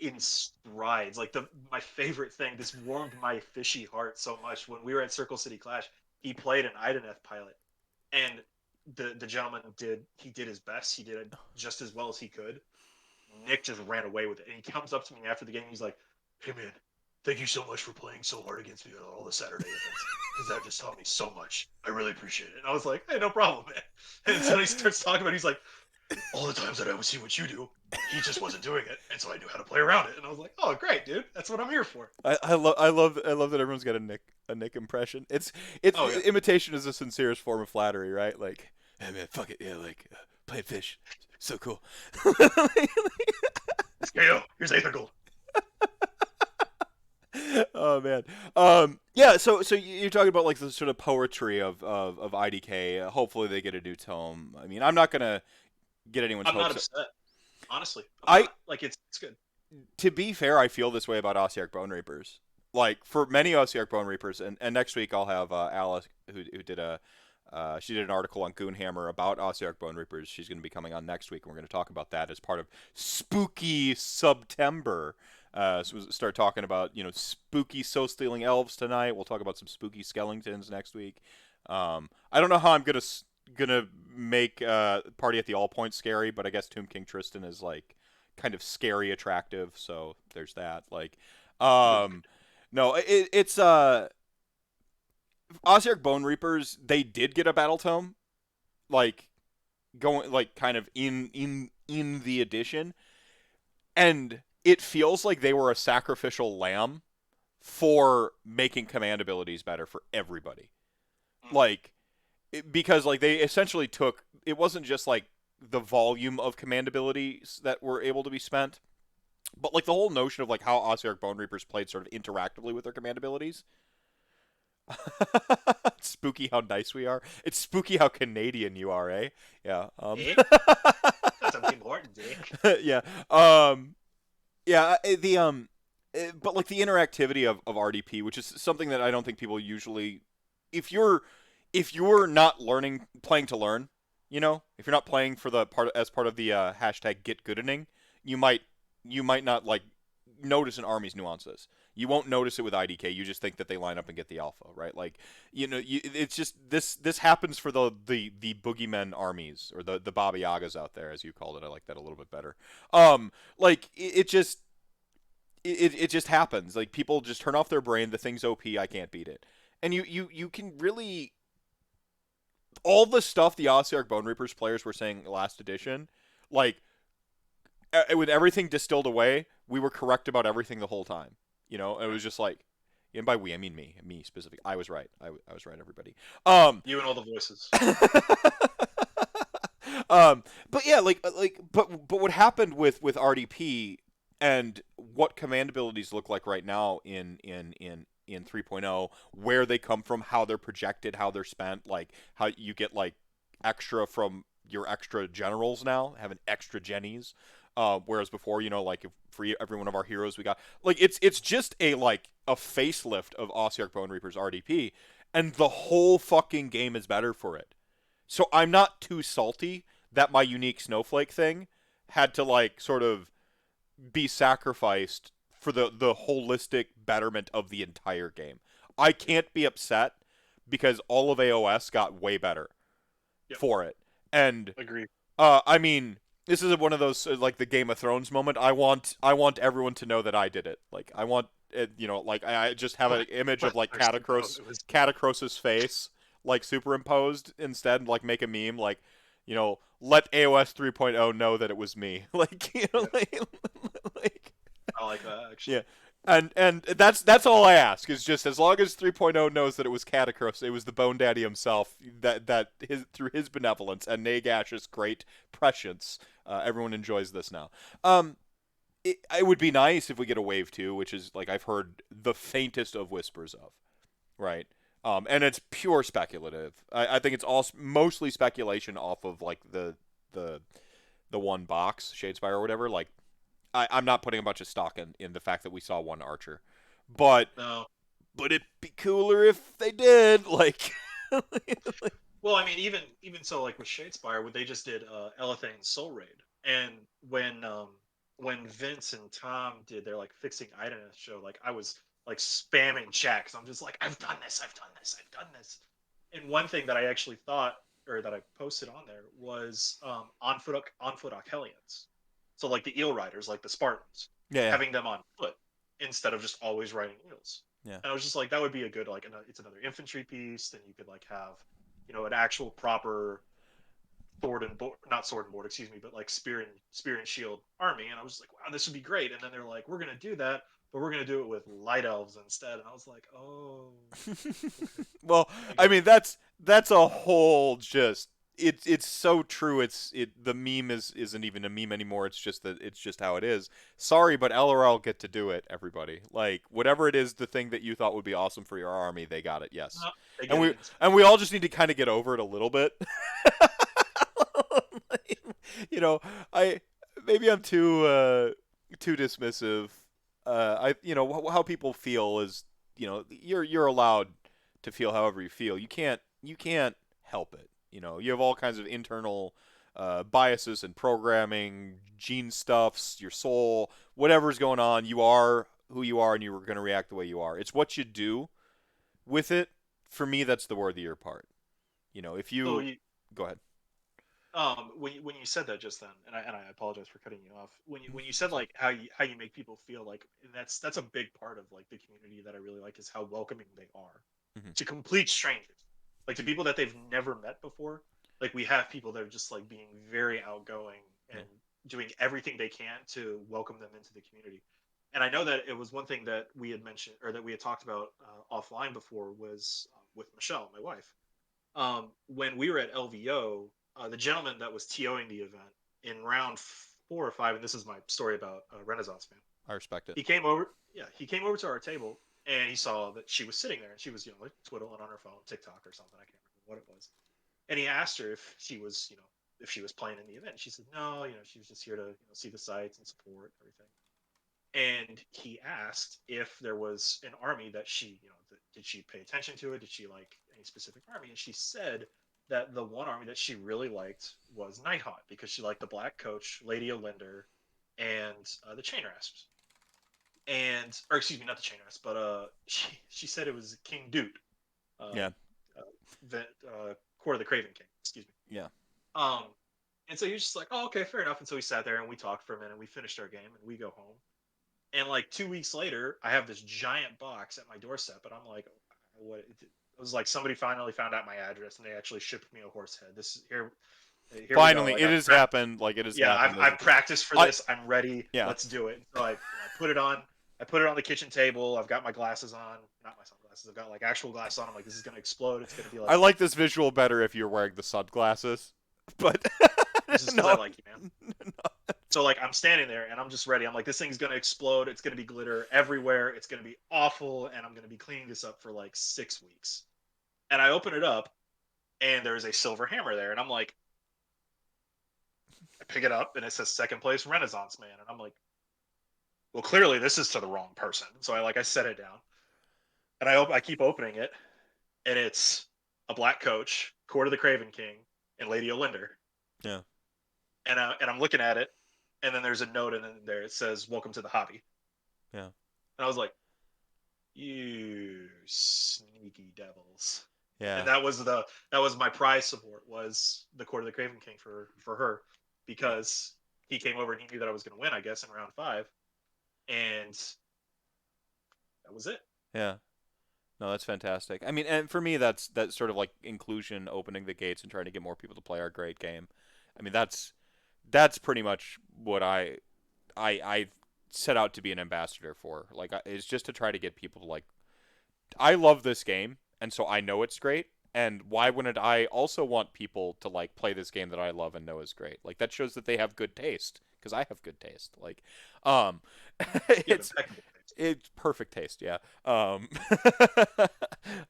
S2: in strides. Like my favorite thing, this warmed my fishy heart so much when we were at Circle City Clash. He played an Ideneth pilot, and the gentleman did his best. He did it just as well as he could. Nick just ran away with it, and he comes up to me after the game. He's like, "Hey man, thank you so much for playing so hard against me on all the Saturday events because that just taught me so much. I really appreciate it." And I was like, "Hey, no problem, man." And so he starts talking about it. He's like, "All the times that I would see what you do, he just wasn't doing it, and so I knew how to play around it." And I was like, "Oh, great, dude. That's what I'm here for."
S1: I love that everyone's got a Nick impression. It's
S2: Oh yeah.
S1: imitation is the sincerest form of flattery, right? Like, hey man, fuck it, yeah, like playing fish, so cool.
S2: Here you go. Here's Aether Gold.
S1: Oh man, yeah. So you're talking about like the sort of poetry of IDK. Hopefully they get a new tome. I mean, I'm not gonna get anyone's
S2: I'm not
S1: hopes.
S2: upset. Honestly,
S1: I
S2: not. Like it's good.
S1: To be fair, I feel this way about Ossiarch Bone Reapers. Like for many Ossiarch Bone Reapers, and next week I'll have Alice who did She did an article on Goonhammer about Ossiarch Bone Reapers. She's going to be coming on next week, and we're going to talk about that as part of Spooky September. So we'll start talking about spooky soul-stealing elves tonight. We'll talk about some spooky skeletons next week. I don't know how I'm gonna make Party at the All Point scary, but I guess Tomb King Tristan is like kind of scary attractive. So there's that. Like, no, it's Ossiarch Bone Reapers, they did get a battle tome, like going like kind of in the edition, and it feels like they were a sacrificial lamb for making command abilities better for everybody. Like because like they essentially took it wasn't just like the volume of command abilities that were able to be spent, but like the whole notion of like how Ossiarch Bone Reapers played sort of interactively with their command abilities. It's spooky how nice we are. It's spooky how Canadian you are, eh? Yeah.
S2: Eh? That's something important, Dick.
S1: Yeah. Yeah. But like the interactivity of RDP, which is something that I don't think people usually, if you're not playing to learn, if you're not playing for the part of the hashtag get goodening, you might not like notice an army's nuances. You won't notice it with IDK. You just think that they line up and get the alpha, right? Like, it's just this happens for the boogeymen armies or the Baba Yagas out there, as you called it. I like that a little bit better. Like it just happens. Like people just turn off their brain. The thing's OP. I can't beat it. And you can really all the stuff the Ossiarch Bone Reapers players were saying last edition, like with everything distilled away, we were correct about everything the whole time. It was just like, and by we I mean me specific. I was right. I was right, everybody.
S2: You and all the voices.
S1: But yeah, but what happened with RDP and what command abilities look like right now in 3.0, where they come from, how they're projected, how they're spent, like how you get like extra from your extra generals now, having extra jennies. Whereas before, like if for every one of our heroes we got like it's just a facelift of Ossiarch Bone Reapers RDP, and the whole fucking game is better for it. So I'm not too salty that my unique snowflake thing had to like sort of be sacrificed for the holistic betterment of the entire game. I can't be upset because all of AOS got way better for it. And
S2: Agree.
S1: I mean, this is one of those like the Game of Thrones moment. I want everyone to know that I did it. Like I want it, like I just have an image of like Catacros's face like superimposed instead, like make a meme like, let AOS 3.0 know that it was me. Like, like
S2: I like that actually.
S1: yeah. And that's all I ask is just as long as 3.0 knows that it was Catacross, it was the Bone Daddy himself that through his benevolence and Nagash's great prescience, everyone enjoys this now. It would be nice if we get a wave 2, which is like I've heard the faintest of whispers of, right? And it's pure speculative. I think it's all mostly speculation off of like the one box Shadespire or whatever. Like I'm not putting a bunch of stock in the fact that we saw one archer, but
S2: No.
S1: but it'd be cooler if they did. Like,
S2: Well, I mean, even so, like with Shadespire, when they just did Elathane's Soul Raid, and when Vince and Tom did their like fixing items show, like I was like spamming chat because I'm just like, I've done this, I've done this, I've done this. And one thing that I actually thought, or that I posted on there, was on foot Archaeons. So like the eel riders, like the Spartans,
S1: yeah,
S2: having them on foot instead of just always riding eels.
S1: yeah.
S2: And I was just like, that would be a good like, it's another infantry piece. Then you could like have, an actual proper not sword and board, excuse me, but like spear and shield army. And I was like, wow, this would be great. And then they're like, we're gonna do that, but we're gonna do it with light elves instead. And I was like, oh.
S1: Well, I mean that's a whole just it's so true. The meme isn't even a meme anymore. It's just how it is. Sorry, but LRL get to do it. Everybody, like whatever it is, the thing that you thought would be awesome for your army, they got it. Yes, and we all just need to kind of get over it a little bit. I maybe I'm too dismissive. How people feel is you're allowed to feel however you feel. You can't help it. You have all kinds of internal biases and programming, gene stuffs, your soul, whatever's going on. You are who you are, and you're going to react the way you are. It's what you do with it. For me, that's the worthier part. If
S2: So
S1: you go ahead.
S2: when you said that just then, and I apologize for cutting you off. When you said like how you make people feel, like, and that's a big part of like the community that I really like, is how welcoming they are
S1: Hmm.
S2: to complete strangers, like to people that they've never met before. Like we have people that are just like being very outgoing
S1: Yeah.
S2: and doing everything they can to welcome them into the community. And I know that it was one thing that we had mentioned, or that we had talked about offline before, was with Michelle, my wife. When we were at LVO, the gentleman that was TOing the event in round 4 or 5, and this is my story about Renaissance Man.
S1: I respect it.
S2: He came over, yeah, he came over to our table and he saw that she was sitting there and she was, like twiddling on her phone, TikTok or something. I can't remember what it was. And he asked her if she was, if she was playing in the event. She said no, she was just here to see the sites and support everything. And he asked if there was an army that she, did she pay attention to it? Did she like any specific army? And she said that the one army that she really liked was Nighthawk, because she liked the Black Coach, Lady Olinder, and the Chain Rasps. And, or excuse me, not the Chain Rasps, but she said it was King Doot, uh,
S1: Yeah.
S2: Court of the Craven King. Excuse me.
S1: Yeah.
S2: Um, and so he was just like, oh, okay, fair enough. And so we sat there and we talked for a minute. We finished our game and we go home. And like 2 weeks later, I have this giant box at my doorstep, and I'm like, what? It was like somebody finally found out my address, and they actually shipped me a horse head. This is here. Here we go.
S1: Finally,
S2: Like
S1: it has happened. Like it has
S2: yeah,
S1: happened.
S2: I've practiced for
S1: I
S2: this. I'm ready.
S1: yeah.
S2: Let's do it. So I put it on. I put it on the kitchen table. I've got my glasses on, not my sunglasses. I've got like actual glasses on. I'm like, this is gonna explode. It's gonna be
S1: I
S2: like,
S1: like this visual better if you're wearing the sunglasses, but
S2: this is because I
S1: no.
S2: like you, man. So like I'm standing there and I'm just ready. I'm like, this thing's gonna explode. It's gonna be glitter everywhere. It's gonna be awful, and I'm gonna be cleaning this up for like 6 weeks. And I open it up, and there's a silver hammer there, and I'm like, I pick it up, and it says second place Renaissance Man, and I'm like, well, clearly this is to the wrong person. So I set it down, and I keep opening it, and it's a Black Coach, Court of the Craven King, and Lady Olinder.
S1: Yeah.
S2: And I'm looking at it, and then there's a note in there. It says, "Welcome to the hobby."
S1: Yeah.
S2: And I was like, "You sneaky devils!"
S1: Yeah.
S2: And that was my prize support, was the Court of the Craven King for her, because he came over and he knew that I was going to win, I guess, in round 5, and that was it.
S1: Yeah. No, that's fantastic. I mean, and for me, that's sort of like inclusion, opening the gates, and trying to get more people to play our great game. I mean, that's pretty much what I set out to be an ambassador for. Like, is just to try to get people to like. I love this game, and so I know it's great. And why wouldn't I also want people to like play this game that I love and know is great? Like that shows that they have good taste, because I have good taste. Like, um,
S2: You have
S1: it's
S2: impeccable taste.
S1: it's perfect taste, yeah.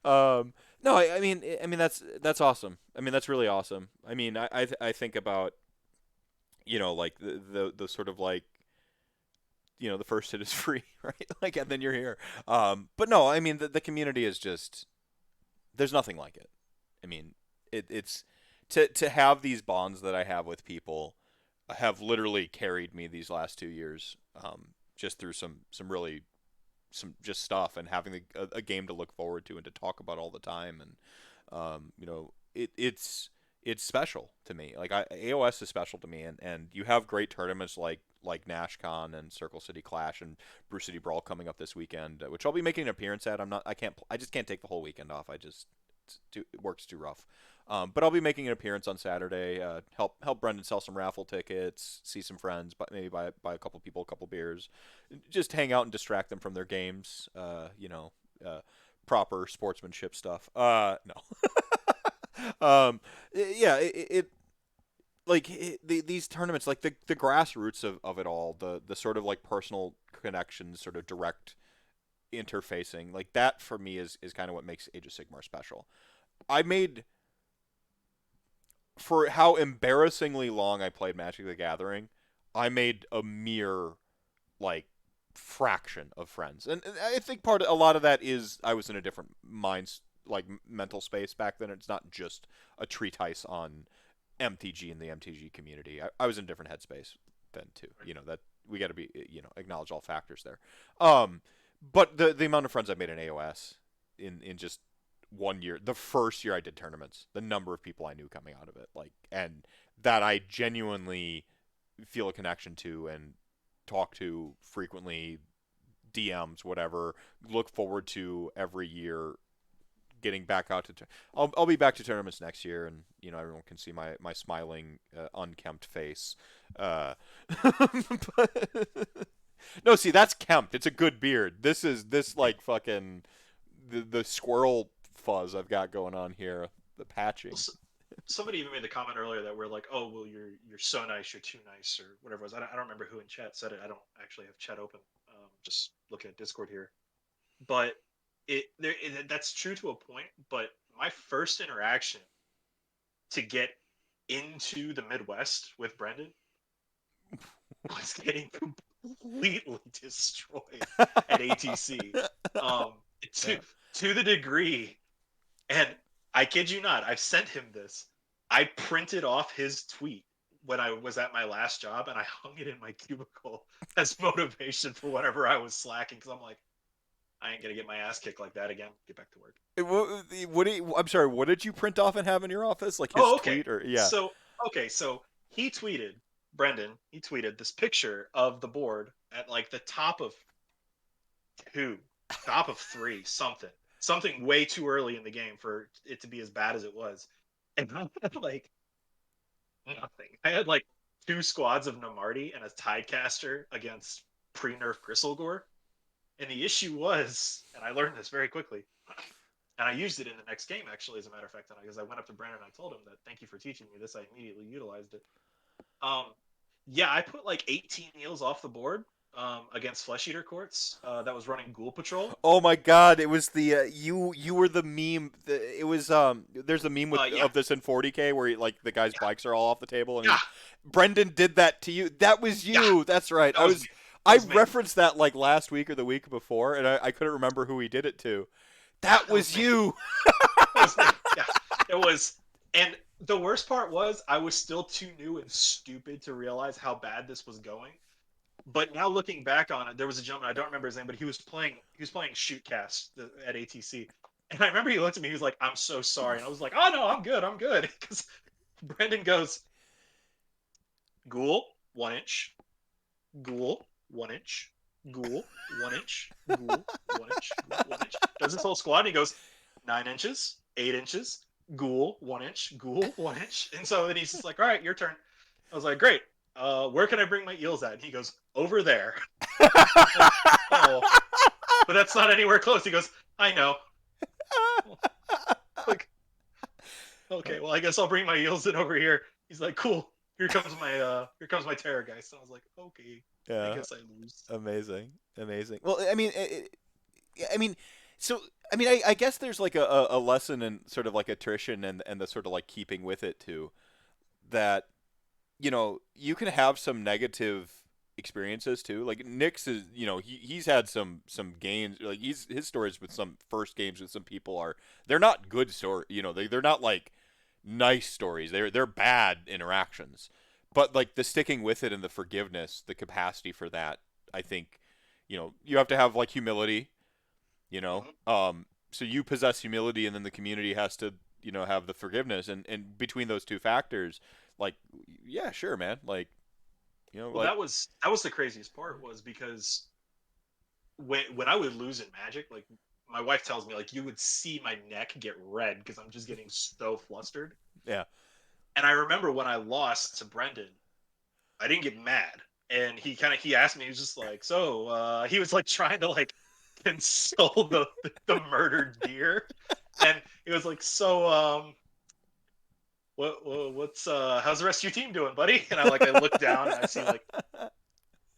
S1: No, I mean that's awesome. I mean that's really awesome. I mean, I think about like the sort of like the first hit is free, right? Like, and then you're here. But no, I mean the community is just there's nothing like it. I mean, it's to have these bonds that I have with people have literally carried me these last 2 years. Just through some really some just stuff, and having a game to look forward to and to talk about all the time, and it's special to me. Like AOS is special to me, and you have great tournaments like Nashcon and Circle City Clash and Brew City Brawl coming up this weekend, which I'll be making an appearance at. I just can't take the whole weekend off. It works too rough. But I'll be making an appearance on Saturday. Help Brendan sell some raffle tickets, see some friends, but maybe buy a couple people a couple beers, just hang out and distract them from their games. Proper sportsmanship stuff. No. Yeah. These tournaments, like the grassroots of it all, the sort of like personal connections, sort of direct interfacing, like that for me is kind of what makes Age of Sigmar special. I made For how embarrassingly long I played Magic the Gathering, I made a mere like fraction of friends, and I think a lot of that is I was in a different mind like mental space back then. It's not just a treatise on MTG and the MTG community. I was in a different headspace then too. That we got to be acknowledge all factors there. Um, but the amount of friends I made in AOS in just 1 year, the first year I did tournaments, the number of people I knew coming out of it, like, and that I genuinely feel a connection to and talk to frequently, DMs, whatever, look forward to every year getting back out to. I'll be back to tournaments next year, and everyone can see my smiling, unkempt face. But, no, see, that's kempt. It's a good beard. This like fucking the squirrel fuzz I've got going on here. The patching.
S2: Somebody even made the comment earlier that we're like, oh, well, you're so nice, you're too nice, or whatever it was. I don't remember who in chat said it. I don't actually have chat open. Just looking at Discord here, but that's true to a point. But my first interaction to get into the Midwest with Brendan was getting completely destroyed at ATC. Um, to
S1: Yeah.
S2: to the degree, and I kid you not, I've sent him this. I printed off his tweet when I was at my last job, and I hung it in my cubicle as motivation for whenever I was slacking. Because I'm like, I ain't gonna get my ass kicked like that again. Get back to work.
S1: I'm sorry. What did you print off and have in your office? Like his
S2: Oh, okay.
S1: tweet or yeah?
S2: So so he tweeted, Brendan. He tweeted this picture of the board at like the top of two, top of three, something way too early in the game for it to be as bad as it was. And I had like nothing. I had like two squads of Namarti and a Tidecaster against pre-nerf Gristlegore. And the issue was, and I learned this very quickly, and I used it in the next game actually, as a matter of fact, because I went up to Brandon and I told him that thank you for teaching me this. I immediately utilized it. Um, yeah, I put like 18 eels off the board against Flesh Eater Courts that was running Ghoul Patrol.
S1: Oh my God! It was the you were the meme. It was There's a meme
S2: Yeah,
S1: of this in 40K where like the guy's
S2: yeah,
S1: bikes are all off the table and
S2: yeah,
S1: Brendan did that to you. That was
S2: yeah.
S1: you. That's right.
S2: That was me. That
S1: I
S2: was me.
S1: referenced that like last week or the week before, and I couldn't remember who he did it to.
S2: Yeah,
S1: That
S2: that was
S1: was
S2: me.
S1: you.
S2: That was me. Yeah, it was. And the worst part was I was still too new and stupid to realize how bad this was going. But now looking back on it, there was a gentleman, I don't remember his name, but he was playing Shootcast at ATC. And I remember he looked at me, he was like, I'm so sorry. And I was like, oh no, I'm good, I'm good. Because Brendan goes, Ghoul, 1 inch, Ghoul, 1 inch, Ghoul, 1 inch, Ghoul, 1 inch, Ghoul, 1 inch. Does his whole squad, and he goes, 9 inches, 8 inches, Ghoul, 1 inch, Ghoul, 1 inch. And so then he's just like, all right, your turn. I was like, great. Where can I bring my eels at? And he goes, over there. Like, oh, but that's not anywhere close. He goes, I know. Like, okay, well, I guess I'll bring my eels in over here. He's like, cool. Here comes my terror geist. And I was like, okay, I
S1: Yeah.
S2: guess I lose.
S1: Amazing. Amazing. Well, I mean, so I guess there's like a lesson in sort of like attrition and the sort of like keeping with it too. That you can have some negative experiences too. Like Nick's is, he's had some games. Like his stories with some first games with some people they're not good story. They're not like nice stories. They're bad interactions. But like the sticking with it and the forgiveness, the capacity for that, I think, you have to have like humility. You know,
S2: Mm-hmm.
S1: so you possess humility, and then the community has to have the forgiveness, and between those two factors, like, yeah, sure, man, like,
S2: Well,
S1: like,
S2: that was the craziest part was because when I would lose in Magic, like my wife tells me, like you would see my neck get red because I'm just getting so flustered.
S1: yeah.
S2: And I remember when I lost to Brendan, I didn't get mad. And he asked me, he was just like, so he was like trying to like console the murdered deer. And he was like, so what's how's the rest of your team doing, buddy? And I looked down and I see like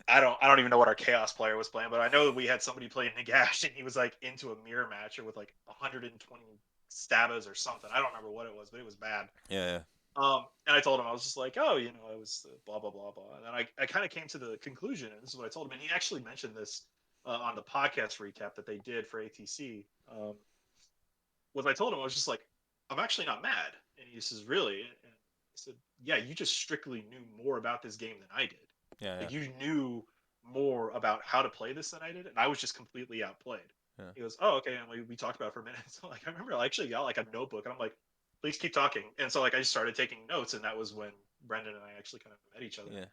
S2: I don't even know what our chaos player was playing, but I know that we had somebody playing Nagash and he was like into a mirror matcher with like 120 stabas or something. I don't remember what it was, but it was bad.
S1: Yeah,
S2: And I told him, I was just like, oh, I was blah blah blah blah. And then I kind of came to the conclusion, and this is what I told him, and he actually mentioned this on the podcast recap that they did for ATC. what I told him, I was just like, I'm actually not mad. And he says, really? And I said, yeah, you just strictly knew more about this game than I did.
S1: Yeah, yeah,
S2: Like you knew more about how to play this than I did, and I was just completely outplayed.
S1: yeah.
S2: He goes, oh, okay. And we talked about it for a minute. So like I remember I actually got like a notebook and I'm like, please keep talking. And so like I just started taking notes, and that was when Brendan and I actually kind of met each other.
S1: Yeah,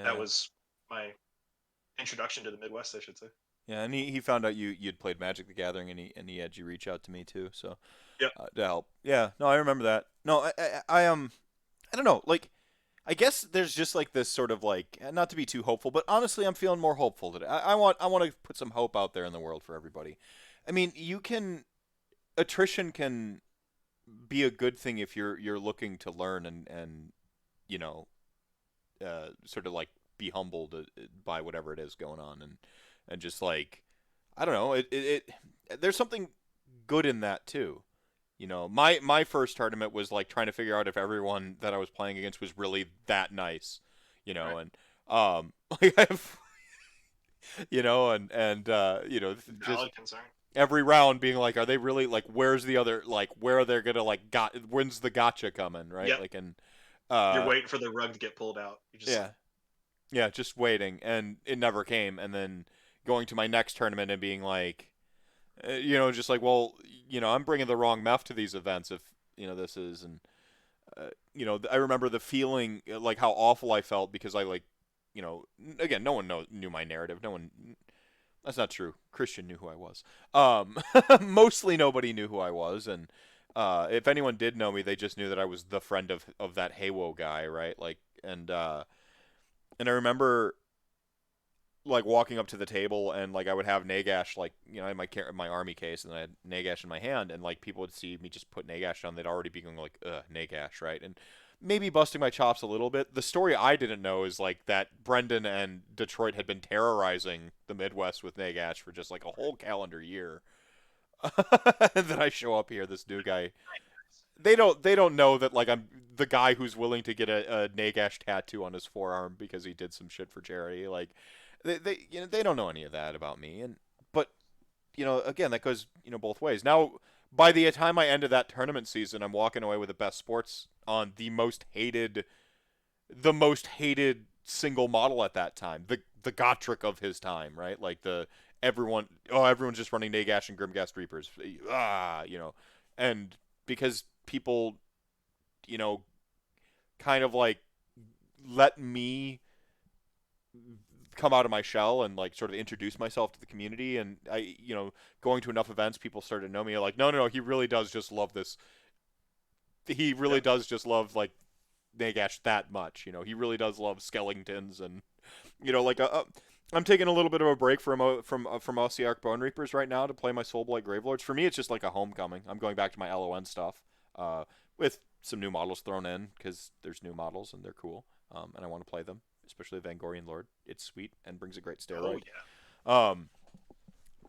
S2: That
S1: yeah,
S2: was my introduction to the Midwest, I should say.
S1: yeah. And he found out you'd played Magic the Gathering, and he had you reach out to me too, so
S2: Yep.
S1: to help. Yeah, no, I remember that. No, I don't know. Like, I guess there's just like this sort of like, not to be too hopeful, but honestly, I'm feeling more hopeful today. I want to put some hope out there in the world for everybody. I mean, attrition can be a good thing if you're looking to learn and you know sort of like be humbled by whatever it is going on, and just like I don't know, there's something good in that too. My first tournament was like trying to figure out if everyone that I was playing against was really that nice,
S2: Right.
S1: and like I have, and just
S2: Valid concern.
S1: every round being like, are they really like, where's the other, like, where are they gonna like when's the gotcha coming, right?
S2: Yep.
S1: Like, and
S2: You're waiting for the rug to get pulled out. You're just
S1: yeah,
S2: like,
S1: yeah, just waiting, and it never came, and then going to my next tournament and being like, just like, well, I'm bringing the wrong meth to these events if this is, and I remember the feeling, like how awful I felt because I like, again, no one knew my narrative. No one. That's not true. Christian knew who I was. Mostly nobody knew who I was, and if anyone did know me, they just knew that I was the friend of that Haywo guy, right? Like, and I remember like walking up to the table and like I would have Nagash, like I had my army case, and I had Nagash in my hand, and like people would see me just put Nagash down, they'd already be going like, ugh, Nagash, right? And maybe busting my chops a little bit. The story I didn't know is like that Brendan and Detroit had been terrorizing the Midwest with Nagash for just like a whole calendar year. And then I show up here, this new guy. They don't know that like I'm the guy who's willing to get a Nagash tattoo on his forearm because he did some shit for charity. Like they don't know any of that about me. And but again, that goes both ways. Now, by the time I ended that tournament season, I'm walking away with the best sports on the most hated single model at that time, the Gotrek of his time, right? Like everyone's just running Nagash and Grimghast Reapers, and because people, you know, kind of like let me come out of my shell and like sort of introduce myself to the community, and I going to enough events, people started to know me, like, no, he really does just love this, he really
S2: yep.
S1: does just love like Nagash that much. He really does love skeletons, and like I'm taking a little bit of a break from Ossiarch Bone Reapers right now to play my Soulblight Gravelords. For me, it's just like a homecoming. I'm going back to my LON stuff, with some new models thrown in because there's new models and they're cool, and I want to play them, especially Vangorian Lord. It's sweet and brings a great
S2: Oh
S1: steroid.
S2: yeah.
S1: Um,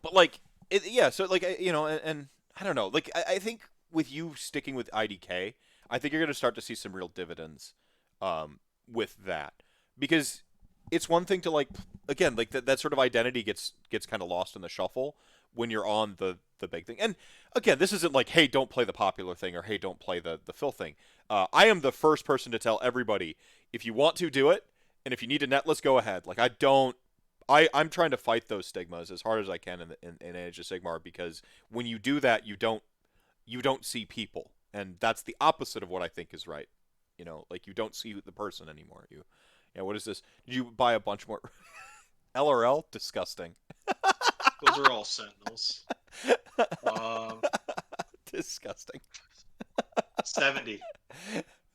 S1: but like, yeah. So like, and I don't know. Like, I think with you sticking with IDK, I think you're going to start to see some real dividends, with that, because it's one thing to like, again, like that sort of identity gets kind of lost in the shuffle when you're on the big thing. And again, this isn't like, hey, don't play the popular thing, or hey, don't play the fill thing. I am the first person to tell everybody, if you want to do it, and if you need a net, let's go ahead. Like, I don't. I'm trying to fight those stigmas as hard as I can in Age of Sigmar, because when you do that, you don't see people, and that's the opposite of what I think is right. Like, you don't see the person anymore. What is this? Did you buy a bunch more LRL? Disgusting.
S2: Those are all sentinels. Um,
S1: Disgusting.
S2: 70.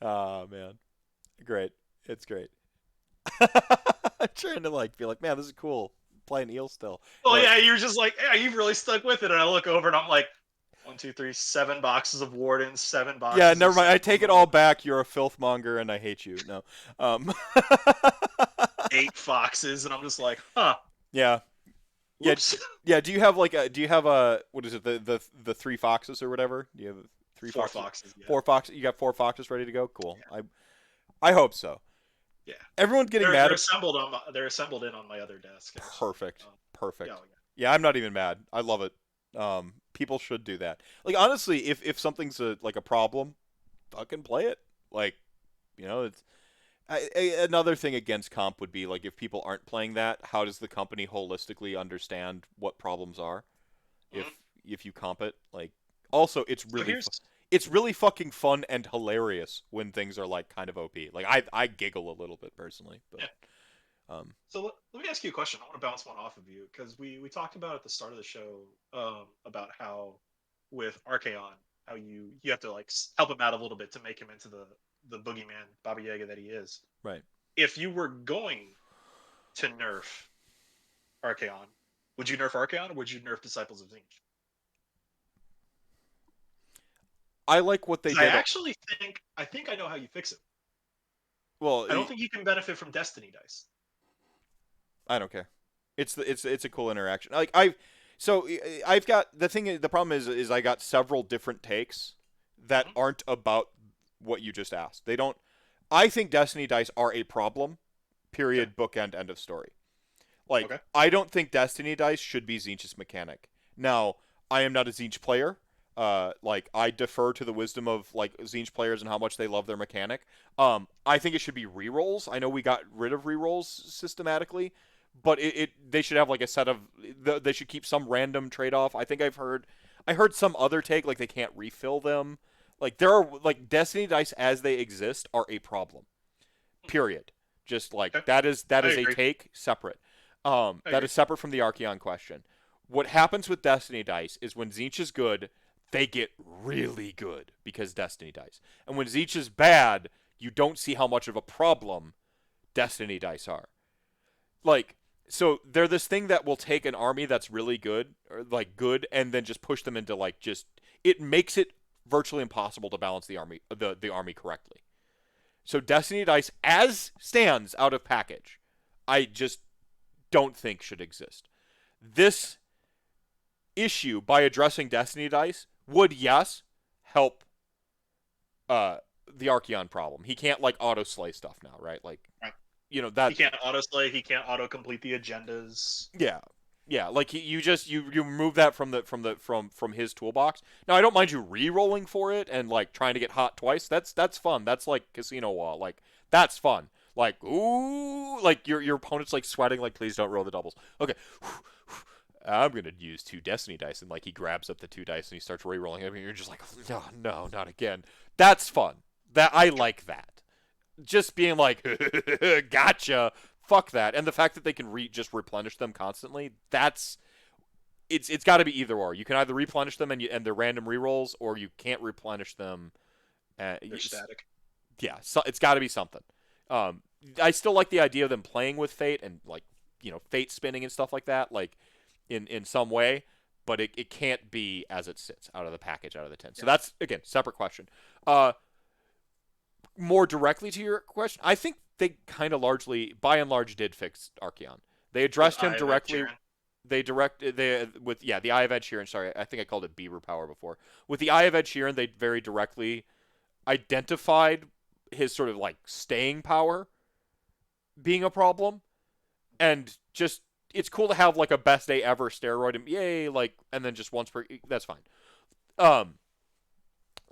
S1: Oh man, great. It's great. I'm trying to like be like, man, this is cool. Playing eel still.
S2: Oh
S1: Like,
S2: yeah, you're just like, yeah, you've really stuck with it. And I look over and I'm like, one, two, three, 7 boxes of Wardens, seven
S1: yeah,
S2: boxes of
S1: never mind. I take it
S2: Sentinel,
S1: all back. You're a filthmonger, and I hate you. No. Um.
S2: 8 foxes, and I'm just like, huh,
S1: Yeah. Yeah.
S2: whoops.
S1: Yeah. Do you have a what is it, the three foxes or whatever? Do you have three
S2: Four
S1: foxes?
S2: foxes, yeah.
S1: Four foxes. You got four foxes ready to go. Cool.
S2: Yeah.
S1: I hope so.
S2: Yeah.
S1: Everyone's getting
S2: They're
S1: mad.
S2: assembled they're assembled in on my other desk actually.
S1: Perfect.
S2: Yeah,
S1: Perfect.
S2: oh, yeah.
S1: Yeah, I'm not even mad. I love it. People should do that. Like honestly, if something's like a problem, fucking play it. Like it's another thing against comp would be like if people aren't playing that, how does the company holistically understand what problems are
S2: Mhm.
S1: if you comp it? Like also,
S2: So here's
S1: it's really fucking fun and hilarious when things are like kind of OP. Like I giggle a little bit personally, but
S2: yeah.
S1: um
S2: So let me ask you a question. I want to bounce one off of you because we talked about at the start of the show about how with Archaeon how you have to like help him out a little bit to make him into the boogeyman Baba Yaga that he is.
S1: right.
S2: If you were going to nerf Archaeon, would you nerf Archaeon or would you nerf Disciples of Zinch?
S1: I like what they
S2: I
S1: did.
S2: actually think I know how you fix it.
S1: Well,
S2: I don't think you can benefit from Destiny dice.
S1: I don't care. It's a cool interaction. Like I've got the problem is I got several different takes that
S2: Mhm.
S1: aren't about what you just asked. They don't. I think Destiny dice are a problem.
S2: Okay.
S1: Period. Bookend. End of story. Like
S2: Okay.
S1: I don't think Destiny dice should be Zinch's mechanic. Now I am not a Zinch player. Like I defer to the wisdom of like Zinch players and how much they love their mechanic. I think it should be rerolls. I know we got rid of rerolls systematically, but they should have like a set of they should keep some random trade off. I heard some other take like they can't refill them. Like there are like Destiny dice as they exist are a problem. Period. Just like
S2: Okay.
S1: that
S2: I
S1: is a
S2: agree.
S1: take separate.
S2: I
S1: That
S2: agree.
S1: is separate from the Archaeon question. What happens with Destiny dice is when Zeech is good, they get really good because Destiny dice. And when Zeech is bad, you don't see how much of a problem Destiny dice are. Like so they're this thing that will take an army that's really good or like good and then just push them into like just it makes it virtually impossible to balance the army correctly. So Destiny Dice, as stands out of package, I just don't think should exist. This issue, by addressing Destiny Dice, would yes help uh the Archeon problem. He can't like auto slay stuff now, right? Like
S2: Right. He
S1: that
S2: can't auto slay. He can't auto complete the agendas.
S1: yeah. Yeah, like you just you remove that from his toolbox. Now I don't mind you re-rolling for it and like trying to get hot twice. That's fun. That's like Casino Wall. Like that's fun. Like ooh, like your opponent's like sweating. Like please don't roll the doubles. Okay, I'm gonna use two Destiny dice and like he grabs up the two dice and he starts re-rolling them and you're just like no not again. That's fun. That I like that. Just being like gotcha, fuck that. And the fact that they can just replenish them constantly, that's it's got to be either or. You can either replenish them and they're random rerolls, or you can't replenish them.
S2: They're static.
S1: Yeah, so it's got to be something. Um, I still like the idea of them playing with fate and like fate spinning and stuff like that, like in some way. But it can't be as it sits out of the package, out of the tin. So
S2: Yeah.
S1: that's again separate question. Uh, More directly to your question, I think they kind of largely, by and large, did fix Archeon. They
S2: With
S1: addressed him
S2: Eye of Ed
S1: directly.
S2: Sheeran.
S1: They with the Eye of Ed Sheeran. Sorry, I think I called it Beaver Power before. With the Eye of Ed Sheeran, they very directly identified his sort of like staying power being a problem, and just it's cool to have like a best day ever steroid and yay like, and then just once per that's fine. Um,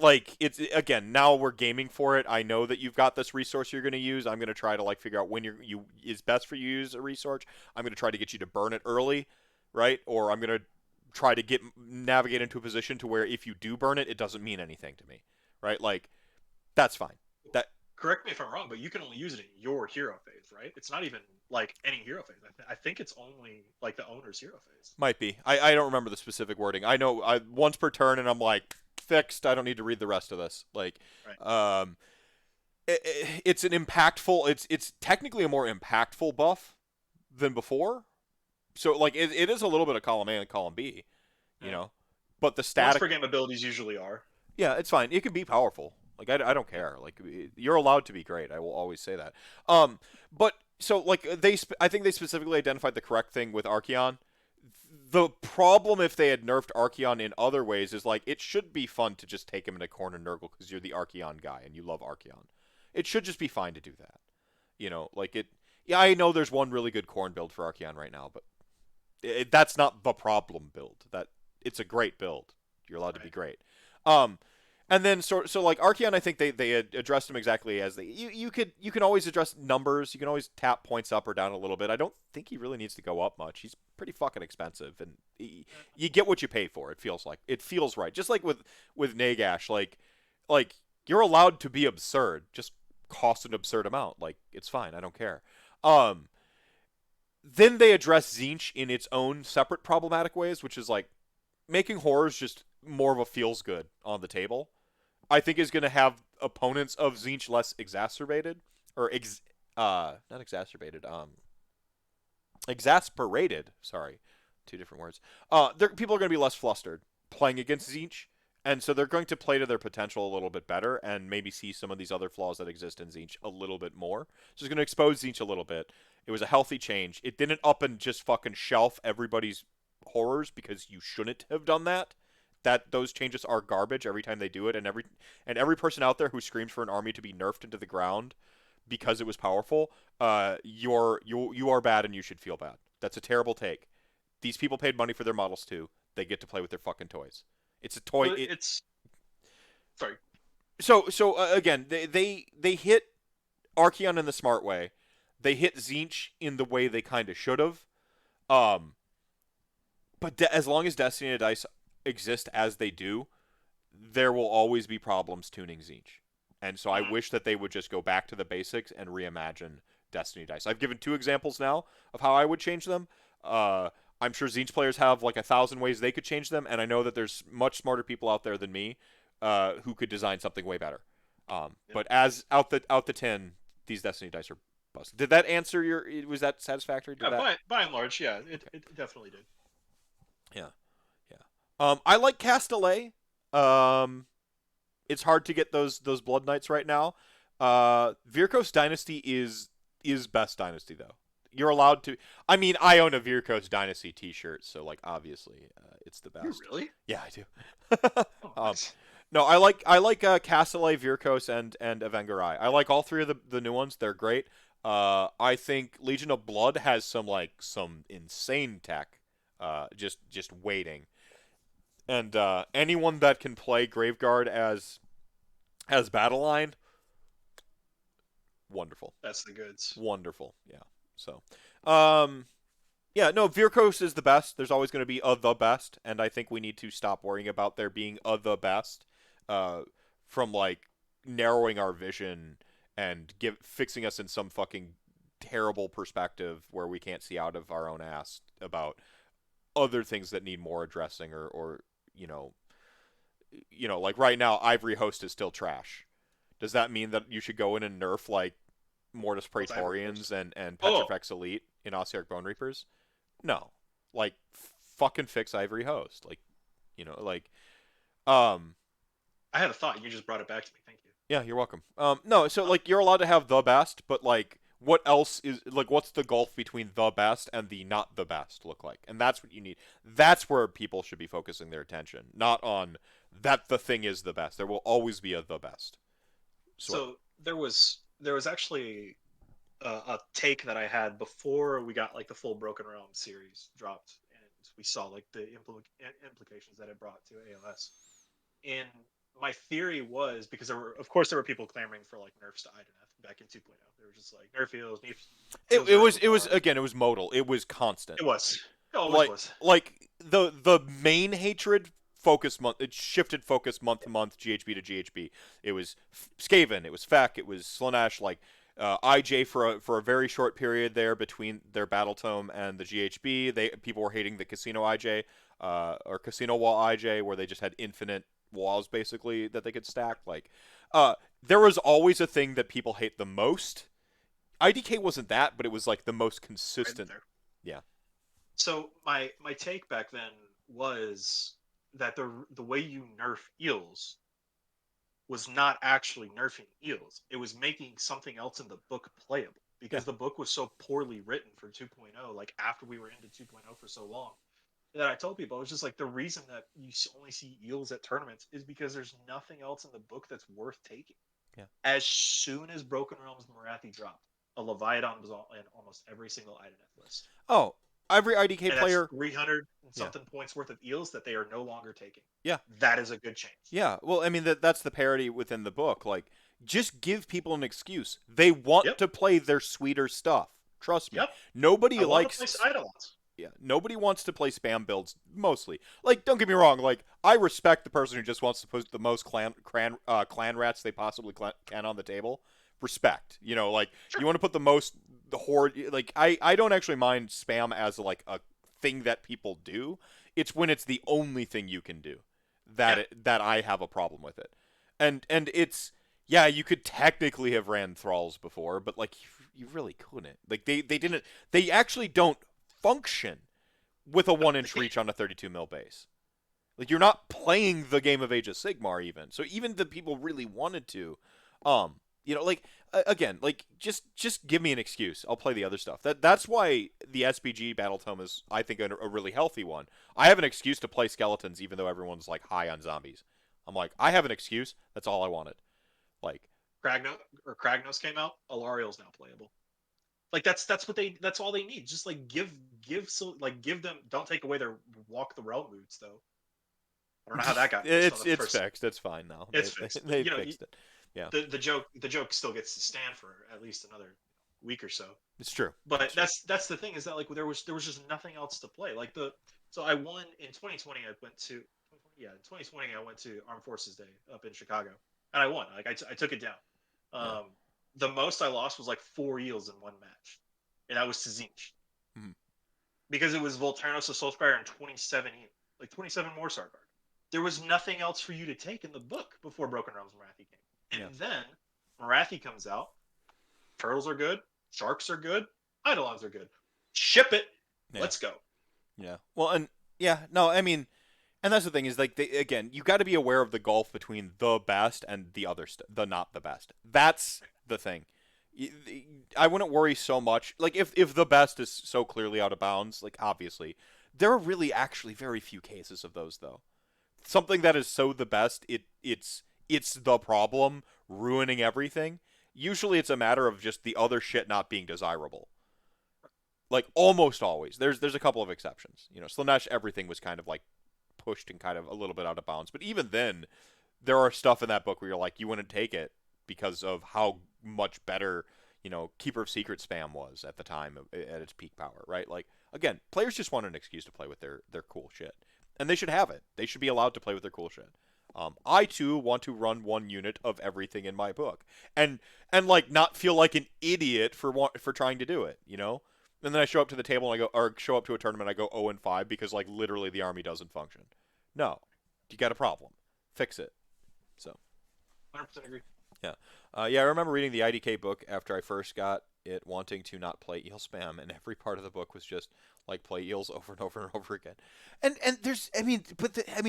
S1: like it's again now we're gaming for it. I know that you've got this resource you're going to use. I'm going to try to like figure out when you is best for you to use a resource. I'm going to try to get you to burn it early, right? Or I'm going to try to navigate into a position to where if you do burn it, it doesn't mean anything to me, right? Like that's fine. That
S2: Correct me if I'm wrong, but you can only use it in your hero phase, right? It's not even like any hero phase. I think it's only like the owner's hero phase.
S1: might be. I don't remember the specific wording. I know I once per turn, and I'm like fixed. I don't need to read the rest of this. Like,
S2: Right.
S1: um, it's an impactful. It's technically a more impactful buff than before. So like it is a little bit of column A and column B, you
S2: Yeah.
S1: know, but the
S2: Once
S1: static.
S2: per game abilities usually are.
S1: Yeah, it's fine. It can be powerful. Like I don't
S2: Yeah.
S1: care. Like you're allowed to be great. I will always say that. But so like I think they specifically identified the correct thing with Archeon. The problem if they had nerfed Archeon in other ways is like it should be fun to just take him in a corner Nurgle because you're the Archeon guy and you love Archeon. It should just be fine to do that. Like it. Yeah, I know there's one really good corn build for Archeon right now, but that's not the problem build. it's a great build. You're allowed to be
S2: Right.
S1: great. Um, and then so like Archaeon, I think they had addressed them exactly as you can always address numbers. You can always tap points up or down a little bit. I don't think he really needs to go up much. He's pretty fucking expensive, and you get what you pay for. It feels right. Just like with Nagash, like you're allowed to be absurd. Just cost an absurd amount. Like it's fine. I don't care. Um, then they address Zinch in its own separate problematic ways, which is like making horrors just more of a feels good on the table. I think is going to have opponents of Zinch less exacerbated or not exacerbated, exasperated. Sorry, two different words. People are going to be less flustered playing against Zinch, and so they're going to play to their potential a little bit better and maybe see some of these other flaws that exist in Zinch a little bit more. So it's going to expose Zinch a little bit. It was a healthy change. It didn't up and just fucking shelf everybody's horrors because you shouldn't have done that. That those changes are garbage every time they do it, and every person out there who screams for an army to be nerfed into the ground because it was powerful, you are bad and you should feel bad. That's a terrible take. These people paid money for their models too. They get to play with their fucking toys. It's a toy.
S2: Well, it's sorry.
S1: Again, they hit Archeon in the smart way. They hit Zinch in the way they kind of should have. Um, but as long as Destiny Dice exist as they do, there will always be problems tuning Zinch. And so I
S2: Mhm.
S1: wish that they would just go back to the basics and reimagine Destiny Dice. I've given two examples now of how I would change them. I'm sure Zinch players have like 1,000 ways they could change them, and I know that there's much smarter people out there than me who could design something way better.
S2: Yep.
S1: But as out the tin, these Destiny Dice are busted. Did that answer your? Was that satisfactory? Did
S2: Yeah,
S1: that?
S2: by and large, yeah,
S1: Okay.
S2: it definitely did.
S1: Yeah. Yeah. I like Castellet. Um, it's hard to get those Blood Knights right now. Virkos Dynasty is best Dynasty though. You're allowed to. I mean, I own a Virkos Dynasty T-shirt, so like obviously it's the
S2: You
S1: best.
S2: really?
S1: Yeah, I do.
S2: Oh,
S1: um,
S2: nice.
S1: no, I like Castellet, Virkos, and Avengerai. I like all three of the new ones. They're great. I think Legion of Blood has some insane tech. Just waiting, and anyone that can play Graveguard as battle line, wonderful,
S2: That's the goods.
S1: wonderful. Yeah. So, um, yeah, no, Virkos is the best. There's always going to be the best, and I think we need to stop worrying about there being the best, uh, from like narrowing our vision and fixing us in some fucking terrible perspective where we can't see out of our own ass about other things that need more addressing or you know like right now Ivory Host is still trash. Does that mean that you should go in and nerf like Mortis
S2: What's Ivory
S1: Praetorians
S2: Coast?
S1: and
S2: Oh,
S1: Petrifex Elite in Ossiarch Bone Reapers? No. Like fucking fix Ivory Host. Like like um
S2: I had a thought. You just brought it back to me. Thank you.
S1: yeah, you're welcome. No, so
S2: Um,
S1: like you're allowed to have the best, but like what else is like what's the gulf between the best and the not the best look like? And that's what you need. That's where people should be focusing their attention, not on that the thing is the best. There will always be a the best. So
S2: so there was actually a take that I had before we got like the full Broken Realm series dropped, and we saw like the implications that it brought to AOS. And my theory was because of course, there were people clamoring for like nerfs to Ideneth back in 2.0. They were just like nerf heals,
S1: it,
S2: heals
S1: it
S2: are
S1: was it was
S2: overpowered.
S1: again it was modal. It was constant.
S2: It was. It always
S1: like
S2: was.
S1: like the main hatred focus month it shifted focus month to month GHB to GHB. It was Skaven, it was Feck, it was Slaanesh, like IJ for a very short period there between their battle tome and the GHB. People were hating the casino IJ or casino wall IJ where they just had infinite walls basically that they could stack. Like there was always a thing that people hate the most. IDK wasn't that, but it was like the most
S2: Right
S1: consistent.
S2: there.
S1: Yeah.
S2: So my take back then was that the way you nerf eels was not actually nerfing eels. It was making something else in the book playable
S1: Yeah.
S2: because the book was so poorly written for 2.0, like after we were into 2.0 for so long, that I told people it was just like the reason that you only see eels at tournaments is because there's nothing else in the book that's worth taking.
S1: Yeah.
S2: As soon as Broken Realms Morathi dropped, a Leviathan was in almost every single Ideneth list.
S1: Oh, every IDK
S2: And that's
S1: player.
S2: 300
S1: Yeah.
S2: something points worth of eels that they are no longer taking.
S1: Yeah.
S2: That is a good change.
S1: Yeah. Well, I mean that's the parody within the book. Like, just give people an excuse. They want
S2: Yep.
S1: to play their sweeter stuff. Trust me.
S2: Yep. I
S1: Nobody
S2: want to play
S1: likes
S2: Eidolons.
S1: Yeah, nobody wants to play spam builds mostly. Like, don't get me wrong. Like, I respect the person who just wants to put the most clan rats they possibly can on the table. Respect. You know, like
S2: Sure.
S1: you want to put the horde. Like, I don't actually mind spam as like a thing that people do. It's when it's the only thing you can do
S2: Yeah.
S1: that I have a problem with it. And it's yeah, you could technically have ran thralls before, but like you really couldn't. Like they didn't. They actually don't function with a
S2: No,
S1: 1-inch reach on a 32 mil base. Like you're not playing the game of Age of Sigmar even. So even the people really wanted to, like again, like just give me an excuse. I'll play the other stuff. That's why the SPG Battle Tome is I think a really healthy one. I have an excuse to play skeletons even though everyone's like high on zombies. I'm like I have an excuse. That's all I wanted. Like
S2: Kragnos came out. Alariel's now playable. Like that's all they need. Just like give them, don't take away their walk the realm moods though. I don't know how that got pushed on the
S1: it's
S2: first.
S1: fixed. It's fine now.
S2: It's fixed.
S1: They
S2: You know,
S1: fixed it. Yeah,
S2: the joke still gets to stand for at least another week or so.
S1: it's true.
S2: But
S1: It's true.
S2: that's the thing is that like there was just nothing else to play. Like so I won in 2020. I went to in 2020 I went to Armed Forces Day up in Chicago and I won. Like I took it down.
S1: Yeah.
S2: The most I lost was like 4 eels in one match, and I was to Zinch.
S1: Mhm.
S2: Because it was Volturnos to Soulspire and 27 eels, like 27 more Sargard. There was nothing else for you to take in the book before Broken Realms Marathi came. And then Marathi comes out. Turtles are good. Sharks are good. Eidolons are good. Ship it.
S1: Yeah.
S2: Let's go.
S1: Yeah. Well, and yeah, no, I mean, and that's the thing is like again, you got to be aware of the gulf between the best and the other the not the best. That's the thing. I wouldn't worry so much. Like if the best is so clearly out of bounds, like obviously, there are really actually very few cases of those though. Something that is so the best, it's the problem ruining everything. Usually it's a matter of just the other shit not being desirable. Like almost always. There's a couple of exceptions. You know, Slaanesh everything was kind of like pushed and kind of a little bit out of bounds. But even then, there are stuff in that book where you're like, you wouldn't take it because of how much better, Keeper of Secret spam was at the time at its peak power, right? Like again, players just want an excuse to play with their cool shit, and they should have it. They should be allowed to play with their cool shit. I too want to run one unit of everything in my book, and like not feel like an idiot for trying to do it, And then I show up to the table and I go, or show up to a tournament, I go 0-5 because like literally the army doesn't function. No, you got a problem, fix it. So,
S2: 100% agree.
S1: yeah, yeah. I remember reading the IDK book after I first got it, wanting to not play eel spam, and every part of the book was just like play eels over and over and over again. And there's, I mean,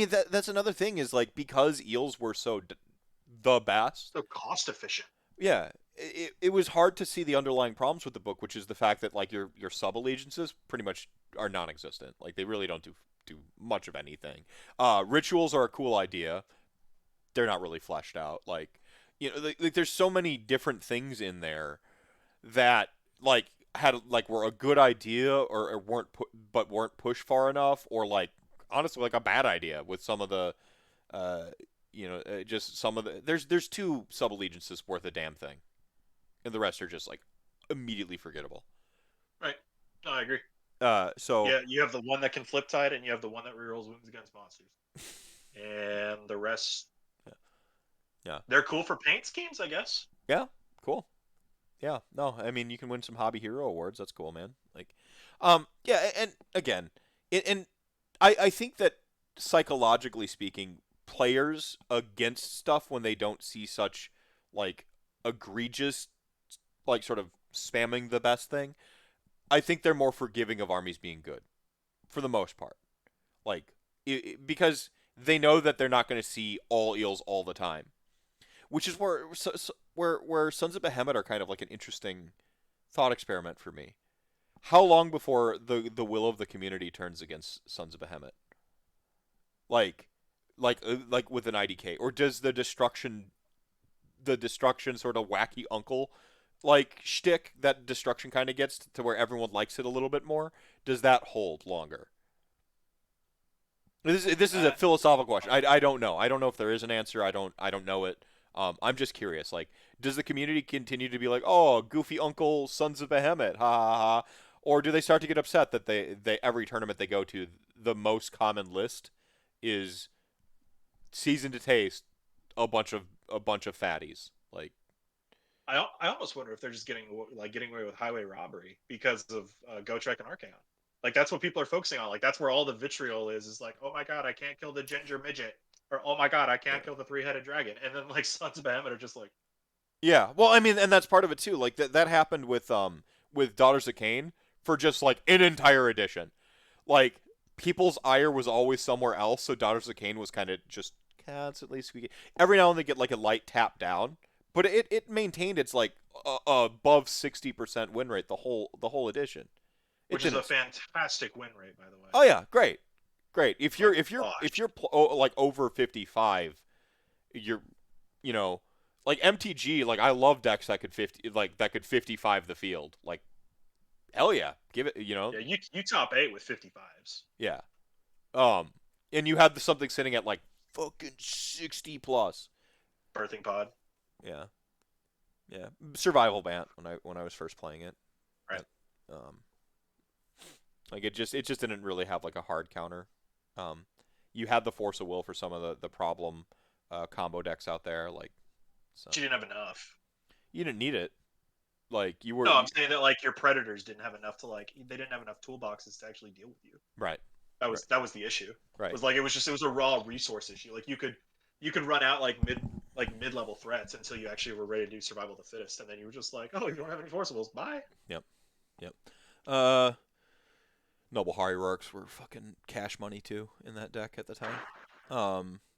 S1: that's another thing is like because eels were so the best.
S2: So cost efficient.
S1: Yeah, it was hard to see the underlying problems with the book, which is the fact that like your sub allegiances pretty much are non-existent. Like they really don't do much of anything. Rituals are a cool idea. They're not really fleshed out. Like like there's so many different things in there that like were a good idea or weren't pushed far enough, or like honestly like a bad idea with some of the just some of the there's 2 sub allegiances worth a damn thing, and the rest are just like immediately forgettable.
S2: Right. No, I agree.
S1: So
S2: yeah, you have the one that can flip tide, and you have the one that rerolls wounds against monsters, and the rest.
S1: Yeah.
S2: They're cool for paint schemes, I guess.
S1: Yeah, cool. Yeah, no, I mean you can win some hobby hero awards. That's cool, man. Like, yeah, and again, and I think that psychologically speaking, players against stuff when they don't see such like egregious, like sort of spamming the best thing, I think they're more forgiving of armies being good, for the most part. Like, because they know that they're not going to see all eels all the time, which is where Sons of Behemoth are kind of like an interesting thought experiment for me. How long before the will of the community turns against Sons of Behemoth? Like with an IDK, or does the destruction sort of wacky uncle like shtick that destruction kind of gets to where everyone likes it a little bit more? Does that hold longer? This is a
S2: Uh,
S1: philosophical question. I don't know. I don't know if there is an answer. I don't know it. I'm just curious. Like, does the community continue to be like, oh, goofy uncle, sons of Behemoth, ha ha ha, or do they start to get upset that they every tournament they go to, the most common list is seasoned to taste a bunch of fatties. Like,
S2: I almost wonder if they're just getting away with highway robbery because of Gotrek and Archaeon. Like that's what people are focusing on. Like that's where all the vitriol is like, oh my god, I can't kill the ginger midget, or oh my god, I can't kill the three-headed dragon. And then like Sons of Behemoth are just like,
S1: yeah. Well, I mean, and that's part of it too. Like that happened with Daughters of Cain for just like an entire edition. Like people's ire was always somewhere else, so Daughters of Cain was kind of just constantly squeaking. Every now and then they get like a light tap down, but it maintained its like above 60% win rate the whole edition. It
S2: which is a
S1: didn't.
S2: fantastic win rate, by the way.
S1: Oh yeah, great, great.
S2: Like,
S1: If
S2: gosh,
S1: you're like over 55, you're you know like MTG. Like I love decks that could 55 the field. Like hell yeah, give it.
S2: yeah, you top 8 with 55s.
S1: Yeah. Um, and you had something sitting at like fucking 60 plus.
S2: Birthing pod,
S1: Yeah, yeah. Survival Bant when I was first playing it.
S2: right?
S1: Um, like it just didn't really have like a hard counter. Um, you had the Force of Will for some of the problem combo decks out there. Like, so
S2: But you didn't have enough.
S1: you didn't need it. Like you were
S2: No, I'm saying that like your predators didn't have enough to like they didn't have enough toolboxes to actually deal with you.
S1: right, right,
S2: That was the issue. It
S1: right.
S2: was like it was a raw resource issue. Like you could run out like mid level threats until you actually were ready to do survival of the fittest, and then you were just like, oh, you don't have any forcibles, bye.
S1: Yep, yep. Uh, Noble Hierarchs were fucking cash money too in that deck at the time.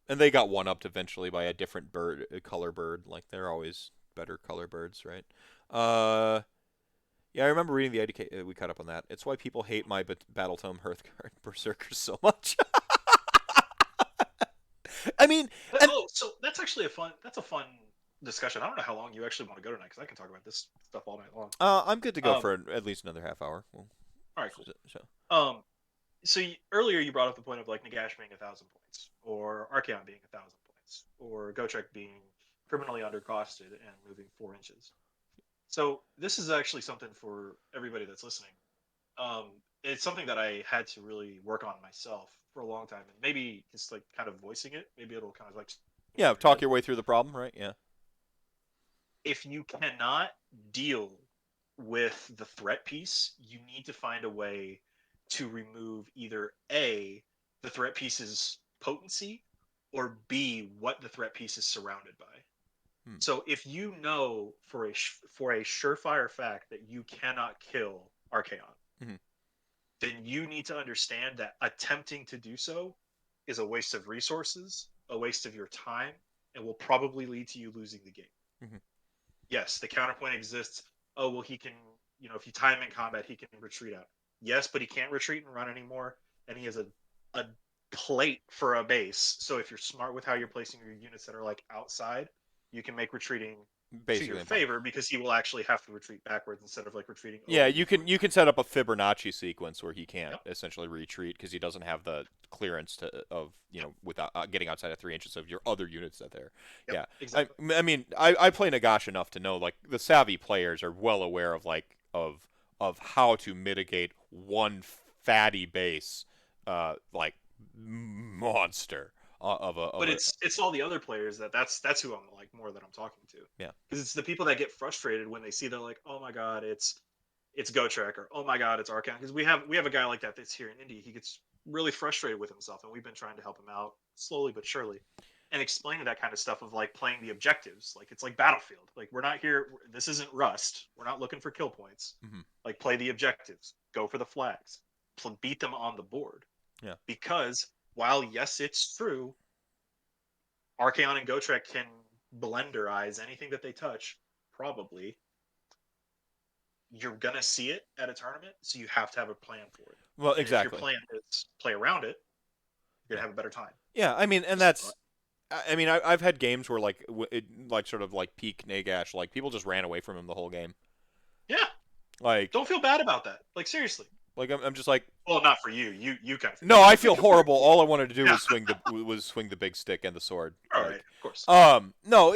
S1: And they got one upped eventually by a different bird, a color bird. Like they're always better color birds, right? Uh, yeah, I remember reading the IDK. We caught up on that. It's why people hate my Battletome Hearthguard Berserkers so much. I mean,
S2: But,
S1: and
S2: oh, so that's actually a fun discussion. I don't know how long you actually want to go tonight because I can talk about this stuff all night long.
S1: I'm good to go
S2: Um,
S1: for at least another half hour. Well,
S2: all right, cool.
S1: so
S2: Um, earlier you brought up the point of like Nagash being 1,000 points, or Archaeon being 1,000 points, or Gotrek being criminally undercosted and moving 4 inches. So this is actually something for everybody that's listening. Um, it's something that I had to really work on myself for a long time, and maybe just like kind of voicing it, maybe it'll kind of like in
S1: yeah,
S2: your
S1: talk
S2: head.
S1: your way through the problem, right? Yeah.
S2: If you cannot deal with the threat piece, you need to find a way to remove either A, the threat piece's potency, or B, what the threat piece is surrounded by.
S1: Hmm.
S2: So if you know for a surefire fact that you cannot kill Archaeon,
S1: Mm-hmm.
S2: then you need to understand that attempting to do so is a waste of resources, a waste of your time, and will probably lead to you losing the game.
S1: Mm-hmm.
S2: Yes, the counterpoint exists. Oh, well, he can, if you time him in combat, he can retreat out. Yes, but he can't retreat and run anymore, and he has a plate for a base. So if you're smart with how you're placing your units that are like outside, you can make retreating to your
S1: Basically impossible.
S2: favor because he will actually have to retreat backwards instead of like retreating
S1: Yeah,
S2: over you.
S1: you can set up a Fibonacci sequence where he can't
S2: Yep,
S1: essentially retreat because he doesn't have the clearance without getting outside of 3 inches of your other units that there.
S2: yep,
S1: Yeah,
S2: exactly.
S1: I mean I play Nagash enough to know like the savvy players are well aware of like of how to mitigate one fatty base like monster of
S2: But
S1: a
S2: it's all the other players that's who I'm like more that I'm talking to
S1: yeah
S2: because it's the people that get frustrated when they see they're like, oh my god, it's Gotrek, or oh my god, it's Archaon, because we have a guy like that that's here in Indy. He gets really frustrated with himself, and we've been trying to help him out slowly but surely, and explaining that kind of stuff of like playing the objectives. Like it's like Battlefield. Like we're not here. This isn't Rust. We're not looking for kill points.
S1: mm-hmm.
S2: Like play the objectives. Go for the flags. Beat them on the board.
S1: Yeah.
S2: Because while yes, it's true, Archaon and Gotrek can blenderize anything that they touch. Probably you're gonna see it at a tournament, so you have to have a plan for it.
S1: Well,
S2: And if your
S1: exactly.
S2: plan is play around it, you're
S1: Yeah.
S2: gonna have a better time.
S1: Yeah, I mean, and that's I mean, I've had games where like sort of like peak Nagash, like people just ran away from him the whole game.
S2: Yeah,
S1: Like,
S2: don't feel bad about that. Like seriously,
S1: Like I'm just like,
S2: Well, not for you. You kind of feel
S1: no,
S2: that
S1: I
S2: way,
S1: feel
S2: but compared
S1: horrible.
S2: to
S1: All I wanted to do
S2: yeah,
S1: was swing the big stick and the sword.
S2: all right, of course,
S1: No,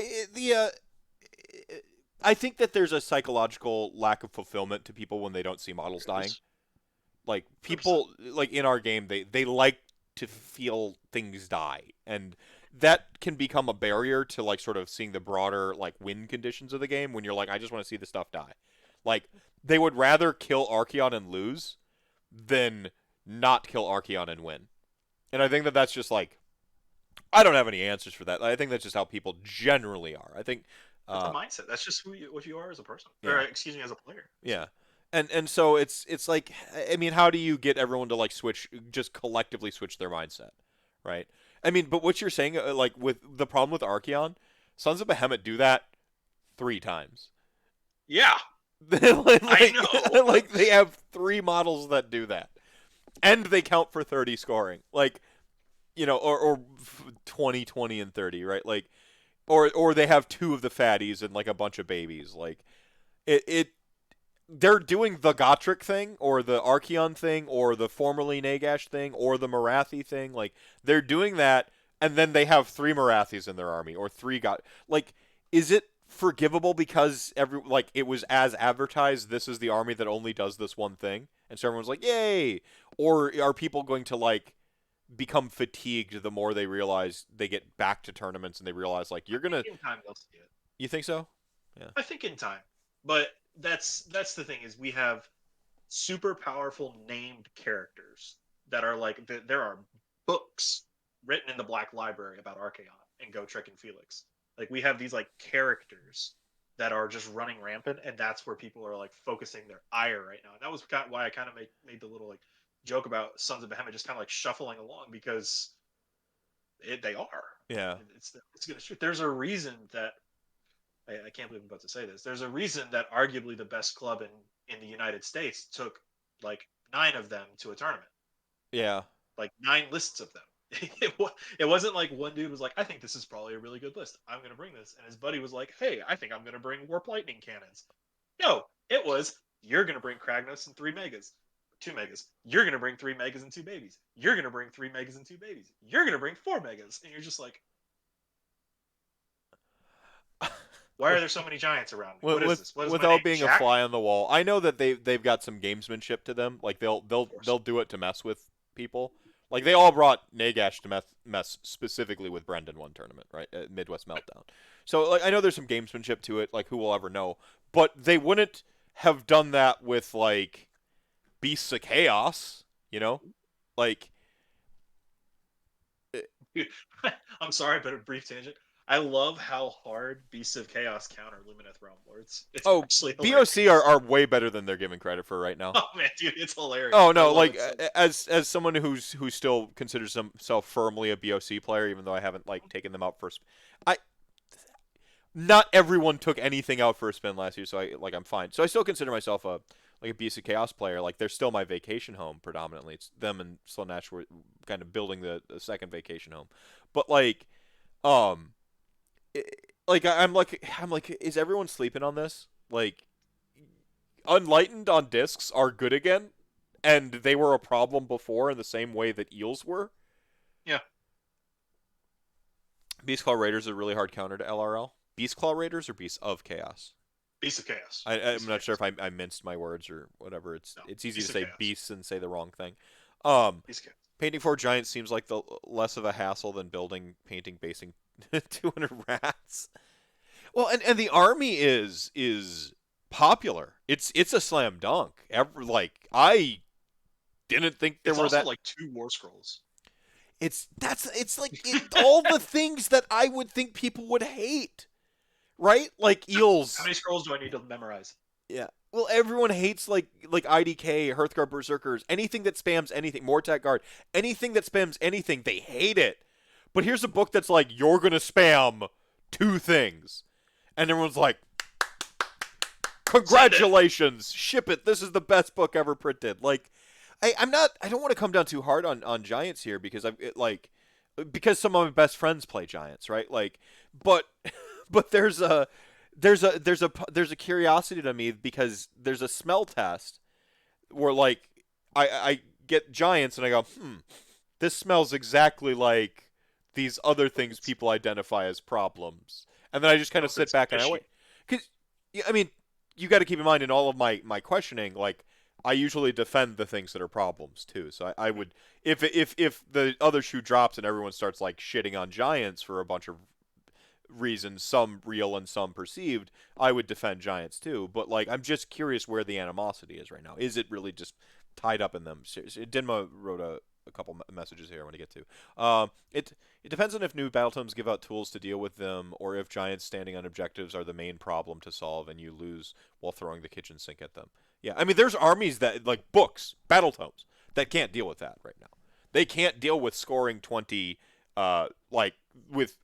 S1: I think that there's a psychological lack of fulfillment to people when they don't see models
S2: there
S1: dying.
S2: is
S1: Like
S2: 100%.
S1: people like in our game, they like to feel things die, and that can become a barrier to like sort of seeing the broader like win conditions of the game when you're like, I just want to see the stuff die. Like they would rather kill Archaeon and lose than not kill Archaeon and win. And I think that that's just like I don't have any answers for that. I think that's just how people generally are. I think,
S2: That's a
S1: uh,
S2: mindset. That's just what you are as a person, or
S1: yeah,
S2: excuse me, as a player. So
S1: yeah, and so it's like I mean, how do you get everyone to like switch, just collectively switch their mindset, right? I mean, but what you're saying, like with the problem with Archeon, Sons of Behemoth do that 3 times.
S2: yeah, I
S1: like,
S2: know.
S1: like they have 3 models that do that, and they count for 30 scoring, like or 20, 20, and 30, right? Like or they have 2 of the fatties and like a bunch of babies. Like it they're doing the Gotrek thing or the Archeon thing or the formerly Nagash thing or the Marathi thing. Like they're doing that, and then they have 3 Marathis in their army or 3 like. Is it forgivable because it was as advertised? This is the army that only does this one thing, and so everyone's like, "Yay!" Or are people going to like become fatigued the more they realize they get back to tournaments and they realize like
S2: I
S1: you're
S2: think
S1: gonna.
S2: in time they'll see it.
S1: You think so? Yeah.
S2: I think in time, but that's the thing is we have super powerful named characters that are like there are books written in the Black Library about Archaeon and Gotrek and Felix. Like we have these like characters that are just running rampant, and that's where people are like focusing their ire right now. And that was kind of why I kind of made the little like joke about Sons of Behemoth just kind of like shuffling along because they are.
S1: Yeah.
S2: It's gonna shoot. There's a reason that I can't believe I'm about to say this. There's a reason that arguably the best club in the United States took like 9 of them to a tournament,
S1: Yeah.
S2: like 9 lists of them. It wasn't like one dude was like, I think this is probably a really good list. I'm going to bring this. And his buddy was like, hey, I think I'm going to bring Warp Lightning Cannons. No, it was, you're going to bring Kragnos and 3 megas. 2 megas. You're going to bring 3 megas and 2 babies. You're going to bring 3 megas and 2 babies. You're going to bring 4 megas. And you're just like, why are there so many giants around me? What is this? What is my name?
S1: Without being a
S2: Jack?
S1: fly on the wall, I know that they've got some gamesmanship to them. Like
S2: Of course.
S1: they'll do it to mess with people. Like they all brought Nagash to mess specifically with Brendan one tournament, right? At Midwest Meltdown. So like I know there's some gamesmanship to it. Like who will ever know? But they wouldn't have done that with like Beasts of Chaos. You know, like
S2: I'm sorry, but a brief tangent. I love how hard Beasts of Chaos counter Lumineth Realm Lords. It's
S1: oh,
S2: actually
S1: BOC
S2: hilarious.
S1: are way better than they're given credit for right now.
S2: Oh man, dude, it's hilarious.
S1: Oh
S2: I
S1: no,
S2: love
S1: like
S2: it so much.
S1: as someone who still considers himself firmly a BOC player, even though I haven't like taken them out first. I not everyone took anything out for a spin last year, so I'm fine. So I still consider myself a like a BC Chaos player. Like they're still my vacation home predominantly. It's them and Slaanesh were kind of building the second vacation home. But like um I'm like is everyone sleeping on this? Like Unlightened on discs are good again, and they were a problem before in the same way that Eels were.
S2: Yeah,
S1: Beastclaw Raiders are a really hard counter to LRL. Beastclaw Raiders or Beasts of Chaos?
S2: Beasts of Chaos.
S1: I'm
S2: Beasts of
S1: not sure
S2: Chaos.
S1: if I minced my words or whatever.
S2: No,
S1: It's easy to
S2: Beasts of
S1: say
S2: Chaos.
S1: beasts and say the wrong thing. Um,
S2: Beasts of Chaos.
S1: Painting 4 giants seems like the less of a hassle than painting, basing 200 rats. Well, and the army is popular. It's a slam dunk. I didn't think there
S2: It's
S1: were
S2: also
S1: that.
S2: like 2 war scrolls.
S1: It's like all the things that I would think people would hate, right? Like
S2: How
S1: eels.
S2: many scrolls do I need to memorize?
S1: Yeah. Well, everyone hates like IDK, Hearthguard Berserkers, anything that spams anything, Mortat Guard, anything that spams anything, they hate it. But here's a book that's like you're gonna spam 2 things, and everyone's like,
S2: Send it.
S1: congratulations, ship it. This is the best book ever printed. Like, I'm not. I don't want to come down too hard on Giants here because because some of my best friends play Giants, right? Like, but but there's a curiosity to me because there's a smell test where like I get Giants and I go, this smells exactly like these other things
S2: It's,
S1: people identify as problems. And then I just kind of
S2: if
S1: sit
S2: it's
S1: back and I wait.
S2: fishy.
S1: Because, I mean, you got to keep in mind in all of my questioning, like, I usually defend the things that are problems too. So I would, if the other shoe drops and everyone starts like shitting on Giants for a bunch of reasons, some real and some perceived, I would defend Giants too. But like, I'm just curious where the animosity is right now. Is it really just tied up in them? Dinma wrote a couple messages here I want to get to. It depends on if new battle tomes give out tools to deal with them, or if Giants standing on objectives are the main problem to solve, and you lose while throwing the kitchen sink at them. Yeah, I mean, there's armies that like books, battle tomes that can't deal with that right now. They can't deal with scoring 20, like with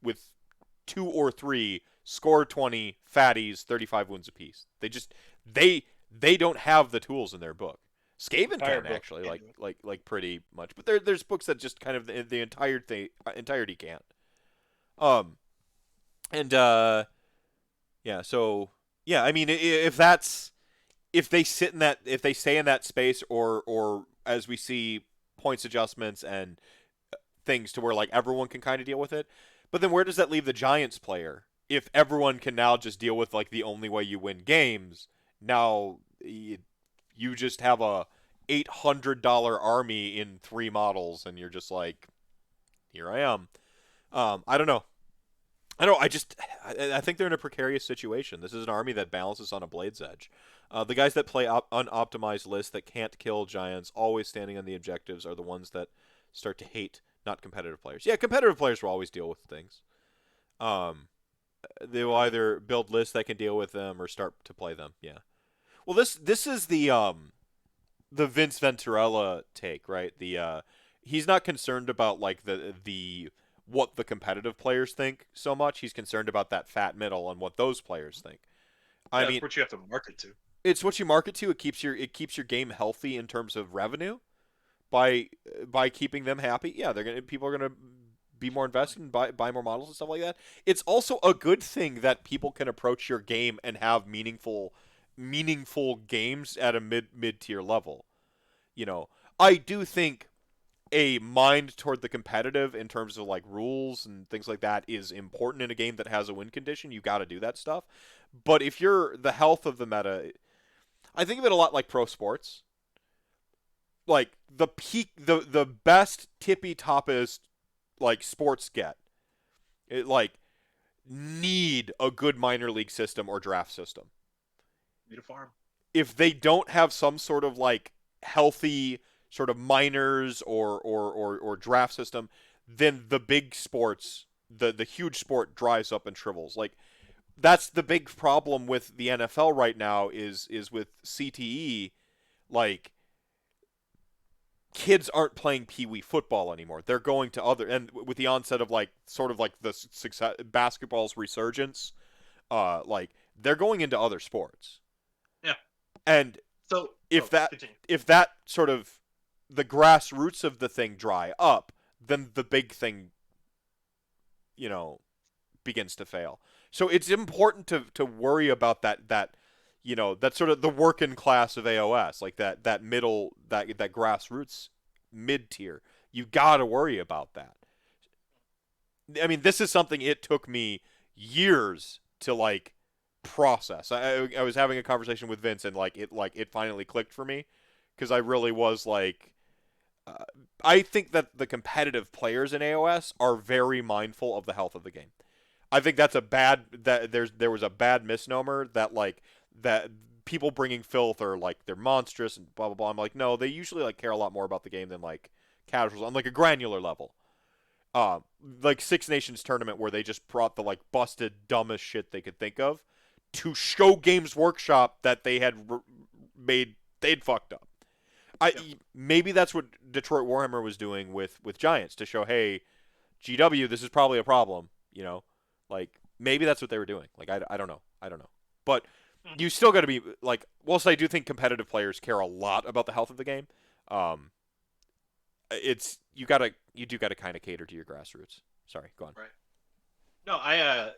S1: 2 or 3, score 20, fatties, 35 wounds apiece. They don't have the tools in their book. Skaven
S2: Entire
S1: can
S2: book.
S1: actually
S2: Can't do it.
S1: like pretty much, but there's books that just kind of the entire thing entirety can't. Um and yeah, so yeah, I mean if that's if they stay in that space, or as we see points adjustments and things to where like everyone can kind of deal with it. But then where does that leave the Giants player? If everyone can now just deal with like the only way you win games, now you just have a $800 army in 3 models, and you're just like, here I am. I don't know. I don't. I think they're in a precarious situation. This is an army that balances on a blade's edge. The guys that play unoptimized lists that can't kill giants, always standing on the objectives, are the ones that start to hate not competitive players. Yeah, competitive players will always deal with things. Um, they will either build lists that can deal with them or start to play them. Yeah. Well, this is the Vince Venturella take, right? He's not concerned about like the what the competitive players think so much. He's concerned about that fat middle and what those players think. I
S2: Yeah, that's
S1: mean,
S2: what you have to market to.
S1: it's what you market to. It keeps your game healthy in terms of revenue by keeping them happy. Yeah, people are gonna be more invested and buy more models and stuff like that. It's also a good thing that people can approach your game and have meaningful games at a mid tier level. You know, I do think a mind toward the competitive in terms of like rules and things like that is important in a game that has a win condition. You got to do that stuff. But if you're the health of the meta, I think of it a lot like pro sports. Like the peak, the best tippy toppest like sports get it like need a good minor league system or draft system.
S2: Need a farm.
S1: If they don't have some sort of like healthy sort of minors or draft system, then the big sports, the huge sport dries up and shrivels. Like that's the big problem with the NFL right now is with CTE. Like kids aren't playing pee wee football anymore. They're going to other, and with the onset of like sort of like the success basketball's resurgence, like they're going into other sports.
S2: Yeah.
S1: And
S2: So,
S1: if
S2: oh,
S1: that
S2: continue.
S1: if that sort of the grassroots of the thing dry up, then the big thing, you know, begins to fail. So it's important to worry about that that sort of the working class of AOS, like that middle that grassroots mid tier. You got to worry about that. I mean, this is something it took me years to like process. I was having a conversation with Vince, and like it finally clicked for me because I really was like uh, I think that the competitive players in AOS are very mindful of the health of the game. I think that's a bad that there was a bad misnomer that like that people bringing filth are like they're monstrous and blah blah blah. I'm like, no, they usually like care a lot more about the game than like casuals on like a granular level. Like Six Nations tournament where they just brought the like busted dumbest shit they could think of to show Games Workshop that they had made they'd fucked up. I
S2: Yeah.
S1: maybe that's what Detroit Warhammer was doing with Giants to show, hey, GW, this is probably a problem. Like maybe that's what they were doing. Like I don't know, but
S2: Hmm.
S1: you still got to be like. Whilst I do think competitive players care a lot about the health of the game, um, it's you do gotta kind of cater to your grassroots. Sorry, go on.
S2: Right. No,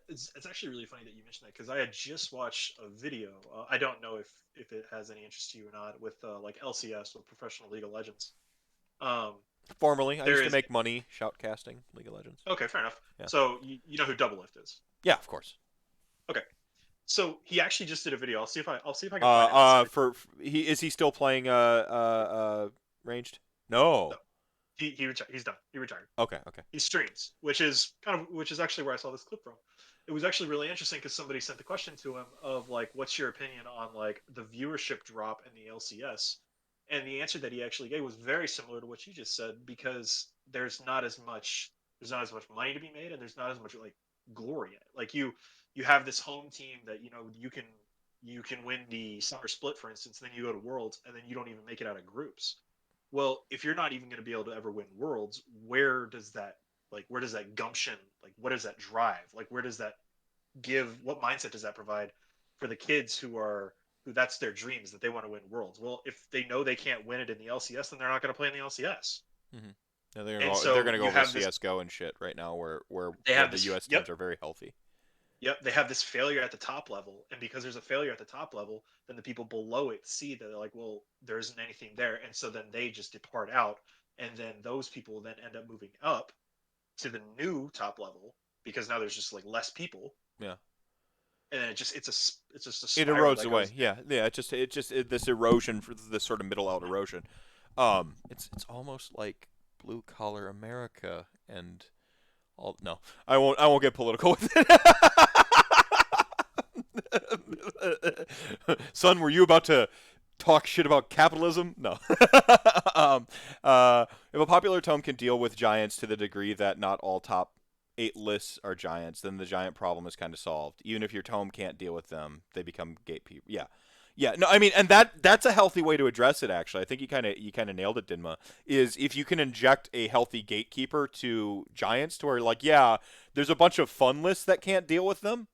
S2: it's actually really funny that you mentioned that because I had just watched a video. I don't know if it has any interest to you or not with like LCS or Professional League of Legends. Um,
S1: Formerly, I
S2: there
S1: used to
S2: is
S1: make money shoutcasting League of Legends.
S2: okay, fair enough.
S1: Yeah.
S2: So you know who Double Lift is?
S1: Yeah, of course.
S2: Okay, so he actually just did a video. I'll see if I can find it and I'll send it to you.
S1: He is he still playing ranged? No.
S2: No, he's done. He retired.
S1: Okay, okay.
S2: He streams, which is actually where I saw this clip from. It was actually really interesting because somebody sent the question to him of like, "What's your opinion on like the viewership drop in the LCS?" And the answer that he actually gave was very similar to what you just said because there's not as much money to be made and there's not as much like glory in it. Like you have this home team that you can win the summer split for instance, then you go to Worlds and then you don't even make it out of groups. Well, if you're not even going to be able to ever win Worlds, where does that gumption, like what does that drive, like where does that give, what mindset does that provide for the kids who that's their dreams that they want to win Worlds? Well, if they know they can't win it in the LCS, then they're not going to play in the LCS.
S1: Mm-hmm. Yeah,
S2: And
S1: they're
S2: so
S1: gonna go
S2: you
S1: over to
S2: have this
S1: CS:GO and shit right now,
S2: they
S1: where
S2: have
S1: the
S2: this
S1: U.S.
S2: yep
S1: teams are very healthy.
S2: Yep, they have this failure at the top level, and because there's a failure at the top level, then the people below it see that they're like, well, there isn't anything there, and so then they just depart out, and then those people then end up moving up to the new top level because now there's just like less people,
S1: Yeah.
S2: and then it's just a
S1: It
S2: spiral
S1: erodes
S2: that
S1: away.
S2: goes
S1: Yeah, yeah. This erosion for this sort of middle out erosion. It's almost like blue collar America and all. No, I won't get political with it. Son, were you about to talk shit about capitalism? No. um, if a popular tome can deal with giants to the degree that not all top 8 lists are giants, then the giant problem is kind of solved. Even if your tome can't deal with them, they become gatekeepers. Yeah. Yeah, no, I mean, and that's a healthy way to address it. Actually, I think you kind of nailed it, Dinma. Is if you can inject a healthy gatekeeper to giants, to where like, yeah, there's a bunch of fun lists that can't deal with them,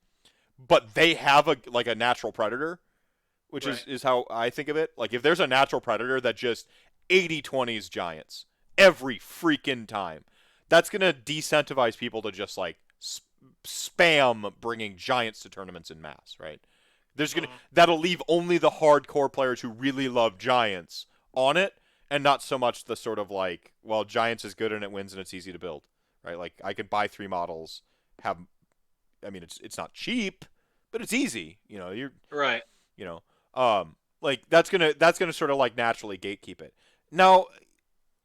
S1: but they have a natural predator, which
S2: right.
S1: is how I think of it. Like if there's a natural predator that just 80/20s giants every freaking time, that's going to decentivize people to just like spam bringing giants to tournaments in mass, right?
S2: Mhm.
S1: That'll leave only the hardcore players who really love giants on it and not so much the sort of like, well, giants is good and it wins and it's easy to build, right? Like I could buy 3 models, have I mean it's not cheap, but it's easy.
S2: Right.
S1: You know, like that's gonna sort of like naturally gatekeep it. Now,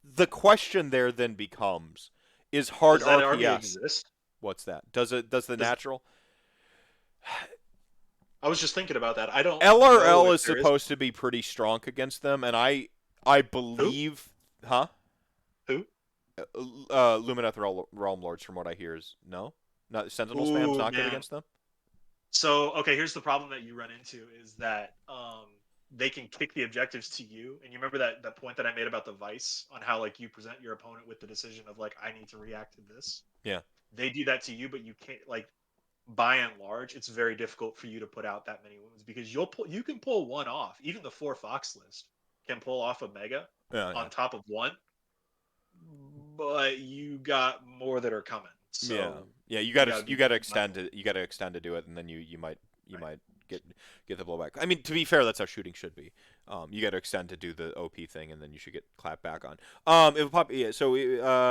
S1: the question there then becomes: is hard
S2: Does that already
S1: RPS?
S2: exist?
S1: What's that? Does the
S2: Does
S1: natural
S2: I was just thinking about that. I don't know
S1: LRL
S2: if
S1: is
S2: there is
S1: supposed to be pretty strong against them, and I
S2: who
S1: believe, huh?
S2: who.
S1: Lumineth Realm Lords, from what I hear, is no, not Sentinel spam's
S2: Ooh
S1: not good
S2: man.
S1: against them.
S2: So okay, here's the problem that you run into is that they can kick the objectives to you. And you remember that point that I made about the vice on how like you present your opponent with the decision of like I need to react to this.
S1: Yeah,
S2: They do that to you, but you can't like by and large, it's very difficult for you to put out that many wounds because you can pull one off. Even the 4 Fox list can pull off a mega
S1: yeah, yeah.
S2: on top of one, but you got more that are coming.
S1: Yeah,
S2: So
S1: yeah.
S2: you got to
S1: You
S2: be
S1: gotta
S2: mindful.
S1: extend it. You gotta extend to do it, and then you
S2: Right.
S1: might get get the blowback. I mean, to be fair, that's how shooting should be. You gotta extend to do the OP thing, and then you should get clapped back on. If a yeah, so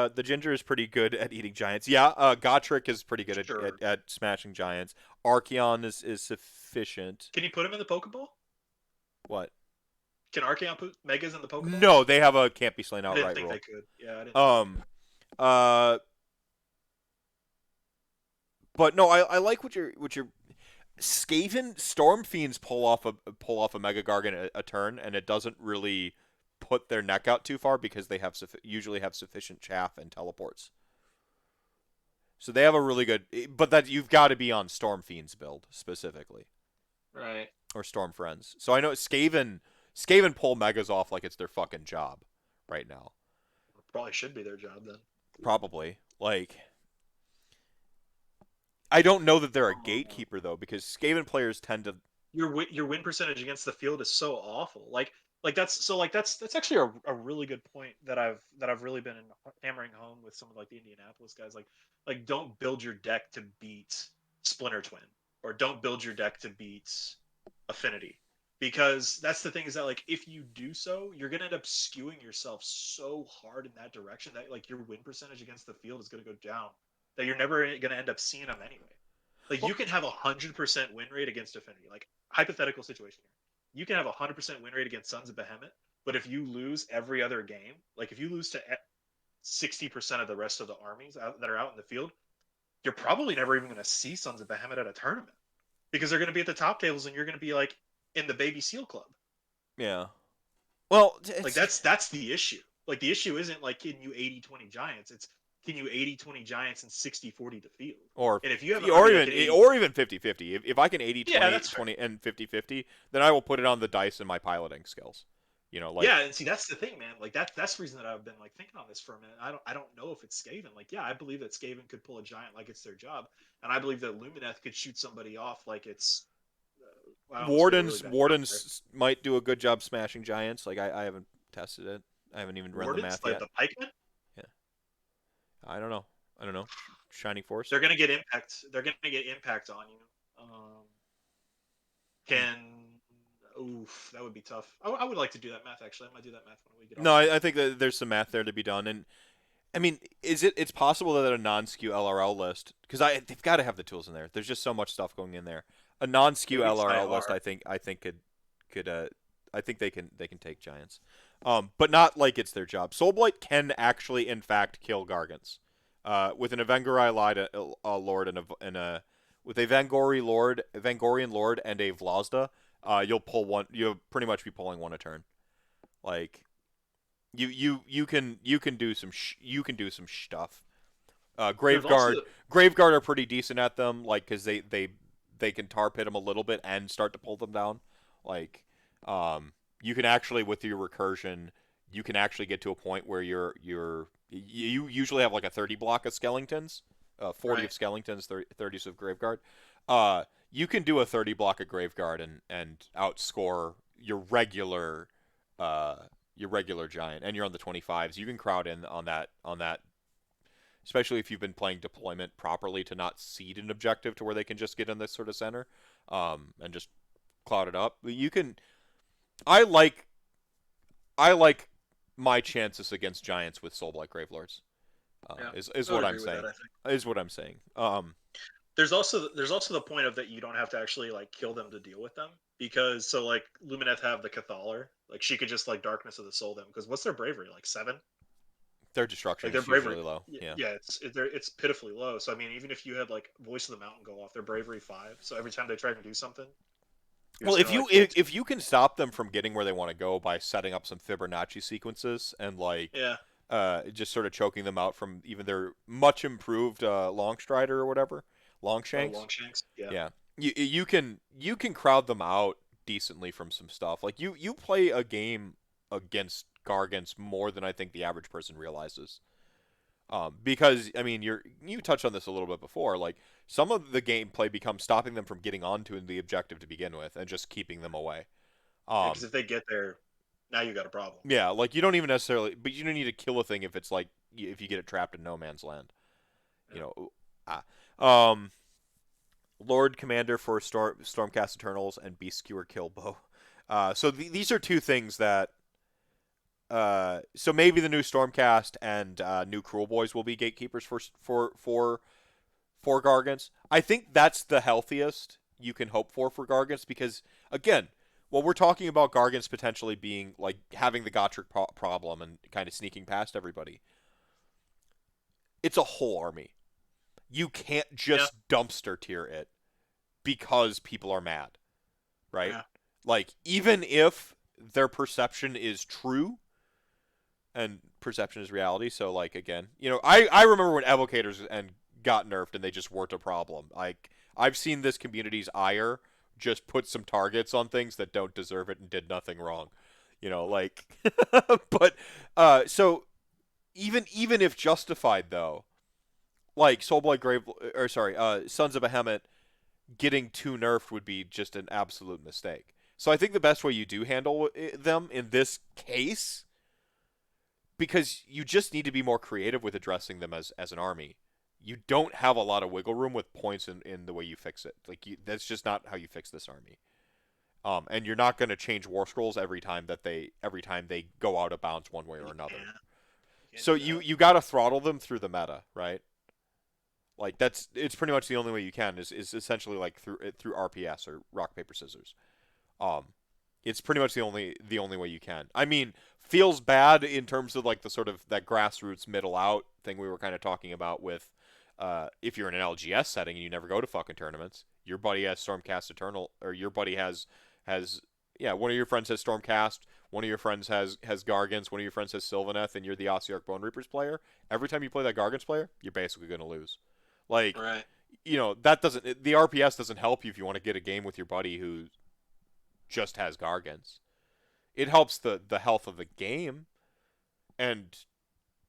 S1: the ginger is pretty good at eating giants. Yeah, Gotrek is pretty good
S2: Sure.
S1: at smashing giants. Archaeon is sufficient.
S2: Can you put him in the Pokeball?
S1: What?
S2: Can Archaeon put Megas in the Pokeball?
S1: No, they have a can't be slain
S2: I didn't
S1: outright
S2: think they
S1: rule.
S2: could. Yeah, I didn't think they
S1: Um,
S2: could.
S1: uh, but no, I like what you're Skaven Storm Fiends pull off a Mega Gargan a turn, and it doesn't really put their neck out too far because they usually have sufficient chaff and teleports. So they have a really good, but that you've got to be on Storm Fiends build specifically
S2: Right.
S1: or Storm Friends. So I know Skaven pull Megas off like it's their fucking job right now.
S2: Probably should be their job then.
S1: Probably like I don't know that they're a
S2: Uh,
S1: gatekeeper though because Skaven players tend to
S2: your win percentage against the field is so awful. Like like that's actually a really good point that I've really been hammering home with some of like the Indianapolis guys. Like don't build your deck to beat Splinter Twin, or don't build your deck to beat Affinity, because that's the thing, is that like if you do so, you're gonna end up skewing yourself so hard in that direction that like your win percentage against the field is gonna go down, that you're never gonna end up seeing them anyway. Like
S1: Well,
S2: you can have 100% win rate against Affinity, like hypothetical situation here. You can have 100% win rate against Sons of Behemoth, but if you lose every other game, like if you lose to 60% of the rest of the armies that are out in the field, you're probably never even going to see Sons of Behemoth at a tournament, because they're going to be at the top tables and you're going to be like in the baby seal club.
S1: yeah. Well,
S2: Like
S1: it's
S2: that's the issue. Like the issue isn't like, can you 80-20 giants, it's can you 80-20 giants and 60-40 the field.
S1: or
S2: And if you have an army that can 80,
S1: or even 50-50. If I can 80
S2: yeah,
S1: 20
S2: that's fair.
S1: 20 and 50-50, then I will put it on the dice in my piloting skills. Like
S2: Yeah, and see that's the thing, man. Like that's the reason that I've been like thinking on this for a minute. I don't know if it's Skaven. Like, yeah, I believe that Skaven could pull a giant like it's their job, and I believe that Lumineth could shoot somebody off like it's. I almost made a really bad joke there.
S1: Wardens might do a good job smashing giants. Like I haven't tested it. I haven't even run the
S2: Wardens,
S1: math
S2: like
S1: yet.
S2: the pikemen,
S1: Yeah. I don't know. I don't know. Shining Force.
S2: they're gonna get impact. They're gonna get impact on you.
S1: Hmm.
S2: Can oof, that would be tough. I would like to do that math actually. I might do that math when we get
S1: No,
S2: off.
S1: I think that there's some math there to be done, and I mean, it's possible that a non-skew LRL list, because they've got to have the tools in there. There's just so much stuff going in there. A non-skew
S2: Maybe it's
S1: LRL list,
S2: IR.
S1: I think could I think they can take giants, but not like it's their job. Soulblight can actually, in fact, kill Gargants, with an Evangori Lord and a with a Vangorian Lord and a Vlazda. You'll pull one. You'll pretty much be pulling one a turn. Like you can do you can do some stuff.
S2: There's also
S1: Graveguard are pretty decent at them, like because they can tar pit them a little bit and start to pull them down. Like, you can actually with your recursion, you can actually get to a point where you usually have like a 30 block of skeletons, 40
S2: right.
S1: of skeletons, 30 of Graveguard. You can do a 30 block of Graveguard and outscore uh your regular giant, and you're on the 25s. You can crowd in on that, especially if you've been playing deployment properly to not seed an objective to where they can just get in this sort of center, and just cloud it up. You can. I like I like my chances against giants with Soulblight Gravelords.
S2: Yeah,
S1: Is
S2: I would
S1: what I'm
S2: agree with that.
S1: saying.
S2: I think.
S1: Is what I'm saying.
S2: There's also the point of that you don't have to actually like kill them to deal with them, because so like Lumineth have the Cathaler, like she could just like Darkness of the Soul them, because what's their bravery, like 7?
S1: Their destruction
S2: Like their
S1: is
S2: bravery,
S1: usually low. Yeah.
S2: yeah, it's pitifully low. So I mean, even if you had like Voice of the Mountain go off, their bravery 5, so every time they try to do something, you're
S1: Well,
S2: just
S1: if
S2: gonna
S1: you
S2: like roll.
S1: if you can stop them from getting where they want to go by setting up some Fibonacci sequences and like
S2: Yeah,
S1: just sort of choking them out from even their much improved long strider or whatever, long
S2: oh
S1: shanks.
S2: Longshanks, yeah,
S1: Yeah, you can crowd them out decently from some stuff. Like you play a game against Gargants more than I think the average person realizes. Because I mean you touched on this a little bit before. Like some of the gameplay becomes stopping them from getting onto the objective to begin with and just keeping them away.
S2: yeah. Because
S1: Um,
S2: if they get there, now you got a problem.
S1: yeah, like you don't even necessarily, but you don't need to kill a thing if it's like if you get it trapped in no man's land. You
S2: Yeah,
S1: know, ah. um, Lord Commander for Stormcast Eternals and Beast Skewer Killbow. So these are two things that. So maybe the new Stormcast and new Cruel Boys will be gatekeepers for Gargants. I think that's the healthiest you can hope for Gargants because again, well, we're talking about Gargants potentially being like having the Gotrek problem and kind of sneaking past everybody. It's a whole army. You can't
S2: yeah,
S1: just dumpster tier it because people are mad, right?
S2: yeah.
S1: Like even if their perception is true, and perception is reality. So like again, I remember when evocators and got nerfed and they just weren't a problem. Like I've seen this community's ire just put some targets on things that don't deserve it and did nothing wrong. Like but so even if justified though, like Soulblight Grave Sons of Behemoth getting too nerfed would be just an absolute mistake. So I think the best way you do handle them in this case, because you just need to be more creative with addressing them as an army. You don't have a lot of wiggle room with points in the way you fix it. Like that's just not how you fix this army. And you're not going to change war scrolls every time they go out of bounds one way or another.
S2: You can't
S1: So
S2: do
S1: you got to throttle them through the meta, right? Like it's pretty much the only way you can is essentially like through RPS or rock paper scissors. Um, it's pretty much the only way you can. I mean, feels bad in terms of like the sort of that grassroots middle out thing we were kind of talking about with if you're in an LGS setting and you never go to fucking tournaments, your buddy has Stormcast Eternal, or your buddy has yeah, one of your friends has Stormcast, one of your friends has Gargants, one of your friends has Sylvaneth, and you're the Ossiarch Bone Reapers player. Every time you play that Gargants player, you're basically going to lose. Like,
S2: Right.
S1: that doesn't, the RPS doesn't help you if you want to get a game with your buddy who just has Gargants. It helps the health of the game. And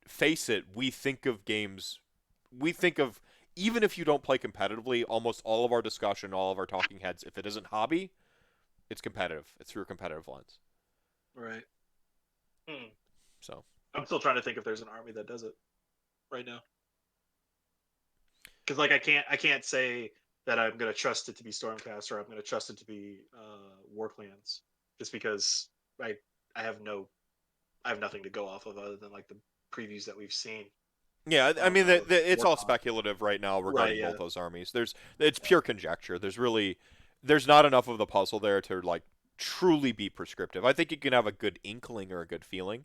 S1: face it, we think of, even if you don't play competitively, almost all of our discussion, all of our talking heads, if it isn't hobby, it's competitive. It's through a competitive lens.
S2: Right. Hmm.
S1: So
S2: I'm still trying to think if there's an army that does it right now. Because like I can't say that I'm gonna trust it to be Stormcast or I'm gonna trust it to be Warclans, just because I I have no I have nothing to go off of other than like the previews that we've seen
S1: yeah, I
S2: of
S1: mean, it's all
S2: Warcon.
S1: speculative right now
S2: Right.
S1: regarding
S2: Yeah.
S1: both those armies. It's
S2: Yeah.
S1: pure conjecture. There's not enough of the puzzle there to like truly be prescriptive. I think you can have a good inkling or a good feeling,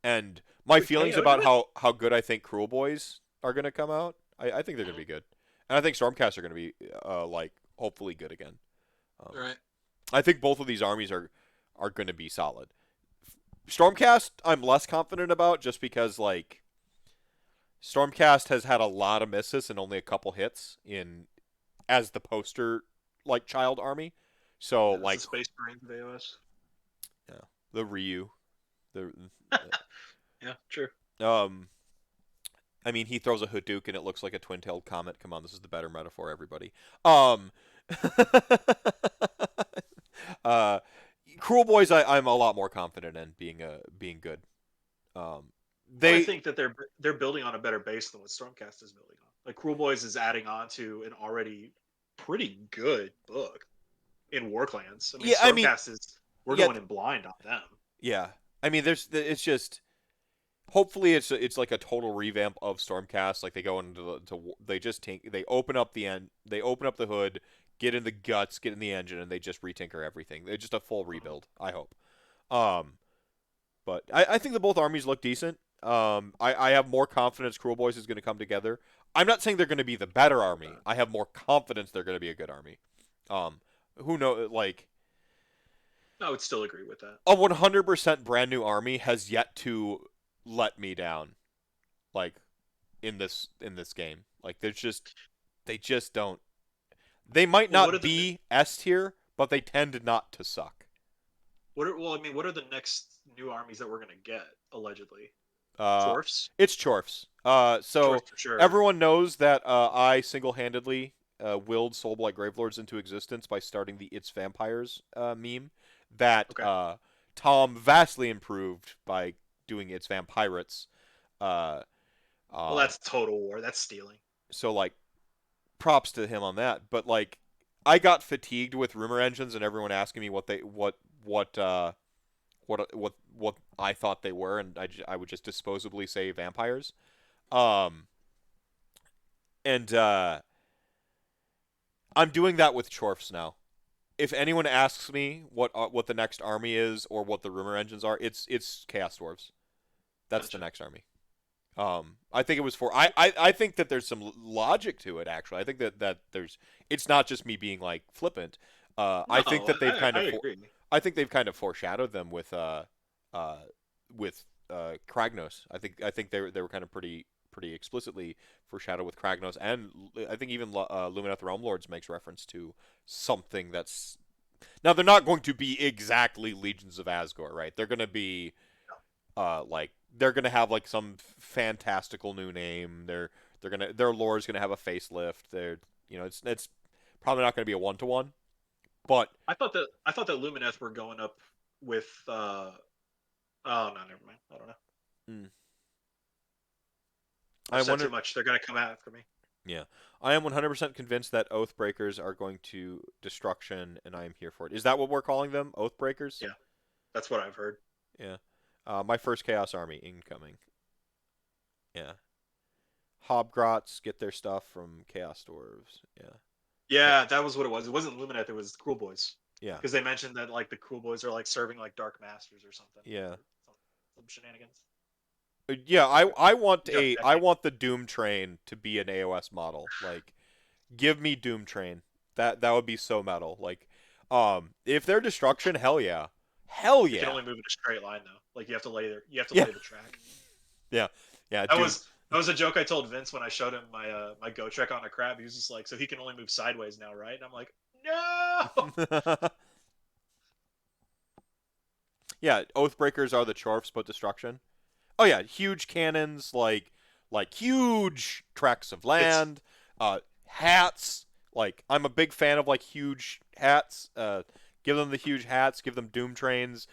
S1: and my
S2: Would
S1: feelings
S2: KO do
S1: about
S2: it?
S1: how good I think Cruel Boys are gonna come out. I think they're gonna
S2: Mhm.
S1: be good, and I think Stormcast are gonna be like hopefully good again. Um,
S2: Right.
S1: I think both of these armies are gonna be solid. Stormcast, I'm less confident about just because like Stormcast has had a lot of misses and only a couple hits in as the poster like child army. So
S2: Yeah, it's the
S1: like
S2: Space Marines of AOS.
S1: yeah, the Ryu, the
S2: Yeah. True.
S1: um I mean he throws a Hadouken and it looks like a twin-tailed comet. Come on, this is the better metaphor, everybody. uh Cruel Boys I'm a lot more confident in being good. Um
S2: Well, I
S1: they
S2: think that they're building on a better base than what Stormcast is building on. Like Cruel Boys is adding on to an already pretty good book in Warclans. I mean,
S1: yeah, I mean
S2: Stormcast is we're
S1: yeah,
S2: going in blind on them.
S1: yeah. I mean it's just hopefully it's like a total revamp of Stormcast. Like they go into they just they open up the end, they open up the hood, get in the guts, get in the engine, and they just retinker everything. They're just a full
S2: Mhm.
S1: rebuild. I hope. Um, but I think that both armies look decent. I have more confidence Cruel Boys is going to come together. I'm not saying they're going to be the better army. I have more confidence they're going to be a good army. Um, who know like
S2: I would still agree with that.
S1: a 100% brand new army has yet to let me down. Like in this game. Like they just don't. They might
S2: Well, what are
S1: not
S2: the
S1: be S tier, but they tend not to suck.
S2: what are the next new armies that we're gonna get allegedly?
S1: Uh,
S2: Chorfs,
S1: it's Chorfs. So
S2: Chorfs for sure.
S1: everyone knows that I single-handedly willed Soulblight Gravelords into existence by starting the It's Vampires meme that
S2: Okay.
S1: Tom vastly improved by doing It's Vampirates. Uh,
S2: Well,
S1: um,
S2: that's total war. That's stealing.
S1: so like props to him on that. But like, I got fatigued with rumor engines and everyone asking me what I thought they were, and I would just disposably say vampires. Um, and I'm doing that with Chorfs now. If anyone asks me what the next army is or what the rumor engines are, it's Chaos Dwarves. That's the
S2: Gotcha.
S1: next army. I think it was for I think that there's some logic to it actually. I think that there's it's not just me being like flippant. I think
S2: No,
S1: that they've kind
S2: I
S1: of
S2: agree.
S1: I think they've kind of foreshadowed them uh with Kragnos. I think they were kind of pretty explicitly foreshadowed with Kragnos, and I think even Lumineth Realm Lords makes reference to something that's now they're not going to be exactly Legions of Asgore, right? They're going to be like they're gonna have like some fantastical new name. Their lore is gonna have a facelift. They're it's probably not gonna be a 1-to-1, But
S2: I thought that Lumineth were going up with. Oh no, never mind. I don't know.
S1: mm,
S2: I've
S1: I
S2: said too
S1: wonder.
S2: much. They're gonna come after me.
S1: Yeah, I am 100% convinced that Oathbreakers are going to destruction, and I am here for it. Is that what we're calling them? Oathbreakers?
S2: Yeah, that's what I've heard.
S1: Yeah. My first Chaos Army incoming. Yeah. Hobgrots get their stuff from Chaos Dwarves. Yeah.
S2: Yeah, that was what it was. It wasn't Lumineth. It was Cruel Boys.
S1: Yeah.
S2: Because they mentioned that like the Cruel Boys are like serving like Dark Masters or something.
S1: Yeah.
S2: Or some shenanigans.
S1: Yeah,
S2: Just
S1: I
S2: decking.
S1: want the Doom Train to be an AOS model. Like, give me Doom Train. That would be so metal. Like, if they're destruction, hell yeah, hell
S2: They can
S1: yeah,
S2: only move in a straight line though. Like you have to
S1: yeah,
S2: lay the track.
S1: yeah, yeah.
S2: That
S1: Doom.
S2: was that was a joke I told Vince when I showed him my Go Trek on a crab. He was just like, so he can only move sideways now, right? And I'm like, no.
S1: Yeah, Oathbreakers are the Chorfs, but destruction. Oh yeah, huge cannons, like huge tracts of
S2: It's
S1: land, hats. Like I'm a big fan of like huge hats. Give them the huge hats. Give them doom trains.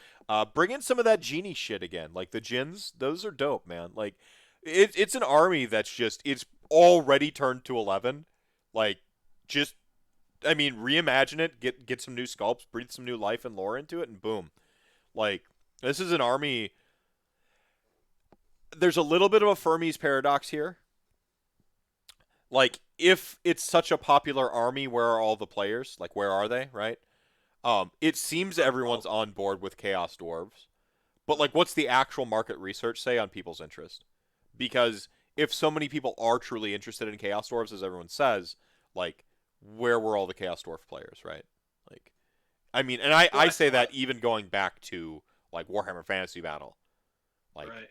S1: Bring in some of that genie shit again. Like the gins, those are dope, man. Like it's an army that's just it's already turned to 11. Like just I mean, reimagine it. Get some new sculpts. Breathe some new life and lore into it, and boom. Like this is an army. There's a little bit of a Fermi's paradox here. Like, if it's such a popular army, where are all the players? Like, where are they? Right? It seems
S2: well,
S1: everyone's on board with Chaos Dwarves, but like, what's the actual market research say on people's interest? Because if so many people are truly interested in Chaos Dwarves, as everyone says, like, where were all the Chaos Dwarf players? Right? Like, I mean, and
S2: what
S1: I
S2: I
S1: say that
S2: thought,
S1: even going back to like Warhammer Fantasy Battle, like,
S2: right?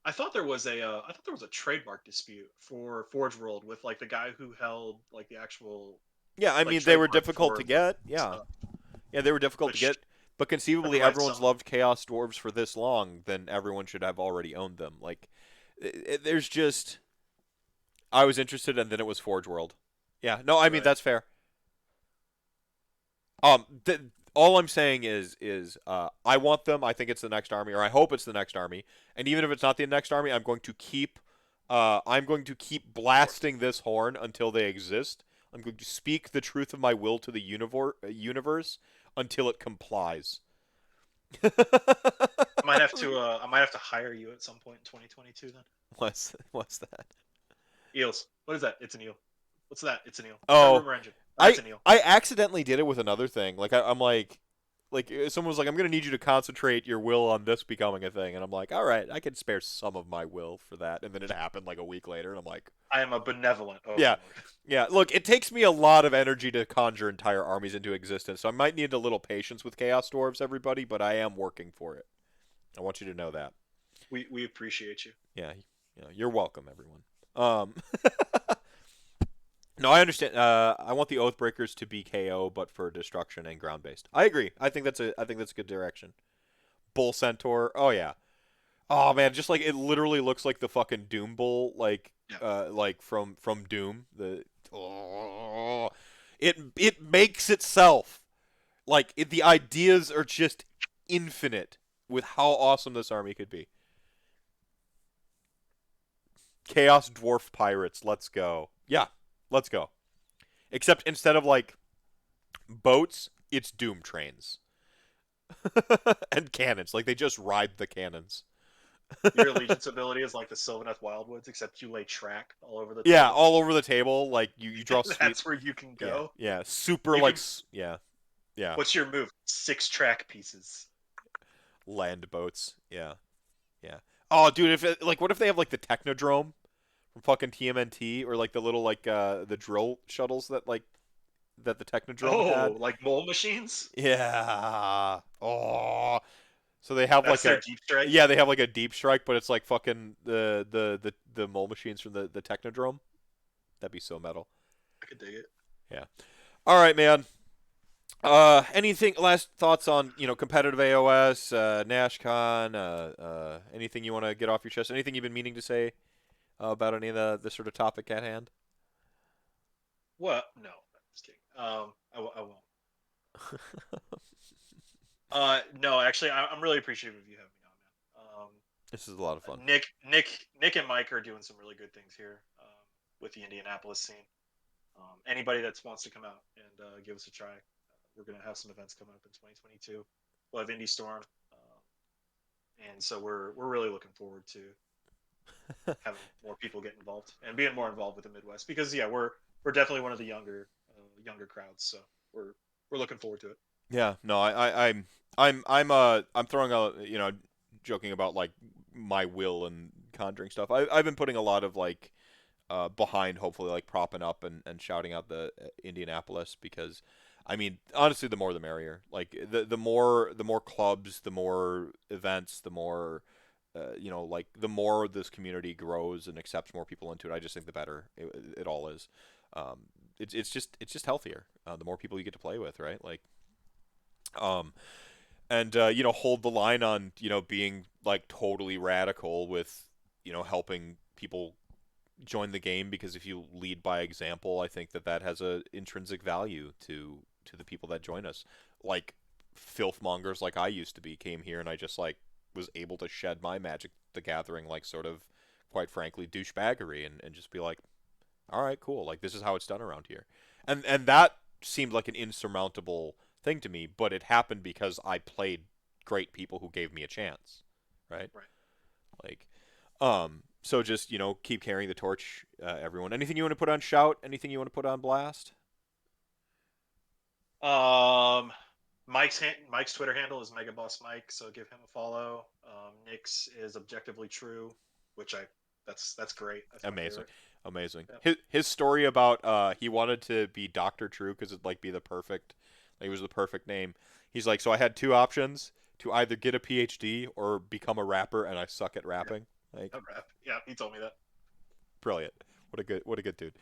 S2: I thought there was a trademark dispute for Forge World with like the guy who held like the actual
S1: yeah, I
S2: like
S1: mean, they were
S2: trademark
S1: difficult
S2: for
S1: to
S2: like
S1: get. Yeah,
S2: stuff,
S1: yeah, they were difficult to
S2: which
S1: get, but conceivably
S2: everybody's
S1: everyone's
S2: selling.
S1: loved Chaos Dwarves for this long, then everyone should have already owned them. Like, there's just I was interested, and then it was Forge World. Yeah, no, I mean
S2: Right.
S1: that's fair. All I'm saying is I want them. I think it's the next army, or I hope it's the next army. And even if it's not the next army, I'm going to keep blasting this horn until they exist. I'm going to speak the truth of my will to the universe until it complies.
S2: I might have to hire you at some point in 2022 then.
S1: What's that?
S2: Eels. What is that? It's an eel. What's that? It's an eel. What's that
S1: Oh,
S2: rumor engine? That's
S1: I
S2: an eel.
S1: I accidentally did it with another thing. Like I'm like someone was like, I'm gonna need you to concentrate your will on this becoming a thing, and I'm like, all right, I can spare some of my will for that, and then it happened like a week later, and I'm like,
S2: I am a benevolent
S1: yeah,
S2: overlord.
S1: yeah. Look, it takes me a lot of energy to conjure entire armies into existence, so I might need a little patience with Chaos Dwarves, everybody, but I am working for it. I want you to know that.
S2: We appreciate you.
S1: Yeah, you're welcome, everyone. Um, No, I understand. I want the Oathbreakers to be KO, but for destruction and ground based. I agree. I think that's a good direction. Bull Centaur. Oh yeah. Oh man, just like it literally looks like the fucking Doom Bull,
S2: Yeah.
S1: like from Doom. It makes itself like the ideas are just infinite with how awesome this army could be. Chaos Dwarf Pirates. Let's go. Yeah, let's go. Except instead of like boats, it's doom trains and cannons. Like they just ride the cannons.
S2: Your allegiance ability is like the Sylvaneth Wildwoods, except you lay track all over the
S1: Yeah,
S2: table.
S1: all over the table. Like you draw sweet.
S2: That's where you can
S1: Yeah,
S2: go.
S1: yeah. Super
S2: You
S1: like
S2: can.
S1: yeah, yeah.
S2: What's your move? 6 track pieces.
S1: Land boats. Yeah, yeah. Oh, dude, if like what if they have like the Technodrome from fucking TMNT or like the little like the drill shuttles that the Technodrome
S2: Oh,
S1: had?
S2: like mole machines?
S1: Yeah. Oh, so they have
S2: That's
S1: like
S2: their
S1: a
S2: deep strike.
S1: yeah, they have like a deep strike, but it's like fucking the mole machines from the Technodrome. That'd be so metal.
S2: I could dig it.
S1: Yeah. All right, man. Anything last thoughts on competitive AOS, Nashcon, anything you want to get off your chest? Anything you've been meaning to say about any of the sort of topic at hand?
S2: What? No, just kidding. I won't. No, actually, I'm really appreciative of you having me on, man.
S1: This is a lot of fun.
S2: Nick, and Mike are doing some really good things here with the Indianapolis scene. Anybody that wants to come out and give us a try, we're gonna have some events coming up in 2022. We'll have Indie Storm, and so we're really looking forward to having more people get involved and being more involved with the Midwest because yeah, we're definitely one of the younger crowds, so we're we're looking forward to it.
S1: Yeah, no, I'm throwing a, joking about like my will and conjuring stuff. I've been putting a lot of like behind, hopefully, like propping up and shouting out the Indianapolis, because I mean, honestly, the more the merrier. Like the more clubs, the more events, the more like the more this community grows and accepts more people into it. I just think the better it all is. Um, it's just healthier. The more people you get to play with, right? Like, um, and hold the line on being like totally radical with helping people join the game, because if you lead by example, I think that has a intrinsic value to the people that join us. Like filth mongers like I used to be came here, and I just like was able to shed my Magic the Gathering like sort of, quite frankly, douchebaggery, and just be like, all right, cool, like this is how it's done around here. And that seemed like an insurmountable thing to me, but it happened because I played great people who gave me a chance, right?
S2: Right.
S1: Like, so just keep carrying the torch, everyone. Anything you want to put on shout? Anything you want to put on blast?
S2: Um, Mike's Twitter handle is Megaboss Mike, so give him a follow. Nick's is Objectively True, which that's great. That's my
S1: Amazing,
S2: favorite.
S1: amazing.
S2: Yep.
S1: His story about he wanted to be Doctor True because it'd like be the perfect, like it was the perfect name. He's like, so I had two options to either get a PhD or become a rapper, and I suck at
S2: Yeah.
S1: rapping. Like,
S2: Yeah, he told me that.
S1: brilliant. What a good dude.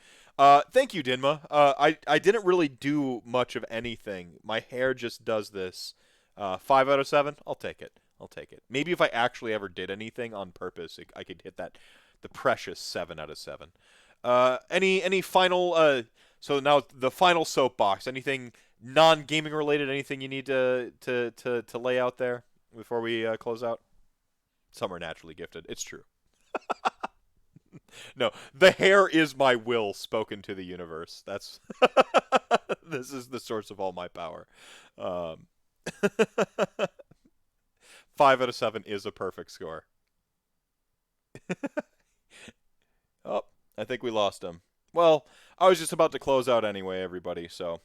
S1: Thank you, Dinma. I didn't really do much of anything. My hair just does this. 5 out of 7. I'll take it. I'll take it. Maybe if I actually ever did anything on purpose, I could hit the precious 7 out of 7. Any final? So now the final soapbox. Anything non-gaming related? Anything you need to lay out there before we close out? Some are naturally gifted. It's true. No, the hair is my will spoken to the universe. That's this is the source of all my power. Um, 5 out of 7 is a perfect score. Oh, I think we lost him. Well, I was just about to close out anyway, everybody. So,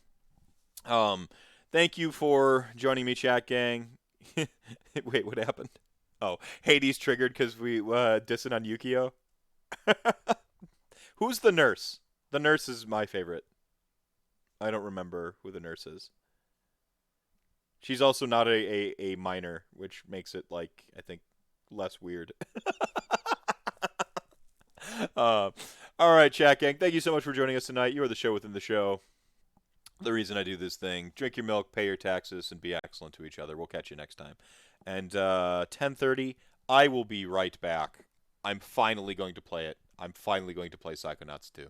S1: um, thank you for joining me, chat gang. Wait, what happened? Oh, Hades triggered because we dissing on Yukio. Who's the nurse? The nurse is my favorite. I don't remember who the nurse is. She's also not a minor, which makes it, like, I think, less weird. uh, all right, chat gang. Thank you so much for joining us tonight. You are the show within the show. The reason I do this thing. Drink your milk, pay your taxes, and be excellent to each other. We'll catch you next time. And 10:30, I will be right back. I'm finally going to play it. I'm finally going to play Psychonauts 2.